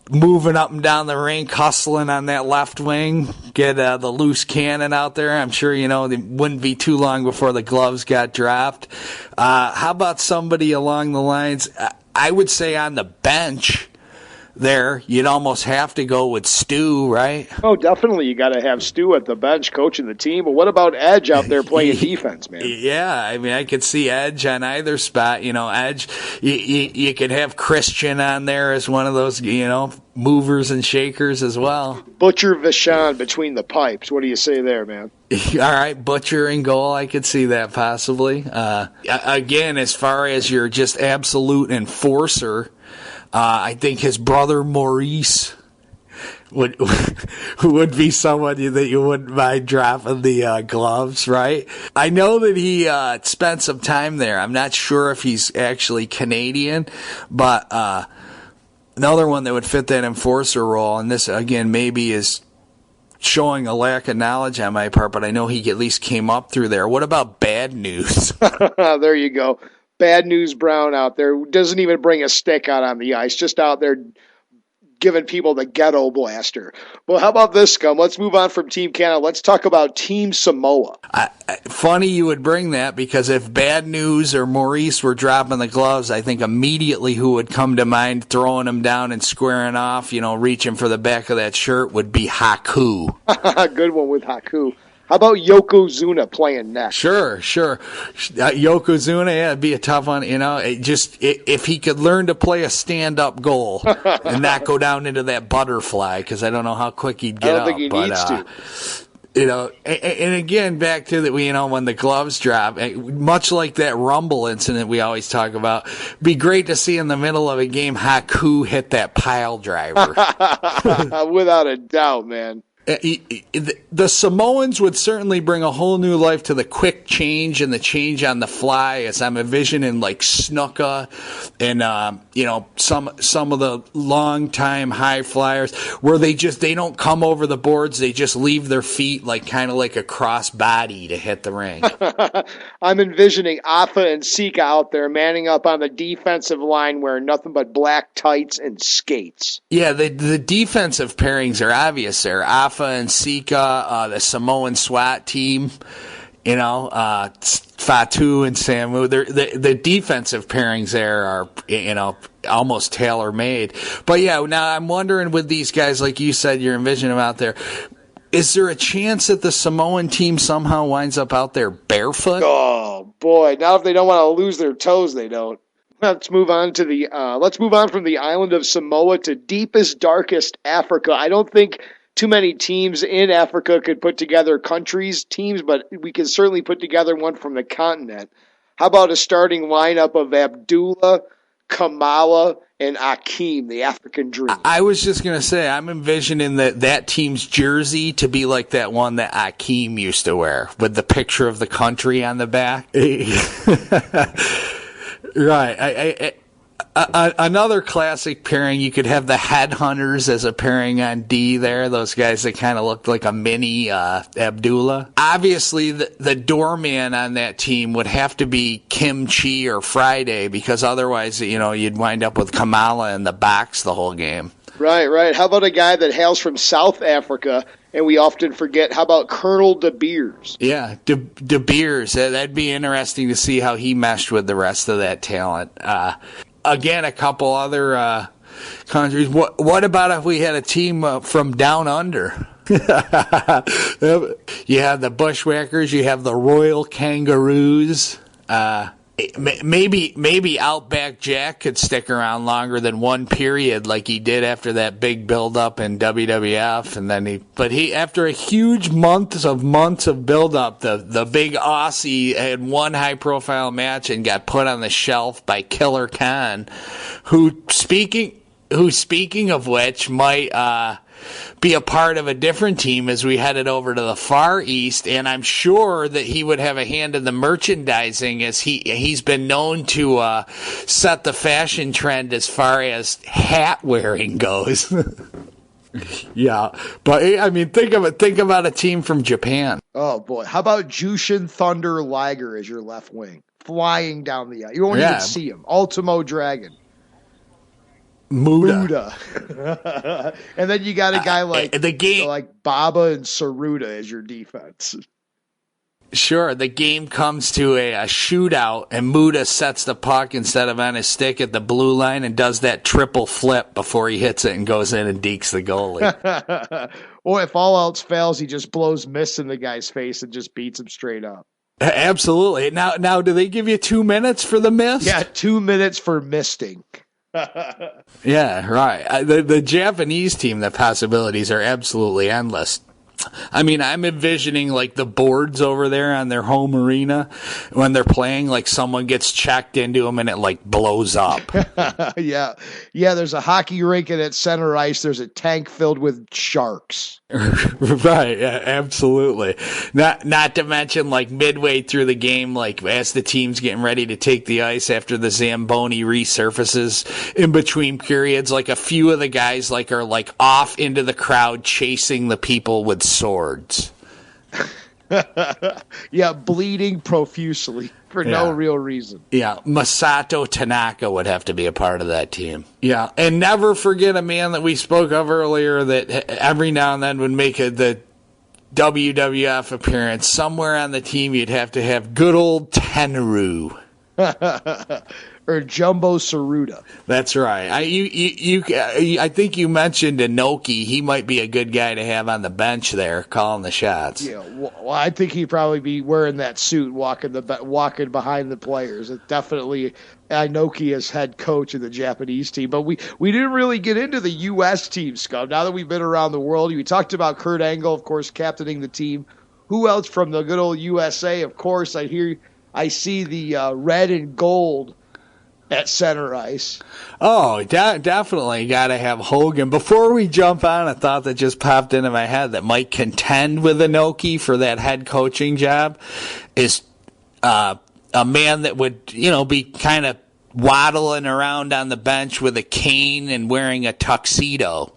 moving up and down the rink, hustling on that left wing, get the loose cannon out there. I'm sure, it wouldn't be too long before the gloves got dropped. How about somebody along the lines, I would say on the bench there, you'd almost have to go with Stu, right? Oh, definitely. You got to have Stu at the bench coaching the team. But what about Edge out there playing defense, man? Yeah, I mean, I could see Edge on either spot. Edge, you could have Christian on there as one of those, movers and shakers as well. Butcher Vachon between the pipes. What do you say there, man? All right, Butcher in goal. I could see that possibly. Again, as far as your just absolute enforcer, I think his brother Maurice would be someone that you wouldn't mind dropping the gloves, right? I know that he spent some time there. I'm not sure if he's actually Canadian, but another one that would fit that enforcer role, and this, again, maybe is showing a lack of knowledge on my part, but I know he at least came up through there. What about Bad News? There you go. Bad News Brown out there doesn't even bring a stick out on the ice, just out there giving people the ghetto blaster. Well, how about this, Scum? Let's move on from Team Canada. Let's talk about Team Samoa. Funny you would bring that, because if Bad News or Maurice were dropping the gloves, I think immediately who would come to mind throwing them down and squaring off, reaching for the back of that shirt would be Haku. Good one with Haku. How about Yokozuna playing next? Sure. Yokozuna, yeah, it'd be a tough one. If he could learn to play a stand-up goal and not go down into that butterfly, because I don't know how quick he'd get up. I don't think he needs to. And again, back to that, when the gloves drop, much like that Rumble incident we always talk about, be great to see in the middle of a game Haku hit that pile driver. Without a doubt, man. The Samoans would certainly bring a whole new life to the quick change and the change on the fly, as I'm envisioning like Snuka and some of the long time high flyers where they don't come over the boards, they just leave their feet kind of like a cross body to hit the ring. I'm envisioning Afa and Sika out there manning up on the defensive line wearing nothing but black tights and skates. Yeah, the defensive pairings are obvious there. Afa and Sika, the Samoan SWAT team, Fatu and Samu. The defensive pairings there are, almost tailor-made. But yeah, now I'm wondering with these guys, like you said, you're envisioning them out there, is there a chance that the Samoan team somehow winds up out there barefoot? Oh boy! Now if they don't want to lose their toes, they don't. Let's move on from the island of Samoa to deepest, darkest Africa. I don't think too many teams in Africa could put together teams, but we can certainly put together one from the continent. How about a starting lineup of Abdullah, Kamala, and Akeem, the African Dream? I was just going to say, I'm envisioning that team's jersey to be like that one that Akeem used to wear, with the picture of the country on the back. Right. Another classic pairing, you could have the Headhunters as a pairing on D there, those guys that kind of looked like a mini Abdullah. Obviously, the doorman on that team would have to be Kim Chi or Friday, because otherwise, you'd wind up with Kamala in the box the whole game. Right. How about a guy that hails from South Africa, and we often forget, how about Colonel De Beers? Yeah, De Beers. That'd be interesting to see how he meshed with the rest of that talent. Again, a couple other countries. What about if we had a team from down under? You have the Bushwhackers. You have the Royal Kangaroos. Maybe Outback Jack could stick around longer than one period, like he did after that big build-up in WWF, and then after a huge months of build-up, the big Aussie had one high-profile match and got put on the shelf by Killer Khan, who speaking of which might be a part of a different team as we headed over to the Far East, and I'm sure that he would have a hand in the merchandising, as he's been known to set the fashion trend as far as hat wearing goes. Yeah, but I mean, think about a team from Japan. Oh boy, how about Jushin Thunder Liger as your left wing, flying down the ice? You won't even see him. Ultimo Dragon. Muda. And then you got a guy like Baba and Saruta as your defense. Sure, the game comes to a shootout, and Muda sets the puck instead of on his stick at the blue line and does that triple flip before he hits it and goes in and dekes the goalie. Or if all else fails, he just blows mist in the guy's face and just beats him straight up. Absolutely. Now, do they give you 2 minutes for the mist? Yeah, 2 minutes for misting. Yeah, right. The Japanese team, the possibilities are absolutely endless. I mean, I'm envisioning like the boards over there on their home arena when they're playing, like someone gets checked into them and it like blows up. Yeah. There's a hockey rink and at center ice there's a tank filled with sharks. Right. Yeah, absolutely. Not to mention like midway through the game, like as the team's getting ready to take the ice after the Zamboni resurfaces, in between periods, like a few of the guys like are like off into the crowd chasing the people with swords. Yeah, bleeding profusely for no real reason. Yeah, Masato Tanaka would have to be a part of that team. Yeah, and never forget a man that we spoke of earlier that every now and then would make the WWF appearance. Somewhere on the team you'd have to have good old Tenryu. or Jumbo Tsuruta. That's right. I think you mentioned Inoki. He might be a good guy to have on the bench there, calling the shots. Yeah, well, I think he'd probably be wearing that suit, walking behind the players. It's definitely Inoki as head coach of the Japanese team. But we didn't really get into the U.S. team, Scum. Now that we've been around the world, we talked about Kurt Angle, of course, captaining the team. Who else from the good old USA? Of course, I see the red and gold at center ice. Oh, definitely got to have Hogan. Before we jump on, a thought that just popped into my head that might contend with Inoki for that head coaching job is a man that would, be kind of waddling around on the bench with a cane and wearing a tuxedo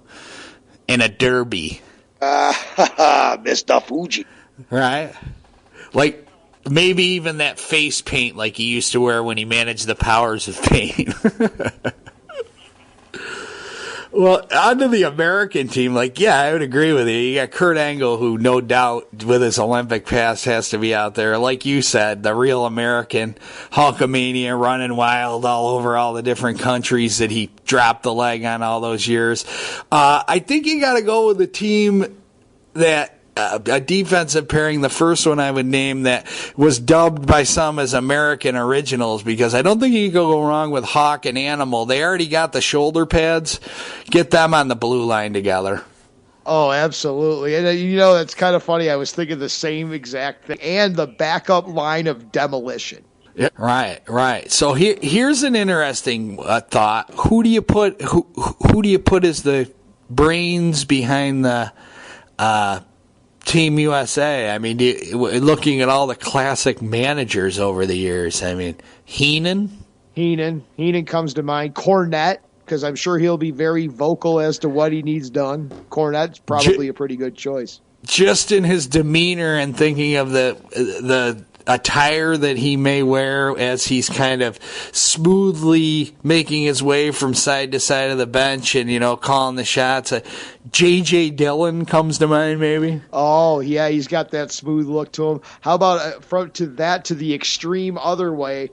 in a derby. Mr. Fuji. Right? Like, maybe even that face paint like he used to wear when he managed the Powers of Pain. Well, on to the American team. I would agree with you. You got Kurt Angle, who no doubt with his Olympic past has to be out there. Like you said, the real American Hulkamania running wild all over all the different countries that he dropped the leg on all those years. I think you got to go with the team that a defensive pairing, the first one I would name that was dubbed by some as American Originals, because I don't think you can go wrong with Hawk and Animal. They already got the shoulder pads. Get them on the blue line together. Oh, absolutely. And that's kind of funny. I was thinking the same exact thing. And the backup line of Demolition. Yeah, right. So here's an interesting thought. Who do you put as the brains behind the Team USA? I mean, looking at all the classic managers over the years, I mean, Heenan comes to mind. Cornette, because I'm sure he'll be very vocal as to what he needs done. Cornette's probably a pretty good choice. Just in his demeanor and thinking of the attire that he may wear as he's kind of smoothly making his way from side to side of the bench and, calling the shots. J.J. Dillon comes to mind, maybe. Oh, yeah, he's got that smooth look to him. How about to the extreme other way,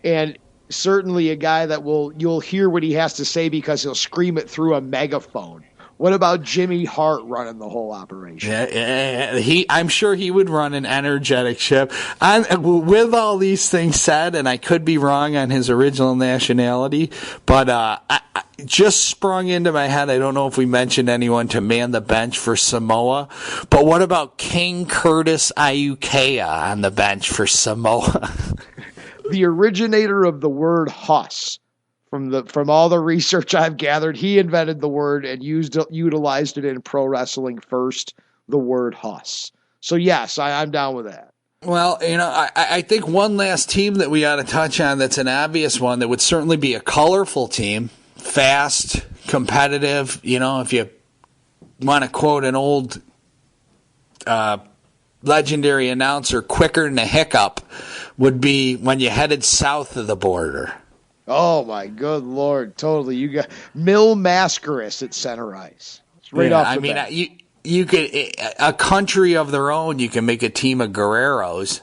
and certainly a guy that you'll hear what he has to say because he'll scream it through a megaphone. What about Jimmy Hart running the whole operation? Yeah, I'm sure he would run an energetic ship. With all these things said, and I could be wrong on his original nationality, but I just sprung into my head. I don't know if we mentioned anyone to man the bench for Samoa, but what about King Curtis Iukea on the bench for Samoa? The originator of the word "huss." From all the research I've gathered, he invented the word and utilized it in pro wrestling first, the word "huss." So yes, I'm down with that. Well, I think one last team that we ought to touch on that's an obvious one that would certainly be a colorful team, fast, competitive. If you want to quote an old legendary announcer, quicker than a hiccup, would be when you headed south of the border. Oh, my good Lord. Totally. You got Mil Mascaris at center ice. It's right off the bat. You could, a country of their own, you can make a team of Guerreros.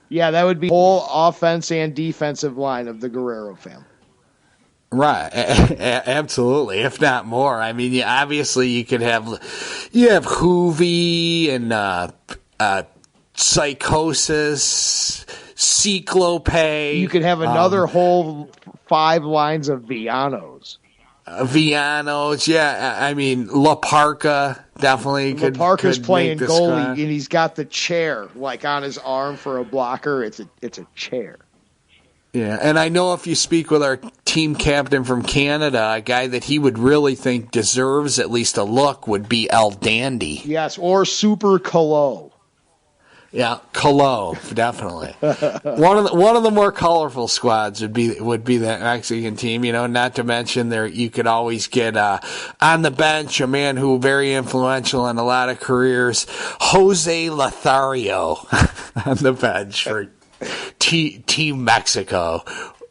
Yeah, that would be whole offense and defensive line of the Guerrero family. Right. Absolutely. If not more. I mean, obviously you have Hoovy and Psychosis, Cyclope. You could have another whole 5 lines of Villanos. Yeah. I mean, La Parca definitely could. La Parca's playing goalie, and he's got the chair on his arm for a blocker. It's a chair. Yeah, and I know if you speak with our team captain from Canada, a guy that he would really think deserves at least a look would be El Dandy. Yes, or Super Colo. Yeah, Colo, definitely. One of the more colorful squads would be that Mexican team. Not to mention you could always get on the bench a man who very influential in a lot of careers, Jose Lothario on the bench for Team Mexico.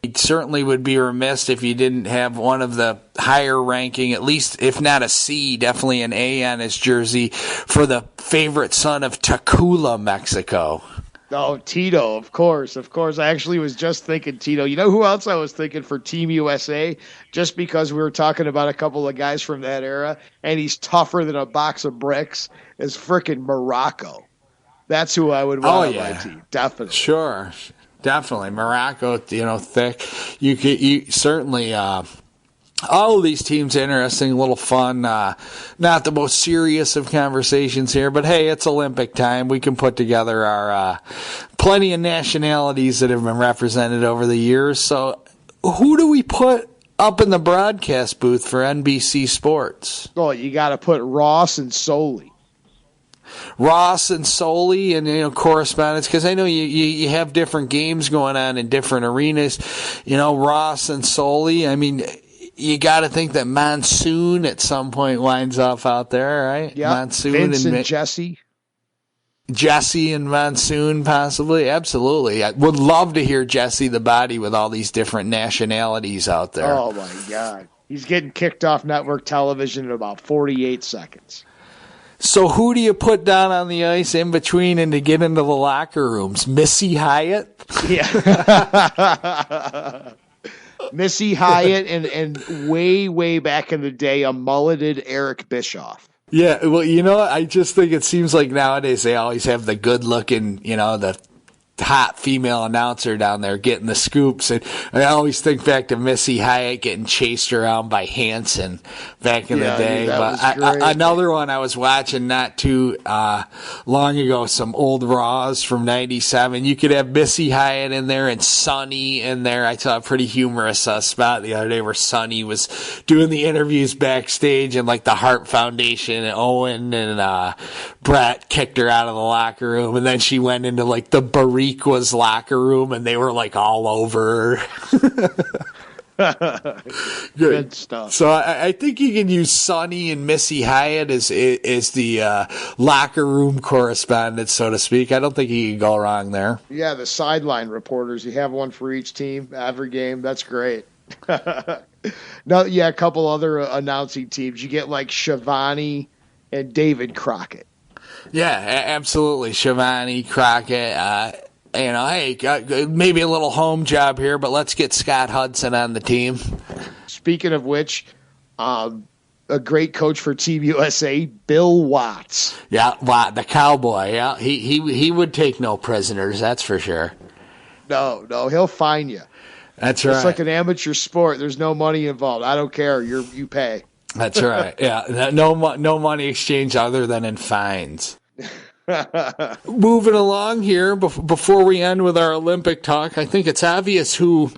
It certainly would be remiss if you didn't have one of the higher ranking, at least if not a C, definitely an A on his jersey for the favorite son of Tacula, Mexico. Oh, Tito, of course. I actually was just thinking Tito. You know who else I was thinking for Team USA? Just because we were talking about a couple of guys from that era, and he's tougher than a box of bricks, is frickin' Morocco. That's who I would want on my team. Definitely. Sure. Definitely. Morocco, thick. You certainly, all of these teams interesting, a little fun. Not the most serious of conversations here, but hey, it's Olympic time. We can put together our plenty of nationalities that have been represented over the years. So who do we put up in the broadcast booth for NBC Sports? Oh, you got to put Ross and Soley. Ross and Soley and correspondents, because I know you have different games going on in different arenas. Ross and Soley. I mean, you got to think that Monsoon at some point winds up out there, right? Yeah, Monsoon Vince and Jesse and Monsoon, possibly. Absolutely. I would love to hear Jesse the Body with all these different nationalities out there. Oh, my God. He's getting kicked off network television in about 48 seconds. So who do you put down on the ice in between and to get into the locker rooms? Missy Hyatt? Yeah. Missy Hyatt and way, way back in the day, a mulleted Eric Bischoff. Yeah, well, I just think it seems like nowadays they always have the good-looking, the hot female announcer down there getting the scoops. And I always think back to Missy Hyatt getting chased around by Hanson back in the day. But another one I was watching not too long ago, some old Raws from 97. You could have Missy Hyatt in there and Sonny in there. I saw a pretty humorous spot the other day where Sonny was doing the interviews backstage and like the Hart Foundation, and Owen and Brett kicked her out of the locker room, and then she went into like the Bariqua's locker room and they were like all over her. Good stuff. So I think you can use Sonny and Missy Hyatt as the locker room correspondents, so to speak. I don't think you can go wrong there. Yeah, the sideline reporters. You have one for each team, every game. That's great. No, yeah, a couple other announcing teams. You get like Shivani and David Crockett. Yeah, absolutely. Shivani, Crockett. Hey, maybe a little home job here, but let's get Scott Hudson on the team. Speaking of which, a great coach for Team USA, Bill Watts. Yeah, the cowboy. Yeah, he would take no prisoners. That's for sure. No, he'll fine you. That's right. It's like an amateur sport. There's no money involved. I don't care. You pay. That's right. Yeah, no money exchange other than in fines. Moving along here, before we end with our Olympic talk, I think it's obvious who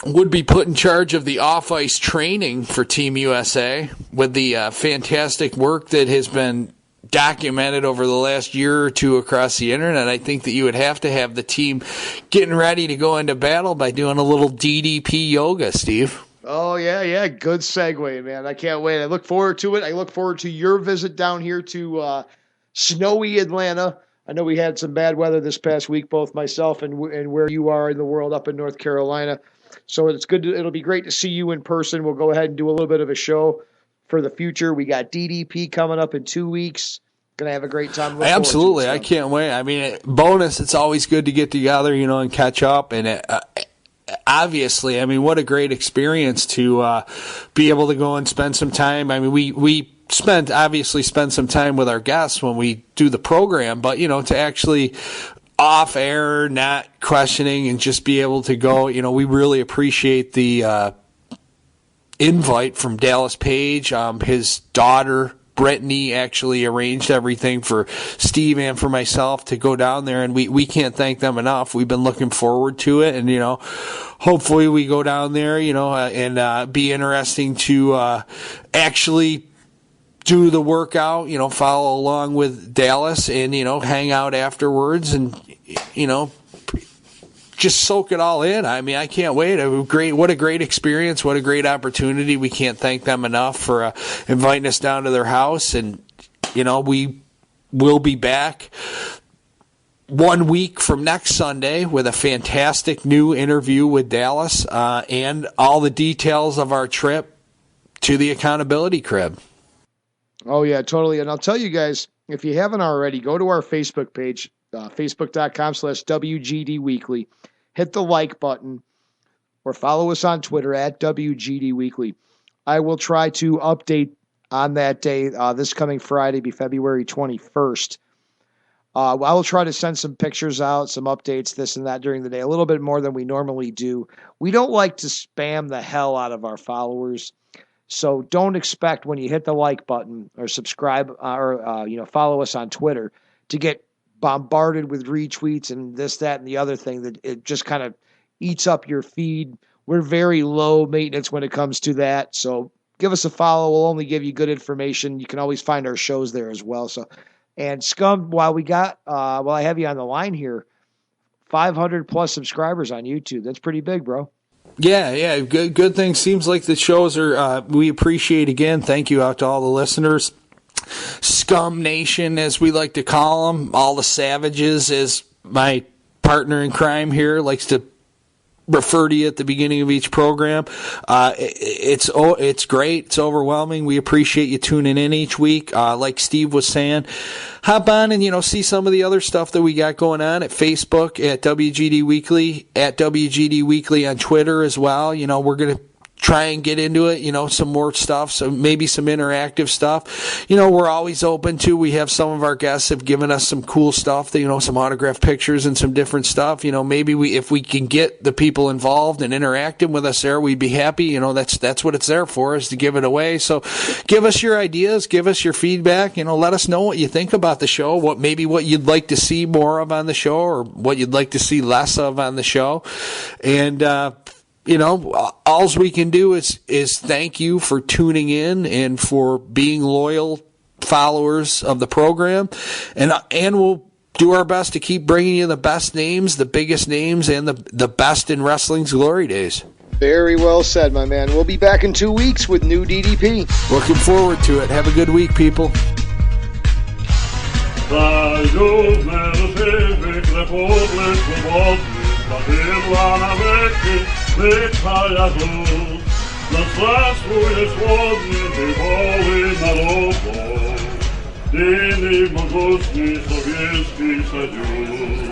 would be put in charge of the off-ice training for Team USA with the fantastic work that has been documented over the last year or two across the internet. I think that you would have to have the team getting ready to go into battle by doing a little DDP yoga, Steve. Oh, yeah. Good segue, man. I can't wait. I look forward to it. I look forward to your visit down here to snowy Atlanta. I know we had some bad weather this past week, both myself and where you are in the world up in North Carolina. So it's good. It'll be great to see you in person. We'll go ahead and do a little bit of a show for the future. We got DDP coming up in 2 weeks. Going to have a great time. Absolutely. I can't wait. I mean, bonus, it's always good to get together, and catch up. And obviously, I mean, what a great experience to be able to go and spend some time. I mean, we obviously spend some time with our guests when we do the program, but, to actually off air, not questioning, and just be able to go, we really appreciate the invite from Dallas Page. His daughter, Brittany, actually arranged everything for Steve and for myself to go down there, and we can't thank them enough. We've been looking forward to it, and, hopefully we go down there, and be interesting to actually do the workout, follow along with Dallas and, hang out afterwards and, just soak it all in. I mean, I can't wait. What a great experience. What a great opportunity. We can't thank them enough for inviting us down to their house. And, we will be back 1 week from next Sunday with a fantastic new interview with Dallas and all the details of our trip to the accountability crib. Oh, yeah, totally. And I'll tell you guys, if you haven't already, go to our Facebook page, Facebook.com/WGD Weekly. Hit the like button or follow us on Twitter at WGD Weekly. I will try to update on that day. This coming Friday, be February 21st. I will try to send some pictures out, some updates, this and that during the day, a little bit more than we normally do. We don't like to spam the hell out of our followers, so don't expect when you hit the like button or subscribe or follow us on Twitter to get bombarded with retweets and this, that, and the other thing that it just kind of eats up your feed. We're very low maintenance when it comes to that, so give us a follow. We'll only give you good information. You can always find our shows there as well. And Scum, while I have you on the line here, 500 plus subscribers on YouTube. That's pretty big, bro. Yeah, good thing. Seems like the shows are, we appreciate again. Thank you out to all the listeners. Scum Nation, as we like to call them, all the savages, as my partner in crime here likes to refer to you at the beginning of each program. It's great. It's overwhelming. We appreciate you tuning in each week. Like Steve was saying, hop on and, see some of the other stuff that we got going on at Facebook, at WGD Weekly, at WGD Weekly on Twitter as well. We're going to try and get into it, some more stuff, so maybe some interactive stuff. We're always open to. We have some of our guests have given us some cool stuff, some autographed pictures and some different stuff. Maybe if we can get the people involved and interacting with us there, we'd be happy. That's what it's there for, is to give it away. So give us your ideas, give us your feedback, let us know what you think about the show, what you'd like to see more of on the show, or what you'd like to see less of on the show. And, all we can do is thank you for tuning in and for being loyal followers of the program. And we'll do our best to keep bringing you the best names, the biggest names, and the best in wrestling's glory days. Very well said, my man. We'll be back in 2 weeks with new DDP. Looking forward to it. Have a good week, people. Zasługuje słodny, wywoli narodów, Dyny Boguski, Sowiecki Sojusz.